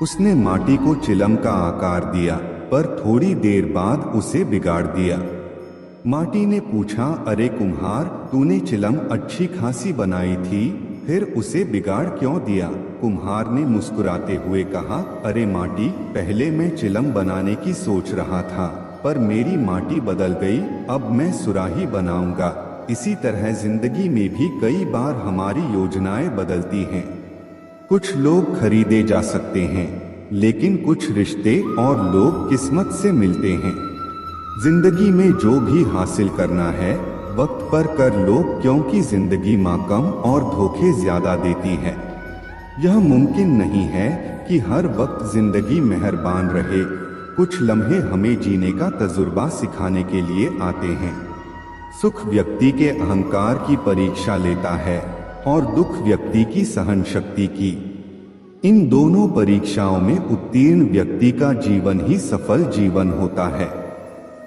उसने माटी को चिलम का आकार दिया, पर थोड़ी देर बाद उसे बिगाड़ दिया। माटी ने पूछा, अरे कुम्हार, तूने चिलम अच्छी खासी बनाई थी, फिर उसे बिगाड़ क्यों दिया? कुम्हार ने मुस्कुराते हुए कहा, अरे माटी, पहले मैं चिलम बनाने की सोच रहा था, पर मेरी माटी बदल गई, अब मैं सुराही बनाऊंगा। इसी तरह जिंदगी में भी कई बार हमारी योजनाएं बदलती हैं। कुछ लोग खरीदे जा सकते हैं, लेकिन कुछ रिश्ते और लोग किस्मत से मिलते हैं। जिंदगी में जो भी हासिल करना है वक्त पर कर लो, क्योंकि जिंदगी माँ कम और धोखे ज्यादा देती है। यह मुमकिन नहीं है कि हर वक्त जिंदगी मेहरबान रहे। कुछ लम्हे हमें जीने का तजुर्बा सिखाने के लिए आते हैं। सुख व्यक्ति के अहंकार की परीक्षा लेता है और दुख व्यक्ति की सहन शक्ति की। इन दोनों परीक्षाओं में उत्तीर्ण व्यक्ति का जीवन ही सफल जीवन होता है।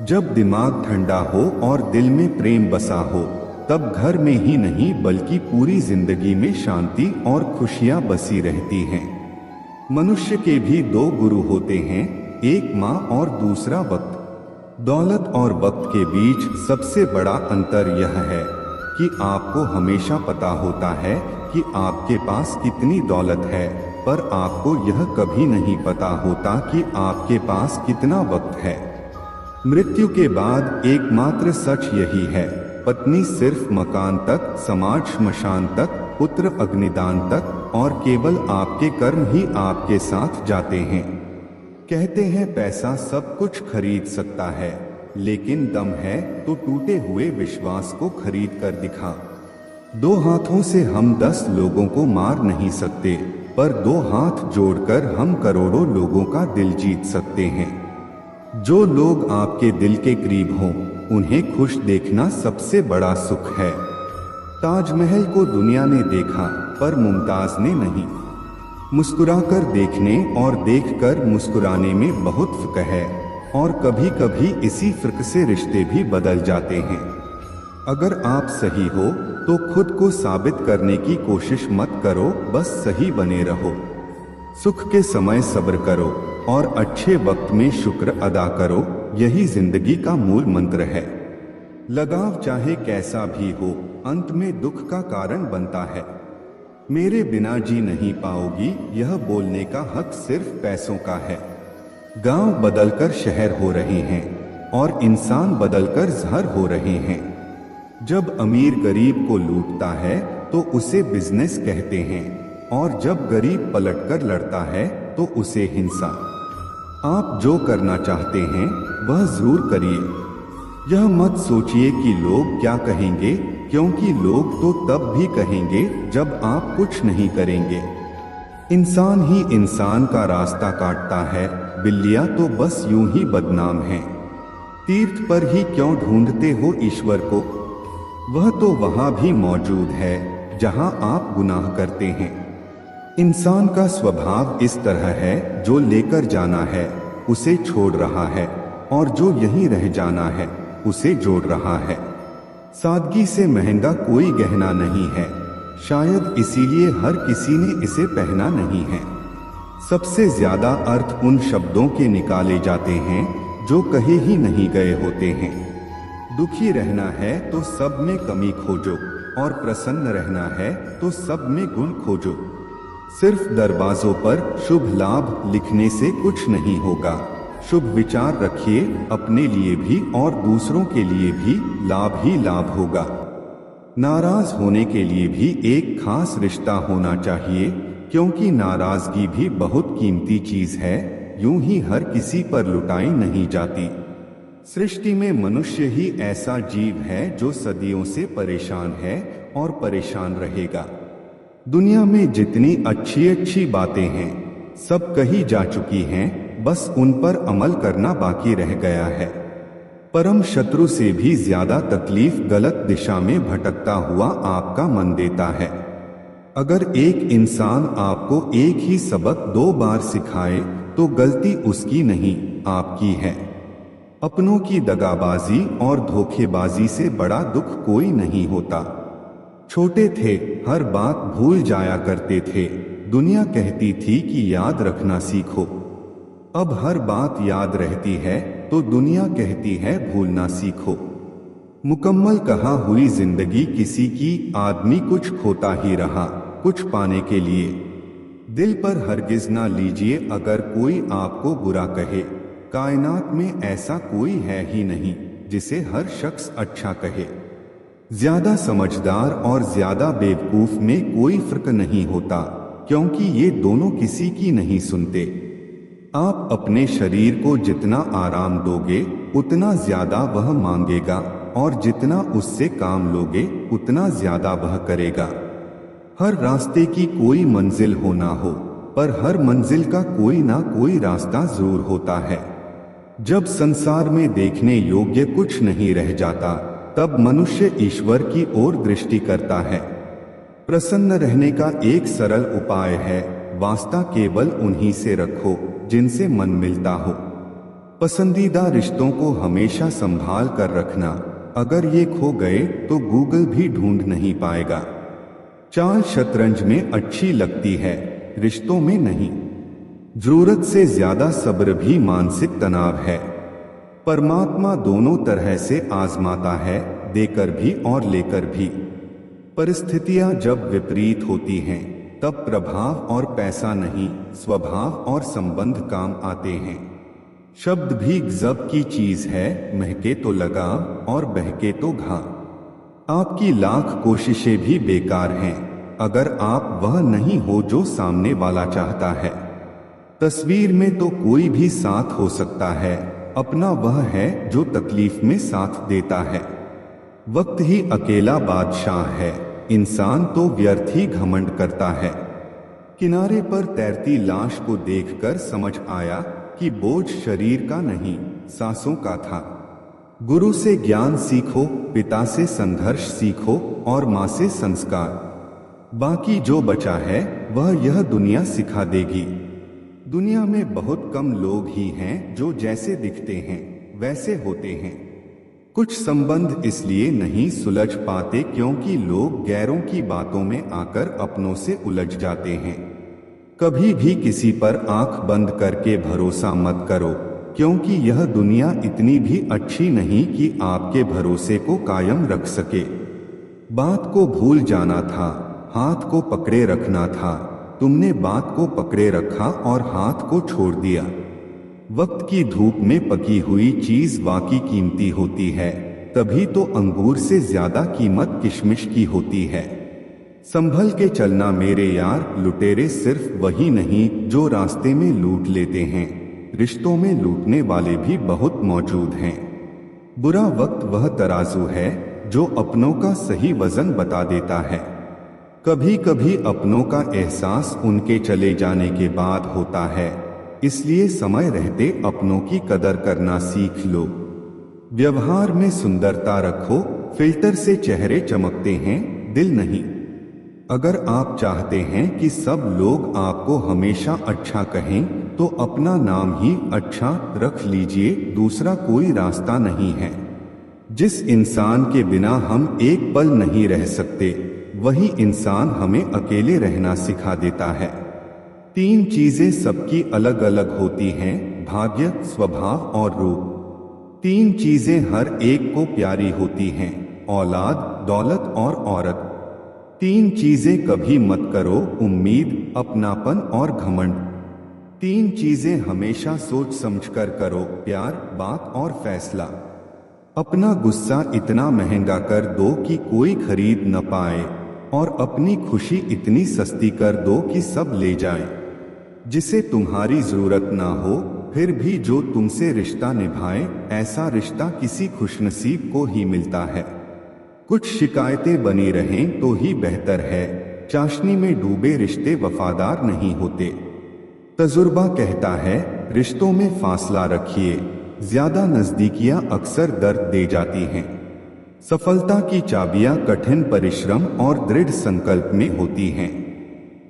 जब दिमाग ठंडा हो और दिल में प्रेम बसा हो, तब घर में ही नहीं बल्कि पूरी जिंदगी में शांति और खुशियां बसी रहती हैं। मनुष्य के भी दो गुरु होते हैं, एक माँ और दूसरा वक्त। दौलत और वक्त के बीच सबसे बड़ा अंतर यह है कि आपको हमेशा पता होता है कि आपके पास कितनी दौलत है, पर आपको यह कभी नहीं पता होता कि आपके पास कितना वक्त है। मृत्यु के बाद एकमात्र सच यही है, पत्नी सिर्फ मकान तक, समाज श्मशान तक, पुत्र अग्निदान तक, और केवल आपके कर्म ही आपके साथ जाते हैं। कहते हैं पैसा सब कुछ खरीद सकता है, लेकिन दम है तो टूटे हुए विश्वास को खरीद कर दिखा। दो हाथों से हम 10 लोगों को मार नहीं सकते, पर 2 हाथ जोड़कर हम करोड़ों लोगों का दिल जीत सकते हैं। जो लोग आपके दिल के करीब हों, उन्हें खुश देखना सबसे बड़ा सुख है। ताजमहल को दुनिया ने देखा, पर मुमताज ने नहीं। मुस्कुराकर देखने और देखकर मुस्कुराने में बहुत फर्क है, और कभी कभी इसी फर्क से रिश्ते भी बदल जाते हैं। अगर आप सही हो तो खुद को साबित करने की कोशिश मत करो, बस सही बने रहो। सुख के समय सब्र करो और अच्छे वक्त में शुक्र अदा करो, यही जिंदगी का मूल मंत्र है। लगाव चाहे कैसा भी हो, अंत में दुख का कारण बनता है। मेरे बिना जी नहीं पाओगी, यह बोलने का हक सिर्फ पैसों का है। गांव बदलकर शहर हो रहे हैं और इंसान बदलकर जहर हो रहे हैं। जब अमीर गरीब को लूटता है तो उसे बिजनेस कहते हैं, और जब गरीब पलटकर लड़ता है तो उसे हिंसा। आप जो करना चाहते हैं वह जरूर करिए। यह मत सोचिए कि लोग क्या कहेंगे, क्योंकि लोग तो तब भी कहेंगे जब आप कुछ नहीं करेंगे। इंसान ही इंसान का रास्ता काटता है, बिल्लियां तो बस यूं ही बदनाम हैं। तीर्थ पर ही क्यों ढूंढते हो ईश्वर को? वह तो वहां भी मौजूद है जहां आप गुनाह करते हैं। इंसान का स्वभाव इस तरह है, जो लेकर जाना है उसे छोड़ रहा है, और जो यहीं रह जाना है उसे जोड़ रहा है। सादगी से महंगा कोई गहना नहीं है, शायद इसीलिए हर किसी ने इसे पहना नहीं है। सबसे ज्यादा अर्थ उन शब्दों के निकाले जाते हैं जो कहे ही नहीं गए होते हैं। दुखी रहना है तो सब में कमी खोजो, और प्रसन्न रहना है तो सब में गुण खोजो। सिर्फ दरवाजों पर शुभ लाभ लिखने से कुछ नहीं होगा। शुभ विचार रखिए, अपने लिए भी और दूसरों के लिए भी लाभ ही लाभ होगा। नाराज होने के लिए भी एक खास रिश्ता होना चाहिए, क्योंकि नाराजगी भी बहुत कीमती चीज है, यूं ही हर किसी पर लुटाई नहीं जाती। सृष्टि में मनुष्य ही ऐसा जीव है जो सदियों से परेशान है और परेशान रहेगा। दुनिया में जितनी अच्छी अच्छी बातें हैं सब कही जा चुकी हैं, बस उन पर अमल करना बाकी रह गया है। परम शत्रु से भी ज्यादा तकलीफ गलत दिशा में भटकता हुआ आपका मन देता है। अगर एक इंसान आपको एक ही सबक 2 बार सिखाए तो गलती उसकी नहीं, आपकी है। अपनों की दगाबाजी और धोखेबाजी से बड़ा दुख कोई नहीं होता। छोटे थे, हर बात भूल जाया करते थे। दुनिया कहती थी कि याद रखना सीखो। अब हर बात याद रहती है तो दुनिया कहती है भूलना सीखो। मुकम्मल कहा हुई जिंदगी किसी की, आदमी कुछ खोता ही रहा कुछ पाने के लिए। दिल पर हरगिज ना लीजिए अगर कोई आपको बुरा कहे। कायनात में ऐसा कोई है ही नहीं जिसे हर शख्स अच्छा कहे। ज्यादा समझदार और ज्यादा बेवकूफ में कोई फर्क नहीं होता, क्योंकि ये दोनों किसी की नहीं सुनते। आप अपने शरीर को जितना आराम दोगे उतना ज्यादा वह मांगेगा, और जितना उससे काम लोगे उतना ज्यादा वह करेगा। हर रास्ते की कोई मंजिल हो ना हो, पर हर मंजिल का कोई ना कोई रास्ता जरूर होता है। जब संसार में देखने योग्य कुछ नहीं रह जाता, तब मनुष्य ईश्वर की ओर दृष्टि करता है। प्रसन्न रहने का एक सरल उपाय है, वास्ता केवल उन्हीं से रखो जिनसे मन मिलता हो। पसंदीदा रिश्तों को हमेशा संभाल कर रखना, अगर ये खो गए तो गूगल भी ढूंढ नहीं पाएगा। चाल शतरंज में अच्छी लगती है, रिश्तों में नहीं। जरूरत से ज्यादा सब्र भी मानसिक तनाव है। परमात्मा दोनों तरह से आजमाता है, देकर भी और लेकर भी। परिस्थितियां जब विपरीत होती हैं, तब प्रभाव और पैसा नहीं, स्वभाव और संबंध काम आते हैं। शब्द भी गजब की चीज है, महके तो लगाव और बहके तो घा। आपकी लाख कोशिशें भी बेकार हैं अगर आप वह नहीं हो जो सामने वाला चाहता है। तस्वीर में तो कोई भी साथ हो सकता है, अपना वह है जो तकलीफ में साथ देता है। वक्त ही अकेला बादशाह है, इंसान तो व्यर्थ ही घमंड करता है। किनारे पर तैरती लाश को देखकर समझ आया कि बोझ शरीर का नहीं, सांसों का था। गुरु से ज्ञान सीखो, पिता से संघर्ष सीखो और माँ से संस्कार। बाकी जो बचा है वह यह दुनिया सिखा देगी। दुनिया में बहुत कम लोग ही हैं जो जैसे दिखते हैं वैसे होते हैं। कुछ संबंध इसलिए नहीं सुलझ पाते क्योंकि लोग गैरों की बातों में आकर अपनों से उलझ जाते हैं। कभी भी किसी पर आंख बंद करके भरोसा मत करो, क्योंकि यह दुनिया इतनी भी अच्छी नहीं कि आपके भरोसे को कायम रख सके। बात को भूल जाना था, हाथ को पकड़े रखना था। तुमने बात को पकड़े रखा और हाथ को छोड़ दिया। वक्त की धूप में पकी हुई चीज वाकई कीमती होती है, तभी तो अंगूर से ज्यादा कीमत किशमिश की होती है। संभल के चलना मेरे यार, लुटेरे सिर्फ वही नहीं जो रास्ते में लूट लेते हैं, रिश्तों में लूटने वाले भी बहुत मौजूद हैं। बुरा वक्त वह तराजू है जो अपनों का सही वजन बता देता है। कभी कभी अपनों का एहसास उनके चले जाने के बाद होता है, इसलिए समय रहते अपनों की कदर करना सीख लो। व्यवहार में सुंदरता रखो, फिल्टर से चेहरे चमकते हैं, दिल नहीं। अगर आप चाहते हैं कि सब लोग आपको हमेशा अच्छा कहें, तो अपना नाम ही अच्छा रख लीजिए, दूसरा कोई रास्ता नहीं है। जिस इंसान के बिना हम एक पल नहीं रह सकते, वही इंसान हमें अकेले रहना सिखा देता है। 3 चीजें सबकी अलग अलग होती हैं, भाग्य, स्वभाव और रूप। 3 चीजें हर एक को प्यारी होती हैं, औलाद, दौलत और औरत। 3 चीजें कभी मत करो, उम्मीद, अपनापन और घमंड। 3 चीजें हमेशा सोच समझकर करो, प्यार, बात और फैसला। अपना गुस्सा इतना महंगा कर दो कि कोई खरीद न पाए, और अपनी खुशी इतनी सस्ती कर दो कि सब ले जाएं। जिसे तुम्हारी जरूरत ना हो फिर भी जो तुमसे रिश्ता निभाए, ऐसा रिश्ता किसी खुशनसीब को ही मिलता है। कुछ शिकायतें बनी रहें तो ही बेहतर है, चाशनी में डूबे रिश्ते वफादार नहीं होते। तजुर्बा कहता है, रिश्तों में फासला रखिए, ज्यादा नजदीकियां अक्सर दर्द दे जाती हैं। सफलता की चाबियां कठिन परिश्रम और दृढ़ संकल्प में होती हैं।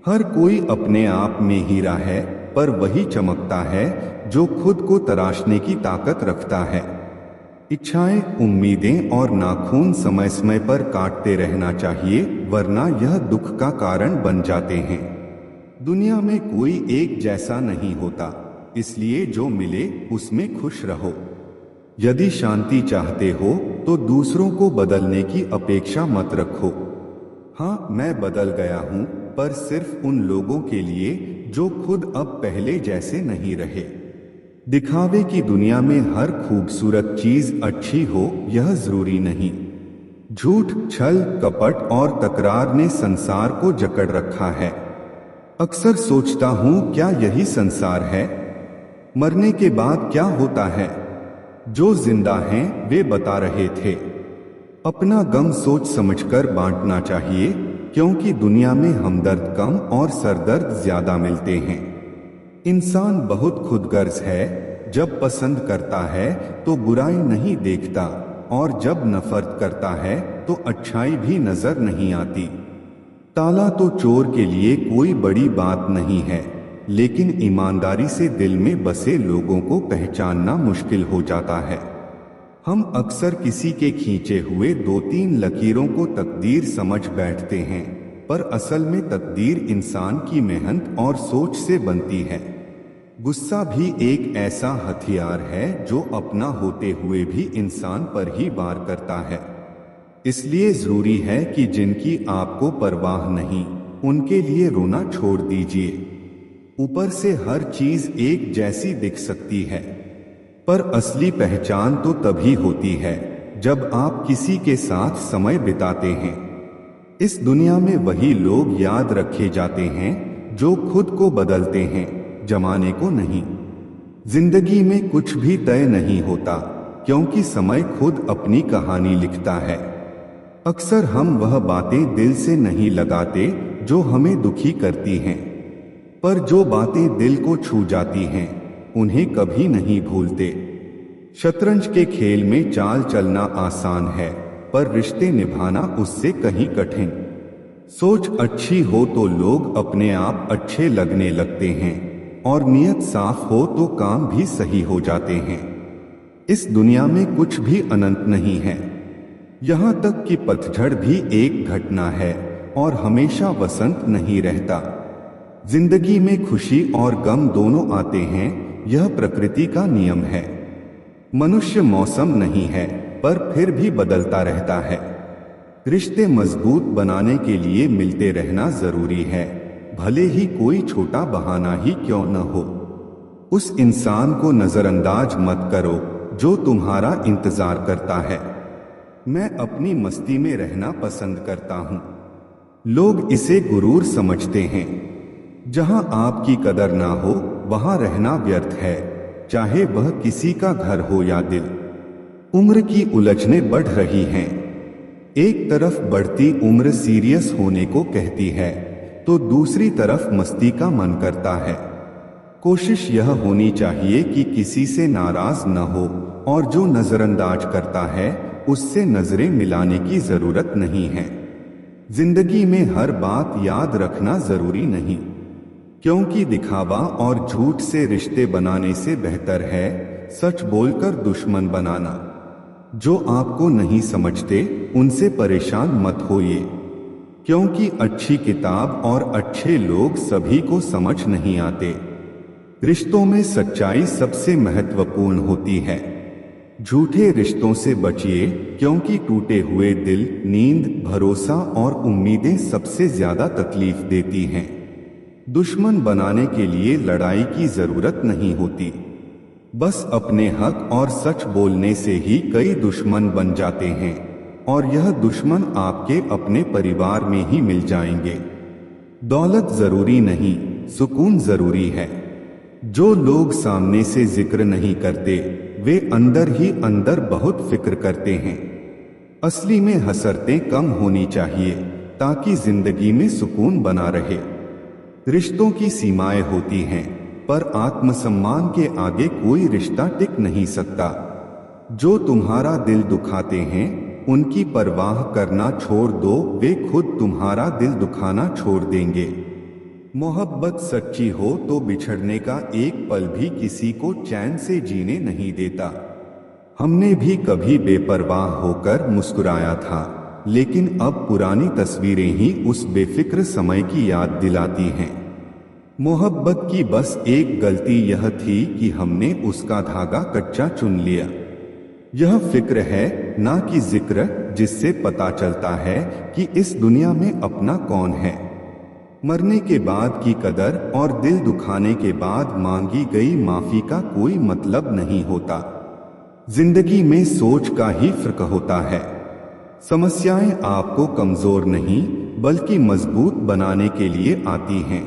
हर कोई अपने आप में हीरा है, पर वही चमकता है जो खुद को तराशने की ताकत रखता है। इच्छाएं, उम्मीदें और नाखून समय समय पर काटते रहना चाहिए, वरना यह दुख का कारण बन जाते हैं। दुनिया में कोई एक जैसा नहीं होता, इसलिए जो मिले उसमें खुश रहो। यदि शांति चाहते हो तो दूसरों को बदलने की अपेक्षा मत रखो। हाँ, मैं बदल गया हूँ, पर सिर्फ उन लोगों के लिए जो खुद अब पहले जैसे नहीं रहे। दिखावे की दुनिया में हर खूबसूरत चीज अच्छी हो यह जरूरी नहीं। झूठ, छल, कपट और तकरार ने संसार को जकड़ रखा है। अक्सर सोचता हूँ, क्या यही संसार है? मरने के बाद क्या होता है? जो जिंदा हैं वे बता रहे थे। अपना गम सोच समझकर बांटना चाहिए, क्योंकि दुनिया में हमदर्द कम और सरदर्द ज्यादा मिलते हैं। इंसान बहुत खुदगर्ज है। जब पसंद करता है तो बुराई नहीं देखता, और जब नफरत करता है तो अच्छाई भी नजर नहीं आती। ताला तो चोर के लिए कोई बड़ी बात नहीं है, लेकिन ईमानदारी से दिल में बसे लोगों को पहचानना मुश्किल हो जाता है। हम अक्सर किसी के खींचे हुए 2-3 लकीरों को तकदीर समझ बैठते हैं, पर असल में तकदीर इंसान की मेहनत और सोच से बनती है। गुस्सा भी एक ऐसा हथियार है जो अपना होते हुए भी इंसान पर ही वार करता है। इसलिए जरूरी है कि जिनकी आपको परवाह नहीं, उनके लिए रोना छोड़ दीजिए। ऊपर से हर चीज एक जैसी दिख सकती है, पर असली पहचान तो तभी होती है जब आप किसी के साथ समय बिताते हैं। इस दुनिया में वही लोग याद रखे जाते हैं जो खुद को बदलते हैं, जमाने को नहीं। जिंदगी में कुछ भी तय नहीं होता, क्योंकि समय खुद अपनी कहानी लिखता है। अक्सर हम वह बातें दिल से नहीं लगाते जो हमें दुखी करती हैं, पर जो बातें दिल को छू जाती हैं उन्हें कभी नहीं भूलते। शतरंज के खेल में चाल चलना आसान है, पर रिश्ते निभाना उससे कहीं कठिन। सोच अच्छी हो तो लोग अपने आप अच्छे लगने लगते हैं, और नीयत साफ हो तो काम भी सही हो जाते हैं। इस दुनिया में कुछ भी अनंत नहीं है, यहाँ तक कि पतझड़ भी एक घटना है और हमेशा वसंत नहीं रहता। जिंदगी में खुशी और गम दोनों आते हैं, यह प्रकृति का नियम है। मनुष्य मौसम नहीं है, पर फिर भी बदलता रहता है। रिश्ते मजबूत बनाने के लिए मिलते रहना जरूरी है, भले ही कोई छोटा बहाना ही क्यों न हो। उस इंसान को नजरअंदाज मत करो जो तुम्हारा इंतजार करता है। मैं अपनी मस्ती में रहना पसंद करता हूँ। लोग इसे गुरूर समझते हैं। जहां आपकी कदर ना हो वहां रहना व्यर्थ है, चाहे वह किसी का घर हो या दिल। उम्र की उलझनें बढ़ रही हैं। एक तरफ बढ़ती उम्र सीरियस होने को कहती है, तो दूसरी तरफ मस्ती का मन करता है। कोशिश यह होनी चाहिए कि किसी से नाराज न हो, और जो नजरअंदाज करता है उससे नजरें मिलाने की जरूरत नहीं है। जिंदगी में हर बात याद रखना जरूरी नहीं, क्योंकि दिखावा और झूठ से रिश्ते बनाने से बेहतर है सच बोलकर दुश्मन बनाना। जो आपको नहीं समझते उनसे परेशान मत होइए, क्योंकि अच्छी किताब और अच्छे लोग सभी को समझ नहीं आते। रिश्तों में सच्चाई सबसे महत्वपूर्ण होती है। झूठे रिश्तों से बचिए, क्योंकि टूटे हुए दिल, नींद, भरोसा और उम्मीदें सबसे ज्यादा तकलीफ देती हैं। दुश्मन बनाने के लिए लड़ाई की जरूरत नहीं होती, बस अपने हक और सच बोलने से ही कई दुश्मन बन जाते हैं, और यह दुश्मन आपके अपने परिवार में ही मिल जाएंगे। दौलत जरूरी नहीं, सुकून जरूरी है। जो लोग सामने से जिक्र नहीं करते वे अंदर ही अंदर बहुत फिक्र करते हैं। असली में हसरतें कम होनी चाहिए ताकि जिंदगी में सुकून बना रहे। रिश्तों की सीमाएं होती हैं, पर आत्मसम्मान के आगे कोई रिश्ता टिक नहीं सकता। जो तुम्हारा दिल दुखाते हैं उनकी परवाह करना छोड़ दो, वे खुद तुम्हारा दिल दुखाना छोड़ देंगे। मोहब्बत सच्ची हो तो बिछड़ने का एक पल भी किसी को चैन से जीने नहीं देता। हमने भी कभी बेपरवाह होकर मुस्कुराया था, लेकिन अब पुरानी तस्वीरें ही उस बेफिक्र समय की याद दिलाती हैं। मोहब्बत की बस एक गलती यह थी कि हमने उसका धागा कच्चा चुन लिया। यह फिक्र है ना कि जिक्र, जिससे पता चलता है कि इस दुनिया में अपना कौन है। मरने के बाद की कदर और दिल दुखाने के बाद मांगी गई माफी का कोई मतलब नहीं होता। जिंदगी में सोच का ही फर्क होता है। समस्याएं आपको कमजोर नहीं बल्कि मजबूत बनाने के लिए आती हैं।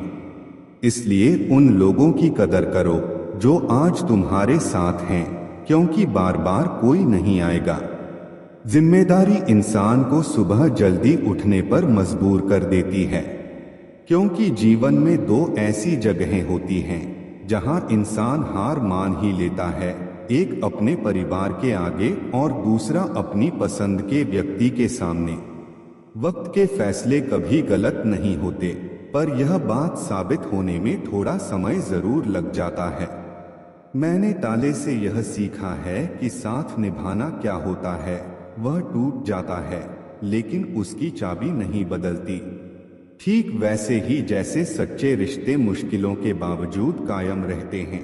इसलिए उन लोगों की कदर करो जो आज तुम्हारे साथ हैं, क्योंकि बार बार कोई नहीं आएगा। जिम्मेदारी इंसान को सुबह जल्दी उठने पर मजबूर कर देती है, क्योंकि जीवन में दो ऐसी जगहें होती हैं जहां इंसान हार मान ही लेता है, एक अपने परिवार के आगे और दूसरा अपनी पसंद के व्यक्ति के सामने। वक्त के फैसले कभी गलत नहीं होते, पर यह बात साबित होने में थोड़ा समय जरूर लग जाता है। मैंने ताले से यह सीखा है कि साथ निभाना क्या होता है। वह टूट जाता है लेकिन उसकी चाबी नहीं बदलती। ठीक वैसे ही जैसे सच्चे रिश्ते मुश्किलों के बावजूद कायम रहते हैं।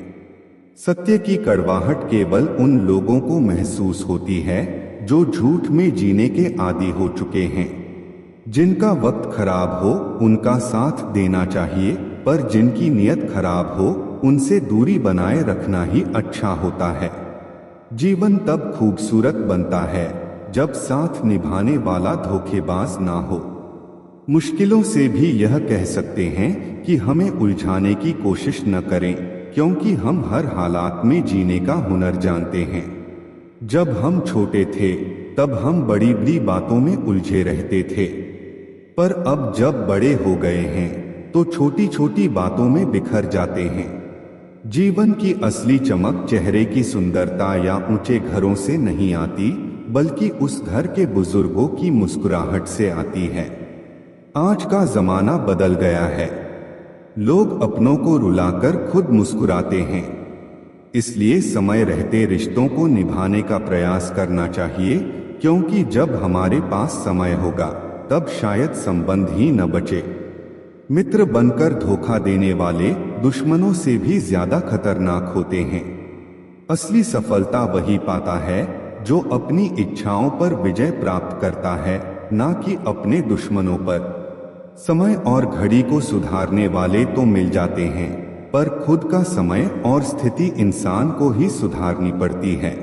सत्य की कड़वाहट केवल उन लोगों को महसूस होती है जो झूठ में जीने के आदी हो चुके हैं। जिनका वक्त खराब हो उनका साथ देना चाहिए, पर जिनकी नियत खराब हो उनसे दूरी बनाए रखना ही अच्छा होता है। जीवन तब खूबसूरत बनता है जब साथ निभाने वाला धोखेबाज ना हो। मुश्किलों से भी यह कह सकते हैं कि हमें उलझाने की कोशिश न करें, क्योंकि हम हर हालात में जीने का हुनर जानते हैं। जब हम छोटे थे तब हम बड़ी बड़ी बातों में उलझे रहते थे, पर अब जब बड़े हो गए हैं तो छोटी छोटी बातों में बिखर जाते हैं। जीवन की असली चमक चेहरे की सुंदरता या ऊंचे घरों से नहीं आती, बल्कि उस घर के बुजुर्गों की मुस्कुराहट से आती है। आज का जमाना बदल गया है। लोग अपनों को रुलाकर खुद मुस्कुराते हैं। इसलिए समय रहते रिश्तों को निभाने का प्रयास करना चाहिए, क्योंकि जब हमारे पास समय होगा तब शायद संबंध ही न बचे। मित्र बनकर धोखा देने वाले दुश्मनों से भी ज्यादा खतरनाक होते हैं। असली सफलता वही पाता है जो अपनी इच्छाओं पर विजय प्राप्त करता है, ना कि अपने दुश्मनों पर। समय और घड़ी को सुधारने वाले तो मिल जाते हैं, पर खुद का समय और स्थिति इंसान को ही सुधारनी पड़ती है।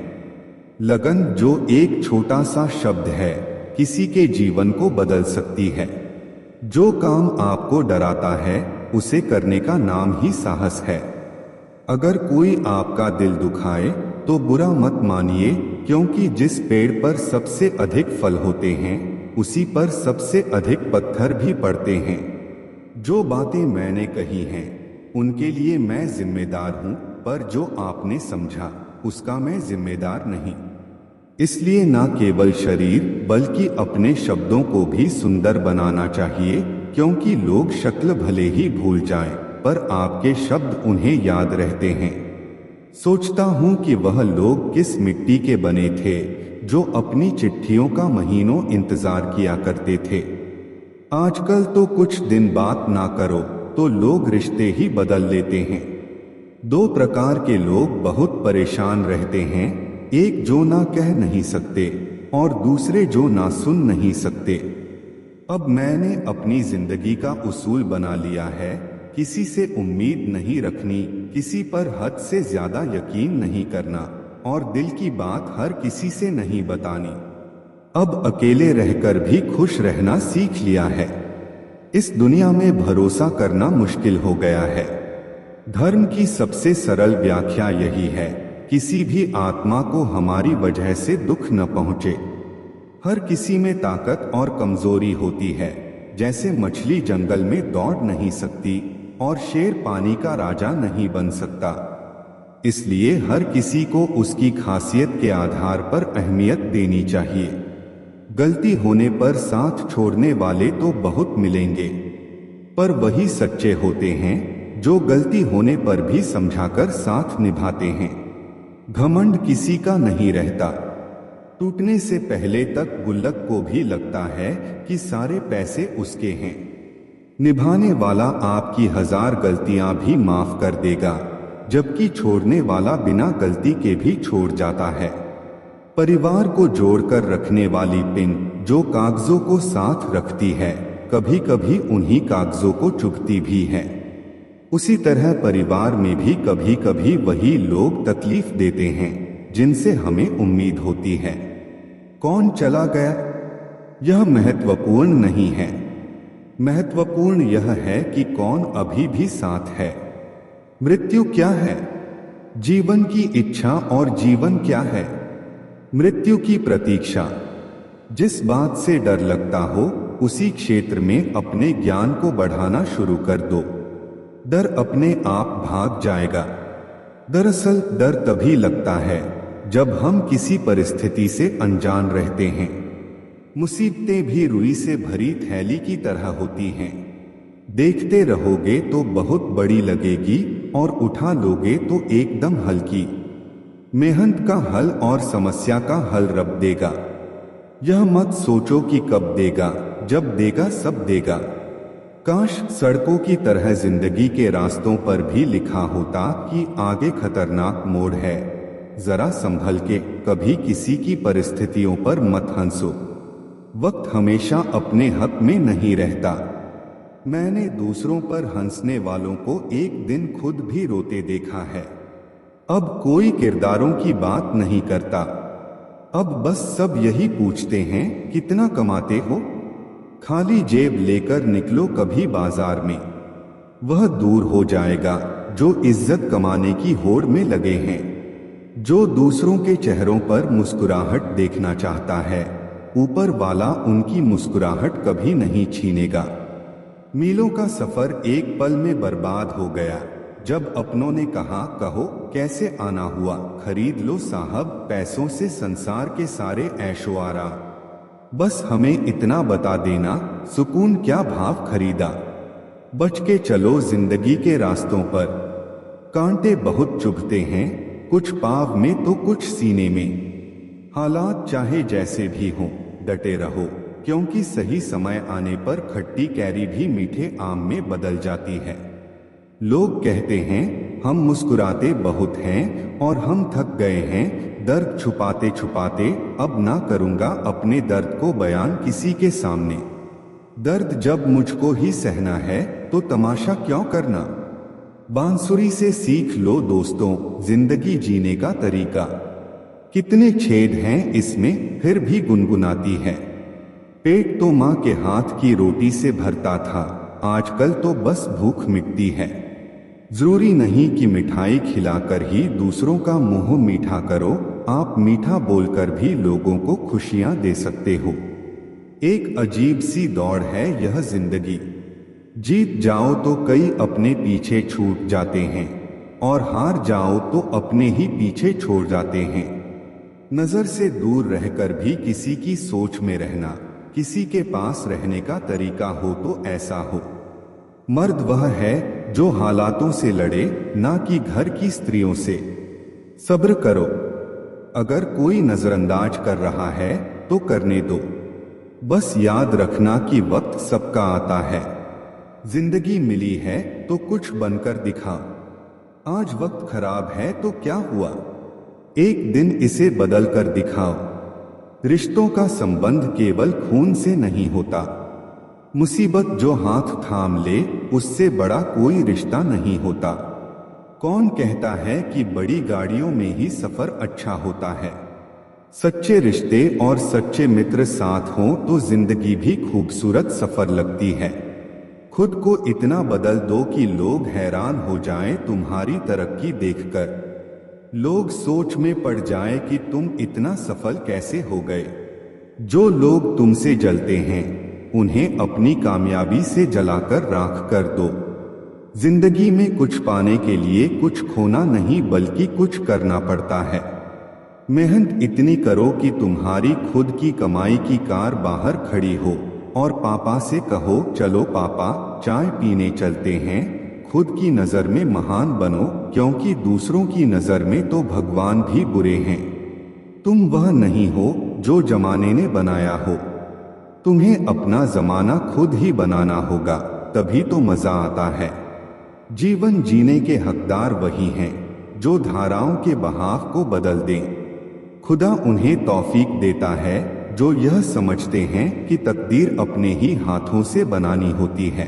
लगन जो एक छोटा सा शब्द है, किसी के जीवन को बदल सकती है। जो काम आपको डराता है उसे करने का नाम ही साहस है। अगर कोई आपका दिल दुखाए तो बुरा मत मानिए, क्योंकि जिस पेड़ पर सबसे अधिक फल होते हैं उसी पर सबसे अधिक पत्थर भी पड़ते हैं। जो बातें मैंने कही हैं उनके लिए मैं जिम्मेदार हूं, पर जो आपने समझा उसका मैं जिम्मेदार नहीं। इसलिए ना केवल शरीर बल्कि अपने शब्दों को भी सुंदर बनाना चाहिए, क्योंकि लोग शक्ल भले ही भूल जाएं, पर आपके शब्द उन्हें याद रहते हैं। सोचता हूं कि वह लोग किस मिट्टी के बने थे जो अपनी चिट्ठियों का महीनों इंतजार किया करते थे। आजकल तो कुछ दिन बात ना करो तो लोग रिश्ते ही बदल लेते हैं। दो प्रकार के लोग बहुत परेशान रहते हैं, एक जो ना कह नहीं सकते और दूसरे जो ना सुन नहीं सकते। अब मैंने अपनी जिंदगी का उसूल बना लिया है, किसी से उम्मीद नहीं रखनी, किसी पर हद से ज्यादा यकीन नहीं करना और दिल की बात हर किसी से नहीं बतानी। अब अकेले रहकर भी खुश रहना सीख लिया है। इस दुनिया में भरोसा करना मुश्किल हो गया है। धर्म की सबसे सरल व्याख्या यही है, किसी भी आत्मा को हमारी वजह से दुख न पहुंचे। हर किसी में ताकत और कमजोरी होती है। जैसे मछली जंगल में दौड़ नहीं सकती, और शेर पानी का राजा नहीं बन सकता। इसलिए हर किसी को उसकी खासियत के आधार पर अहमियत देनी चाहिए। गलती होने पर साथ छोड़ने वाले तो बहुत मिलेंगे, पर वही सच्चे होते हैं जो गलती होने पर भी समझाकर साथ निभाते हैं। घमंड किसी का नहीं रहता। टूटने से पहले तक गुल्लक को भी लगता है कि सारे पैसे उसके हैं। निभाने वाला आपकी 1000 गलतियां भी माफ कर देगा, जबकि छोड़ने वाला बिना गलती के भी छोड़ जाता है। परिवार को जोड़कर रखने वाली पिन जो कागजों को साथ रखती है, कभी कभी उन्हीं कागजों को चुभती भी है। उसी तरह परिवार में भी कभी कभी वही लोग तकलीफ देते हैं जिनसे हमें उम्मीद होती है। कौन चला गया, यह महत्वपूर्ण नहीं है। महत्वपूर्ण यह है कि कौन अभी भी साथ है। मृत्यु क्या है? जीवन की इच्छा। और जीवन क्या है? मृत्यु की प्रतीक्षा। जिस बात से डर लगता हो उसी क्षेत्र में अपने ज्ञान को बढ़ाना शुरू कर दो। डर अपने आप भाग जाएगा। दरअसल डर तभी लगता है जब हम किसी परिस्थिति से अनजान रहते हैं। मुसीबतें भी रुई से भरी थैली की तरह होती हैं। देखते रहोगे तो बहुत बड़ी लगेगी और उठा लोगे तो एकदम हल्की। मेहनत का हल और समस्या का हल रब देगा। यह मत सोचो कि कब देगा, जब देगा सब देगा। काश सड़कों की तरह जिंदगी के रास्तों पर भी लिखा होता कि आगे खतरनाक मोड़ है, जरा संभल के। कभी किसी की परिस्थितियों पर मत हंसो। वक्त हमेशा अपने हक में नहीं रहता। मैंने दूसरों पर हंसने वालों को एक दिन खुद भी रोते देखा है। अब कोई किरदारों की बात नहीं करता। अब बस सब यही पूछते हैं कितना कमाते हो। खाली जेब लेकर निकलो कभी बाजार में। वह दूर हो जाएगा जो इज्जत कमाने की होड़ में लगे हैं। जो दूसरों के चेहरों पर मुस्कुराहट देखना चाहता है, ऊपर वाला उनकी मुस्कुराहट कभी नहीं छीनेगा। मीलों का सफर एक पल में बर्बाद हो गया जब अपनों ने कहा कहो कैसे आना हुआ, खरीद लो साहब पैसों से संसार के सारे ऐशो आराम। बस हमें इतना बता देना सुकून क्या भाव खरीदा। बच के चलो जिंदगी के रास्तों पर। कांटे बहुत चुभते हैं, कुछ पाँव में तो कुछ सीने में। हालात चाहे जैसे भी हों डटे रहो, क्योंकि सही समय आने पर खट्टी कैरी भी मीठे आम में बदल जाती है। लोग कहते हैं हम मुस्कुराते बहुत हैं और हम थक गए हैं दर्द छुपाते छुपाते। अब ना करूंगा अपने दर्द को बयान किसी के सामने। दर्द जब मुझको ही सहना है तो तमाशा क्यों करना। बांसुरी से सीख लो दोस्तों जिंदगी जीने का तरीका। कितने छेद हैं इसमें फिर भी गुनगुनाती है। पेट तो माँ के हाथ की रोटी से भरता था, आजकल तो बस भूख मिटती है। जरूरी नहीं कि मिठाई खिलाकर ही दूसरों का मुंह मीठा करो, आप मीठा बोलकर भी लोगों को खुशियां दे सकते हो। एक अजीब सी दौड़ है यह जिंदगी। जीत जाओ तो कई अपने पीछे छूट जाते हैं और हार जाओ तो अपने ही पीछे छोड़ जाते हैं। नजर से दूर रहकर भी किसी की सोच में रहना, किसी के पास रहने का तरीका हो तो ऐसा हो। मर्द वह है जो हालातों से लड़े, ना कि घर की स्त्रियों से। सब्र करो, अगर कोई नजरअंदाज कर रहा है तो करने दो। बस याद रखना कि वक्त सबका आता है। जिंदगी मिली है तो कुछ बनकर दिखा। आज वक्त खराब है तो क्या हुआ, एक दिन इसे बदल कर दिखाओ। रिश्तों का संबंध केवल खून से नहीं होता। मुसीबत जो हाथ थाम ले उससे बड़ा कोई रिश्ता नहीं होता। कौन कहता है कि बड़ी गाड़ियों में ही सफर अच्छा होता है। सच्चे रिश्ते और सच्चे मित्र साथ हों तो जिंदगी भी खूबसूरत सफर लगती है। खुद को इतना बदल दो कि लोग हैरान हो जाएं तुम्हारी तरक्की देखकर। लोग सोच में पड़ जाएं कि तुम इतना सफल कैसे हो गए। जो लोग तुमसे जलते हैं उन्हें अपनी कामयाबी से जलाकर राख कर दो। जिंदगी में कुछ पाने के लिए कुछ खोना नहीं बल्कि कुछ करना पड़ता है। मेहनत इतनी करो कि तुम्हारी खुद की कमाई की कार बाहर खड़ी हो और पापा से कहो, चलो पापा चाय पीने चलते हैं। खुद की नज़र में महान बनो, क्योंकि दूसरों की नज़र में तो भगवान भी बुरे हैं। तुम वह नहीं हो जो जमाने ने बनाया हो। तुम्हें अपना जमाना खुद ही बनाना होगा, तभी तो मजा आता है। जीवन जीने के हकदार वही हैं जो धाराओं के बहाव को बदल दें। खुदा उन्हें तौफीक देता है जो यह समझते हैं कि तकदीर अपने ही हाथों से बनानी होती है।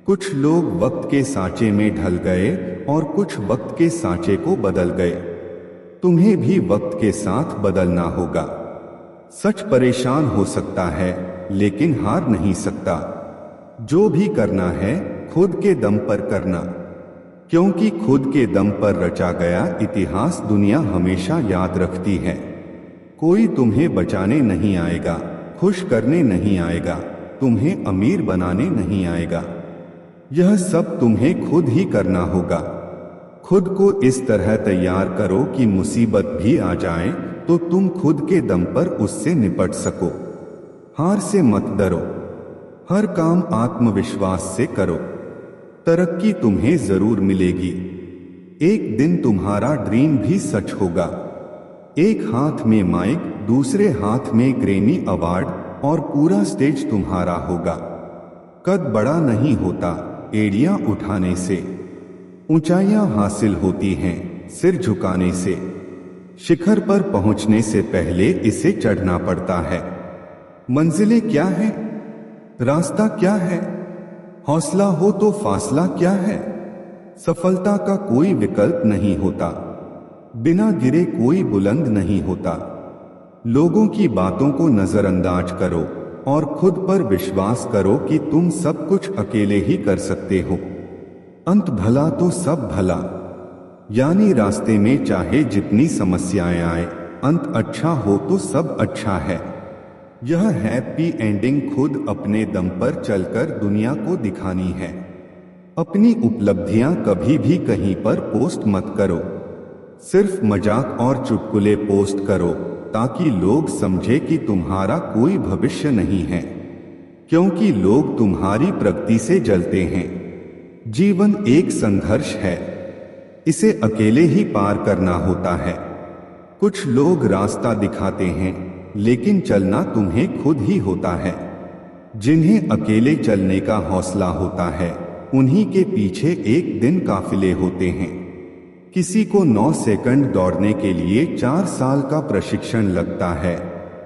कुछ लोग वक्त के सांचे में ढल गए और कुछ वक्त के सांचे को बदल गए। तुम्हें भी वक्त के साथ बदलना होगा। सच परेशान हो सकता है लेकिन हार नहीं सकता। जो भी करना है खुद के दम पर करना, क्योंकि खुद के दम पर रचा गया इतिहास दुनिया हमेशा याद रखती है। कोई तुम्हें बचाने नहीं आएगा, खुश करने नहीं आएगा, तुम्हें अमीर बनाने नहीं आएगा। यह सब तुम्हें खुद ही करना होगा। खुद को इस तरह तैयार करो कि मुसीबत भी आ जाए तो तुम खुद के दम पर उससे निपट सको। हार से मत डरो, हर काम आत्मविश्वास से करो। तरक्की तुम्हें जरूर मिलेगी। एक दिन तुम्हारा ड्रीम भी सच होगा। एक हाथ में माइक, दूसरे हाथ में ग्रैमी अवार्ड और पूरा स्टेज तुम्हारा होगा। कद बड़ा नहीं होता एड़ियां उठाने से, ऊंचाइयां हासिल होती हैं सिर झुकाने से। शिखर पर पहुंचने से पहले इसे चढ़ना पड़ता है। मंजिलें क्या है, रास्ता क्या है, हौसला हो तो फासला क्या है। सफलता का कोई विकल्प नहीं होता, बिना गिरे कोई बुलंद नहीं होता। लोगों की बातों को नजरअंदाज करो और खुद पर विश्वास करो कि तुम सब कुछ अकेले ही कर सकते हो। अंत भला तो सब भला, यानी रास्ते में चाहे जितनी समस्याएं आए, अंत अच्छा हो तो सब अच्छा है। यह हैप्पी एंडिंग खुद अपने दम पर चलकर दुनिया को दिखानी है। अपनी उपलब्धियां कभी भी कहीं पर पोस्ट मत करो। सिर्फ मजाक और चुटकुले पोस्ट करो ताकि लोग समझे कि तुम्हारा कोई भविष्य नहीं है, क्योंकि लोग तुम्हारी प्रगति से जलते हैं। जीवन एक संघर्ष है, इसे अकेले ही पार करना होता है। कुछ लोग रास्ता दिखाते हैं लेकिन चलना तुम्हें खुद ही होता है। जिन्हें अकेले चलने का हौसला होता है उन्हीं के पीछे एक दिन काफिले होते हैं। किसी को 9 सेकंड दौड़ने के लिए 4 साल का प्रशिक्षण लगता है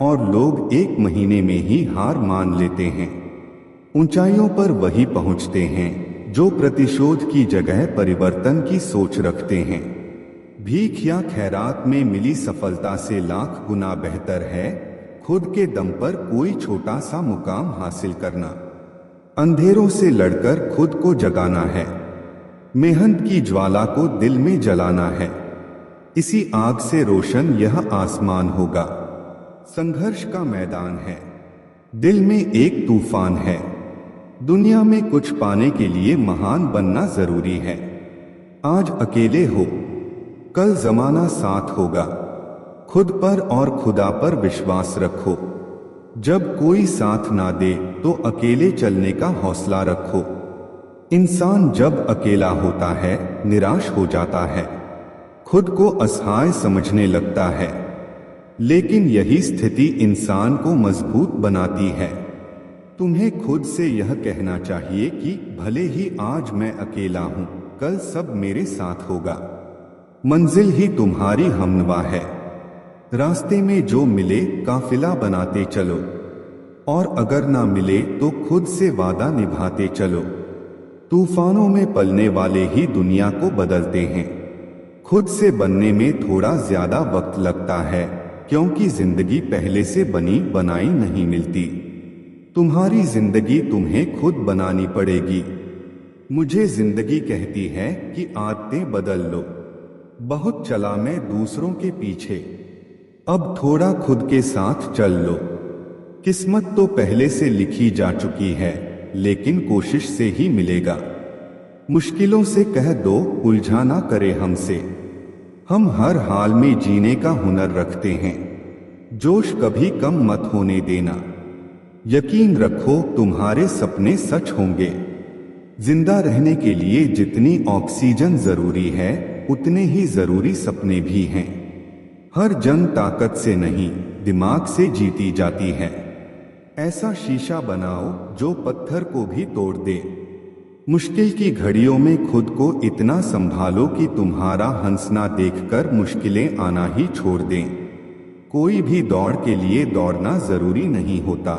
और लोग 1 महीने में ही हार मान लेते हैं। ऊंचाइयों पर वही पहुंचते हैं जो प्रतिशोध की जगह परिवर्तन की सोच रखते हैं। भीख या खैरात में मिली सफलता से लाख गुना बेहतर है खुद के दम पर कोई छोटा सा मुकाम हासिल करना। अंधेरों से लड़कर खुद को जगाना है, मेहनत की ज्वाला को दिल में जलाना है। इसी आग से रोशन यह आसमान होगा। संघर्ष का मैदान है, दिल में एक तूफान है। दुनिया में कुछ पाने के लिए महान बनना जरूरी है। आज अकेले हो, कल जमाना साथ होगा। खुद पर और खुदा पर विश्वास रखो। जब कोई साथ ना दे तो अकेले चलने का हौसला रखो। इंसान जब अकेला होता है निराश हो जाता है, खुद को असहाय समझने लगता है। लेकिन यही स्थिति इंसान को मजबूत बनाती है। तुम्हें खुद से यह कहना चाहिए कि भले ही आज मैं अकेला हूं, कल सब मेरे साथ होगा। मंजिल ही तुम्हारी हमनवा है। रास्ते में जो मिले काफिला बनाते चलो, और अगर ना मिले तो खुद से वादा निभाते चलो। तूफानों में पलने वाले ही दुनिया को बदलते हैं। खुद से बनने में थोड़ा ज्यादा वक्त लगता है, क्योंकि जिंदगी पहले से बनी बनाई नहीं मिलती। तुम्हारी जिंदगी तुम्हें खुद बनानी पड़ेगी। मुझे जिंदगी कहती है कि आदतें बदल लो। बहुत चला मैं दूसरों के पीछे, अब थोड़ा खुद के साथ चल लो। किस्मत तो पहले से लिखी जा चुकी है, लेकिन कोशिश से ही मिलेगा। मुश्किलों से कह दो उलझा ना करे हमसे। हम हर हाल में जीने का हुनर रखते हैं, जोश कभी कम मत होने देना। यकीन रखो तुम्हारे सपने सच होंगे। जिंदा रहने के लिए जितनी ऑक्सीजन जरूरी है, उतने ही जरूरी सपने भी हैं। हर जंग ताकत से नहीं, दिमाग से जीती जाती है। ऐसा शीशा बनाओ जो पत्थर को भी तोड़ दे। मुश्किल की घड़ियों में खुद को इतना संभालो कि तुम्हारा हंसना देखकर मुश्किलें आना ही छोड़ दें। कोई भी दौड़ के लिए दौड़ना जरूरी नहीं होता।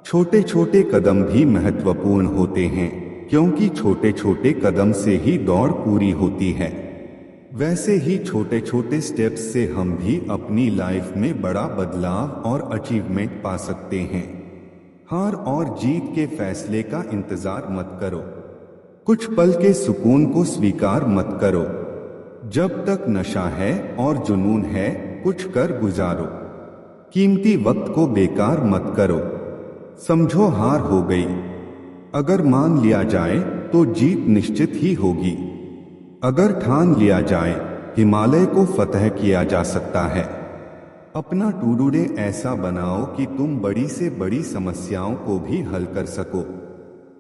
छोटे छोटे कदम भी महत्वपूर्ण होते हैं, क्योंकि छोटे छोटे कदम से ही दौड़ पूरी होती है। वैसे ही छोटे छोटे स्टेप्स से हम भी अपनी लाइफ में बड़ा बदलाव और अचीवमेंट पा सकते हैं। हार और जीत के फैसले का इंतजार मत करो। कुछ पल के सुकून को स्वीकार मत करो। जब तक नशा है और जुनून है, कुछ कर गुजारो। कीमती वक्त को बेकार मत करो। समझो हार हो गई, अगर मान लिया जाए तो जीत निश्चित ही होगी। अगर ठान लिया जाए, हिमालय को फतह किया जा सकता है। अपना टू डू डे ऐसा बनाओ कि तुम बड़ी से बड़ी समस्याओं को भी हल कर सको।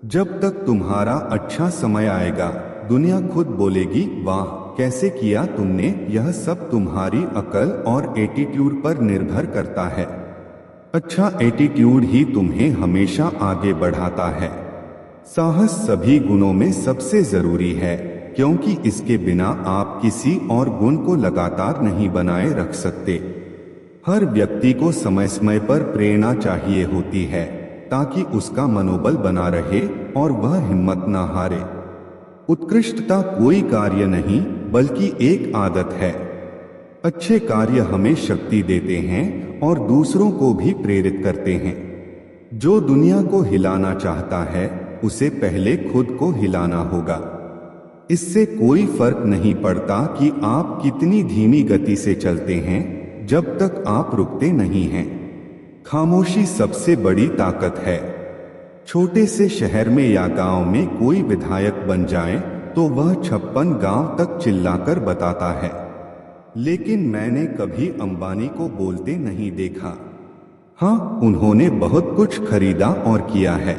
जब तक तुम्हारा अच्छा समय आएगा, दुनिया खुद बोलेगी वाह कैसे किया तुमने। यह सब तुम्हारी अकल और एटीट्यूड पर निर्भर करता है। अच्छा एटीट्यूड ही तुम्हें हमेशा आगे बढ़ाता है। साहस सभी गुणों में सबसे जरूरी है, क्योंकि इसके बिना आप किसी और गुण को लगातार नहीं बनाए रख सकते। हर व्यक्ति को समय समय पर प्रेरणा चाहिए होती है, ताकि उसका मनोबल बना रहे और वह हिम्मत ना हारे। उत्कृष्टता कोई कार्य नहीं, बल्कि एक आदत है। अच्छे कार्य हमें शक्ति देते हैं और दूसरों को भी प्रेरित करते हैं। जो दुनिया को हिलाना चाहता है, उसे पहले खुद को हिलाना होगा। इससे कोई फर्क नहीं पड़ता कि आप कितनी धीमी गति से चलते हैं, जब तक आप रुकते नहीं हैं। खामोशी सबसे बड़ी ताकत है। छोटे से शहर में या गांव में कोई विधायक बन जाए तो वह 56 गांव तक चिल्लाकर बताता है, लेकिन मैंने कभी अंबानी को बोलते नहीं देखा। हाँ, उन्होंने बहुत कुछ खरीदा और किया है।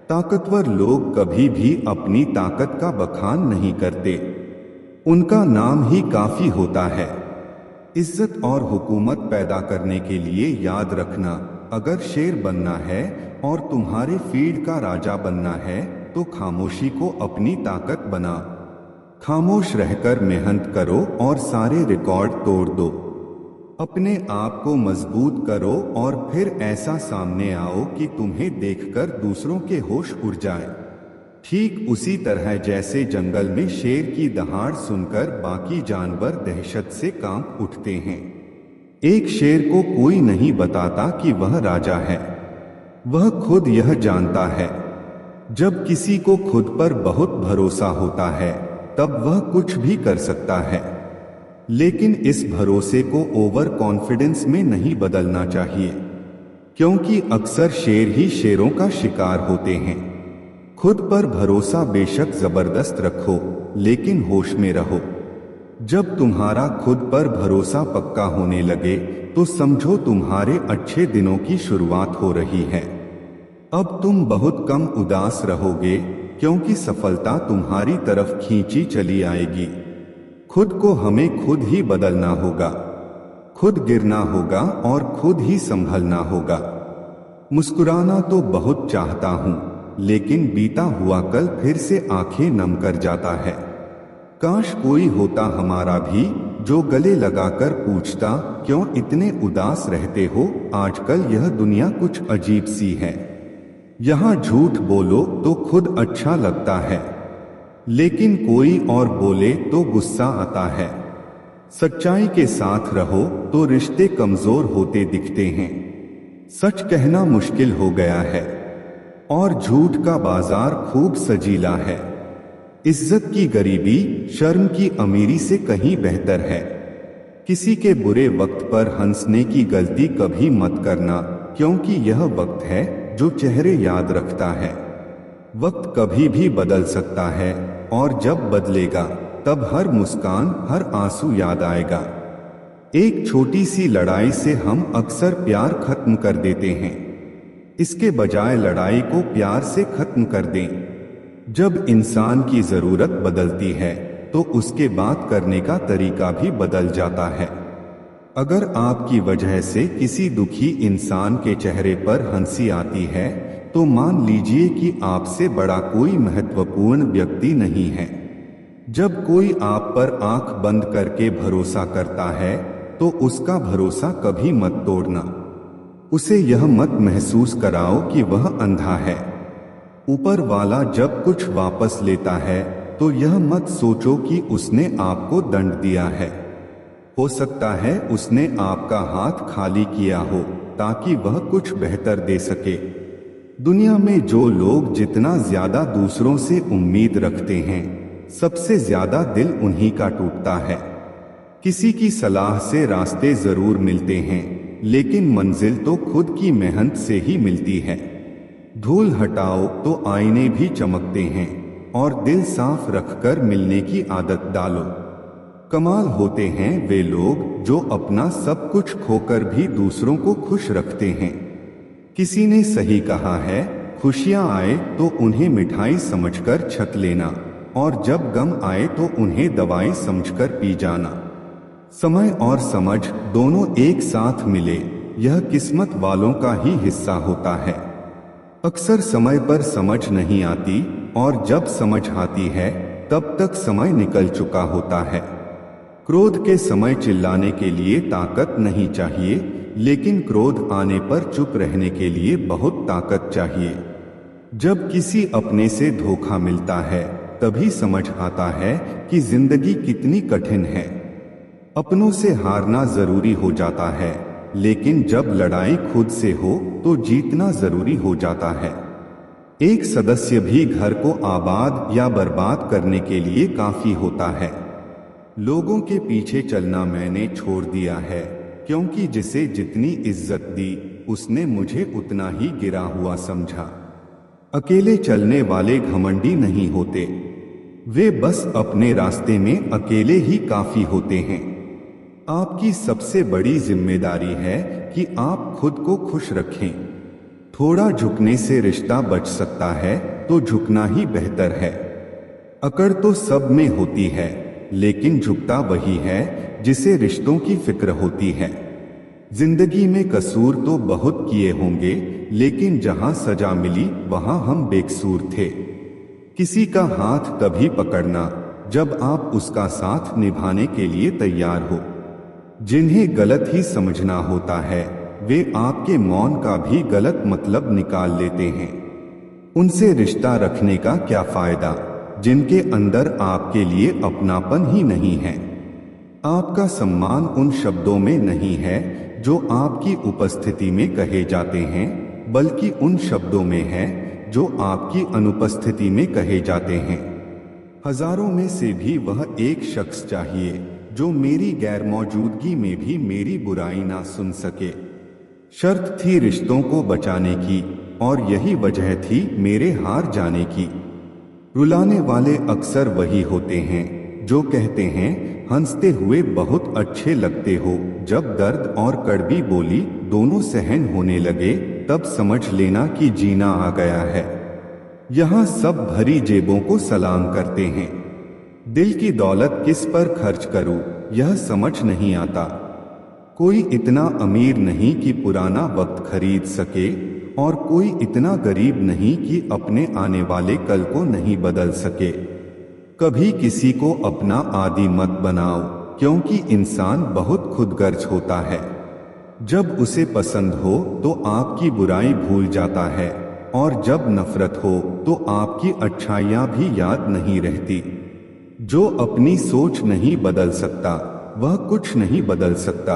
ताकतवर लोग कभी भी अपनी ताकत का बखान नहीं करते, उनका नाम ही काफी होता है। इज्जत और हुकूमत पैदा करने के लिए याद रखना, अगर शेर बनना है और तुम्हारे फील्ड का राजा बनना है, तो खामोशी को अपनी ताकत बना। खामोश रहकर मेहनत करो और सारे रिकॉर्ड तोड़ दो। अपने आप को मजबूत करो और फिर ऐसा सामने आओ कि तुम्हें देखकर दूसरों के होश उड़ जाए। ठीक उसी तरह जैसे जंगल में शेर की दहाड़ सुनकर बाकी जानवर दहशत से कांप उठते हैं। एक शेर को कोई नहीं बताता कि वह राजा है, वह खुद यह जानता है। जब किसी को खुद पर बहुत भरोसा होता है, तब वह कुछ भी कर सकता है। लेकिन इस भरोसे को ओवर कॉन्फिडेंस में नहीं बदलना चाहिए, क्योंकि अक्सर शेर ही शेरों का शिकार होते हैं। खुद पर भरोसा बेशक जबरदस्त रखो, लेकिन होश में रहो। जब तुम्हारा खुद पर भरोसा पक्का होने लगे, तो समझो तुम्हारे अच्छे दिनों की शुरुआत हो रही है। अब तुम बहुत कम उदास रहोगे, क्योंकि सफलता तुम्हारी तरफ खींची चली आएगी। खुद को हमें खुद ही बदलना होगा, खुद गिरना होगा और खुद ही संभलना होगा। मुस्कुराना तो बहुत चाहता हूँ, लेकिन बीता हुआ कल फिर से आंखें नम कर जाता है। काश कोई होता हमारा भी, जो गले लगाकर पूछता क्यों इतने उदास रहते हो। आजकल यह दुनिया कुछ अजीब सी है। यहाँ झूठ बोलो तो खुद अच्छा लगता है, लेकिन कोई और बोले तो गुस्सा आता है। सच्चाई के साथ रहो तो रिश्ते कमजोर होते दिखते हैं। सच कहना मुश्किल हो गया है और झूठ का बाजार खूब सजीला है। इज्जत की गरीबी शर्म की अमीरी से कहीं बेहतर है। किसी के बुरे वक्त पर हंसने की गलती कभी मत करना, क्योंकि यह वक्त है जो चेहरे याद रखता है। वक्त कभी भी बदल सकता है, और जब बदलेगा तब हर मुस्कान, हर आंसू याद आएगा। एक छोटी सी लड़ाई से हम अक्सर प्यार खत्म कर देते हैं। इसके बजाय लड़ाई को प्यार से खत्म कर दें। जब इंसान की जरूरत बदलती है तो उसके बात करने का तरीका भी बदल जाता है। अगर आपकी वजह से किसी दुखी इंसान के चेहरे पर हंसी आती है तो मान लीजिए कि आपसे बड़ा कोई महत्वपूर्ण व्यक्ति नहीं है। जब कोई आप पर आंख बंद करके भरोसा करता है तो उसका भरोसा कभी मत तोड़ना। उसे यह मत महसूस कराओ कि वह अंधा है। ऊपर वाला जब कुछ वापस लेता है तो यह मत सोचो कि उसने आपको दंड दिया है। हो सकता है उसने आपका हाथ खाली किया हो ताकि वह कुछ बेहतर दे सके। दुनिया में जो लोग जितना ज्यादा दूसरों से उम्मीद रखते हैं, सबसे ज्यादा दिल उन्हीं का टूटता है। किसी की सलाह से रास्ते जरूर मिलते हैं, लेकिन मंजिल तो खुद की मेहनत से ही मिलती है। धूल हटाओ तो आईने भी चमकते हैं, और दिल साफ रखकर मिलने की आदत डालो। कमाल होते हैं वे लोग जो अपना सब कुछ खोकर भी दूसरों को खुश रखते हैं। किसी ने सही कहा है, खुशियां आए तो उन्हें मिठाई समझकर छक लेना, और जब गम आए तो उन्हें दवाई समझकर पी जाना। समय और समझ दोनों एक साथ मिले, यह किस्मत वालों का ही हिस्सा होता है। अक्सर समय पर समझ नहीं आती, और जब समझ आती है तब तक समय निकल चुका होता है। क्रोध के समय चिल्लाने के लिए ताकत नहीं चाहिए, लेकिन क्रोध आने पर चुप रहने के लिए बहुत ताकत चाहिए। जब किसी अपने से धोखा मिलता है तभी समझ आता है कि जिंदगी कितनी कठिन है। अपनों से हारना जरूरी हो जाता है, लेकिन जब लड़ाई खुद से हो तो जीतना जरूरी हो जाता है। एक सदस्य भी घर को आबाद या बर्बाद करने के लिए काफी होता है। लोगों के पीछे चलना मैंने छोड़ दिया है, क्योंकि जिसे जितनी इज्जत दी उसने मुझे उतना ही गिरा हुआ समझा। अकेले चलने वाले घमंडी नहीं होते, वे बस अपने रास्ते में अकेले ही काफी होते हैं। आपकी सबसे बड़ी जिम्मेदारी है कि आप खुद को खुश रखें। थोड़ा झुकने से रिश्ता बच सकता है तो झुकना ही बेहतर है। अकड़ तो सब में होती है, लेकिन झुकता वही है जिसे रिश्तों की फिक्र होती है। जिंदगी में कसूर तो बहुत किए होंगे, लेकिन जहां सजा मिली वहां हम बेकसूर थे। किसी का हाथ तभी पकड़ना जब आप उसका साथ निभाने के लिए तैयार हो। जिन्हें गलत ही समझना होता है वे आपके मौन का भी गलत मतलब निकाल लेते हैं। उनसे रिश्ता रखने का क्या फायदा जिनके अंदर आपके लिए अपनापन ही नहीं है। आपका सम्मान उन शब्दों में नहीं है जो आपकी उपस्थिति में कहे जाते हैं, बल्कि उन शब्दों में है जो आपकी अनुपस्थिति में कहे जाते हैं। हजारों में से भी वह एक शख्स चाहिए जो मेरी गैर मौजूदगी में भी मेरी बुराई ना सुन सके। शर्त थी रिश्तों को बचाने की, और यही वजह थी मेरे हार जाने की। रुलाने वाले अक्सर वही होते हैं जो कहते हैं हंसते हुए बहुत अच्छे लगते हो, जब दर्द और कड़वी बोली दोनों सहन होने लगे तब समझ लेना कि जीना आ गया है। यहाँ सब भरी जेबों को सलाम करते हैं। दिल की दौलत किस पर खर्च करूं यह समझ नहीं आता। कोई इतना अमीर नहीं कि पुराना वक्त खरीद सके, और कोई इतना गरीब नहीं कि अपने आने वाले कल को नहीं बदल सके। कभी किसी को अपना आदी मत बनाओ, क्योंकि इंसान बहुत खुदगर्ज होता है। जब उसे पसंद हो तो आपकी बुराई भूल जाता है, और जब नफरत हो तो आपकी अच्छाइयां भी याद नहीं रहती। जो अपनी सोच नहीं बदल सकता वह कुछ नहीं बदल सकता।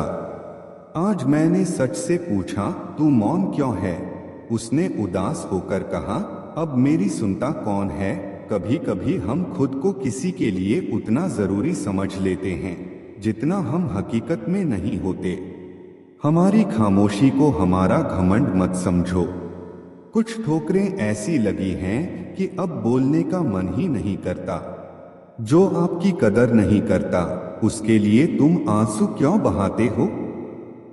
आज मैंने सच से पूछा तू मौन क्यों है? उसने उदास होकर कहा अब मेरी सुनता कौन है। कभी कभी हम खुद को किसी के लिए उतना जरूरी समझ लेते हैं जितना हम हकीकत में नहीं होते। हमारी खामोशी को हमारा घमंड मत समझो। कुछ ठोकरें ऐसी लगी हैं कि अब बोलने का मन ही नहीं करता। जो आपकी कदर नहीं करता उसके लिए तुम आंसू क्यों बहाते हो?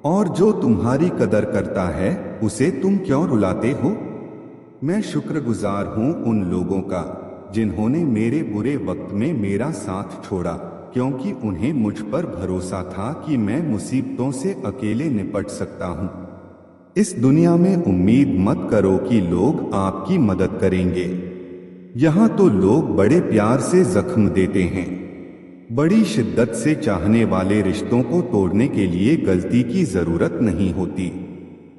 और जो तुम्हारी कदर करता है उसे तुम क्यों रुलाते हो? मैं शुक्रगुजार हूं उन लोगों का जिन्होंने मेरे बुरे वक्त में मेरा साथ छोड़ा, क्योंकि उन्हें मुझ पर भरोसा था कि मैं मुसीबतों से अकेले निपट सकता हूं। इस दुनिया में उम्मीद मत करो कि लोग आपकी मदद करेंगे। यहाँ तो लोग बड़े प्यार से जख्म देते हैं। बड़ी शिद्दत से चाहने वाले रिश्तों को तोड़ने के लिए गलती की जरूरत नहीं होती।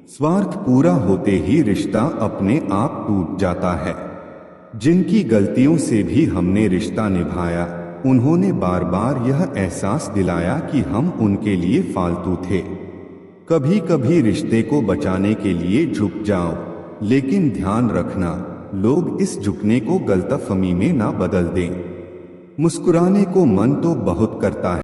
स्वार्थ पूरा होते ही रिश्ता अपने आप टूट जाता है। जिनकी गलतियों से भी हमने रिश्ता निभाया, उन्होंने बार बार यह एहसास दिलाया कि हम उनके लिए फालतू थे। कभी कभी रिश्ते को बचाने के लिए झुक जाओ, लेकिन ध्यान रखना लोग इस झुकने को गलतफहमी में ना बदल दें। मुस्कुराने को मन तो बहुत करता है,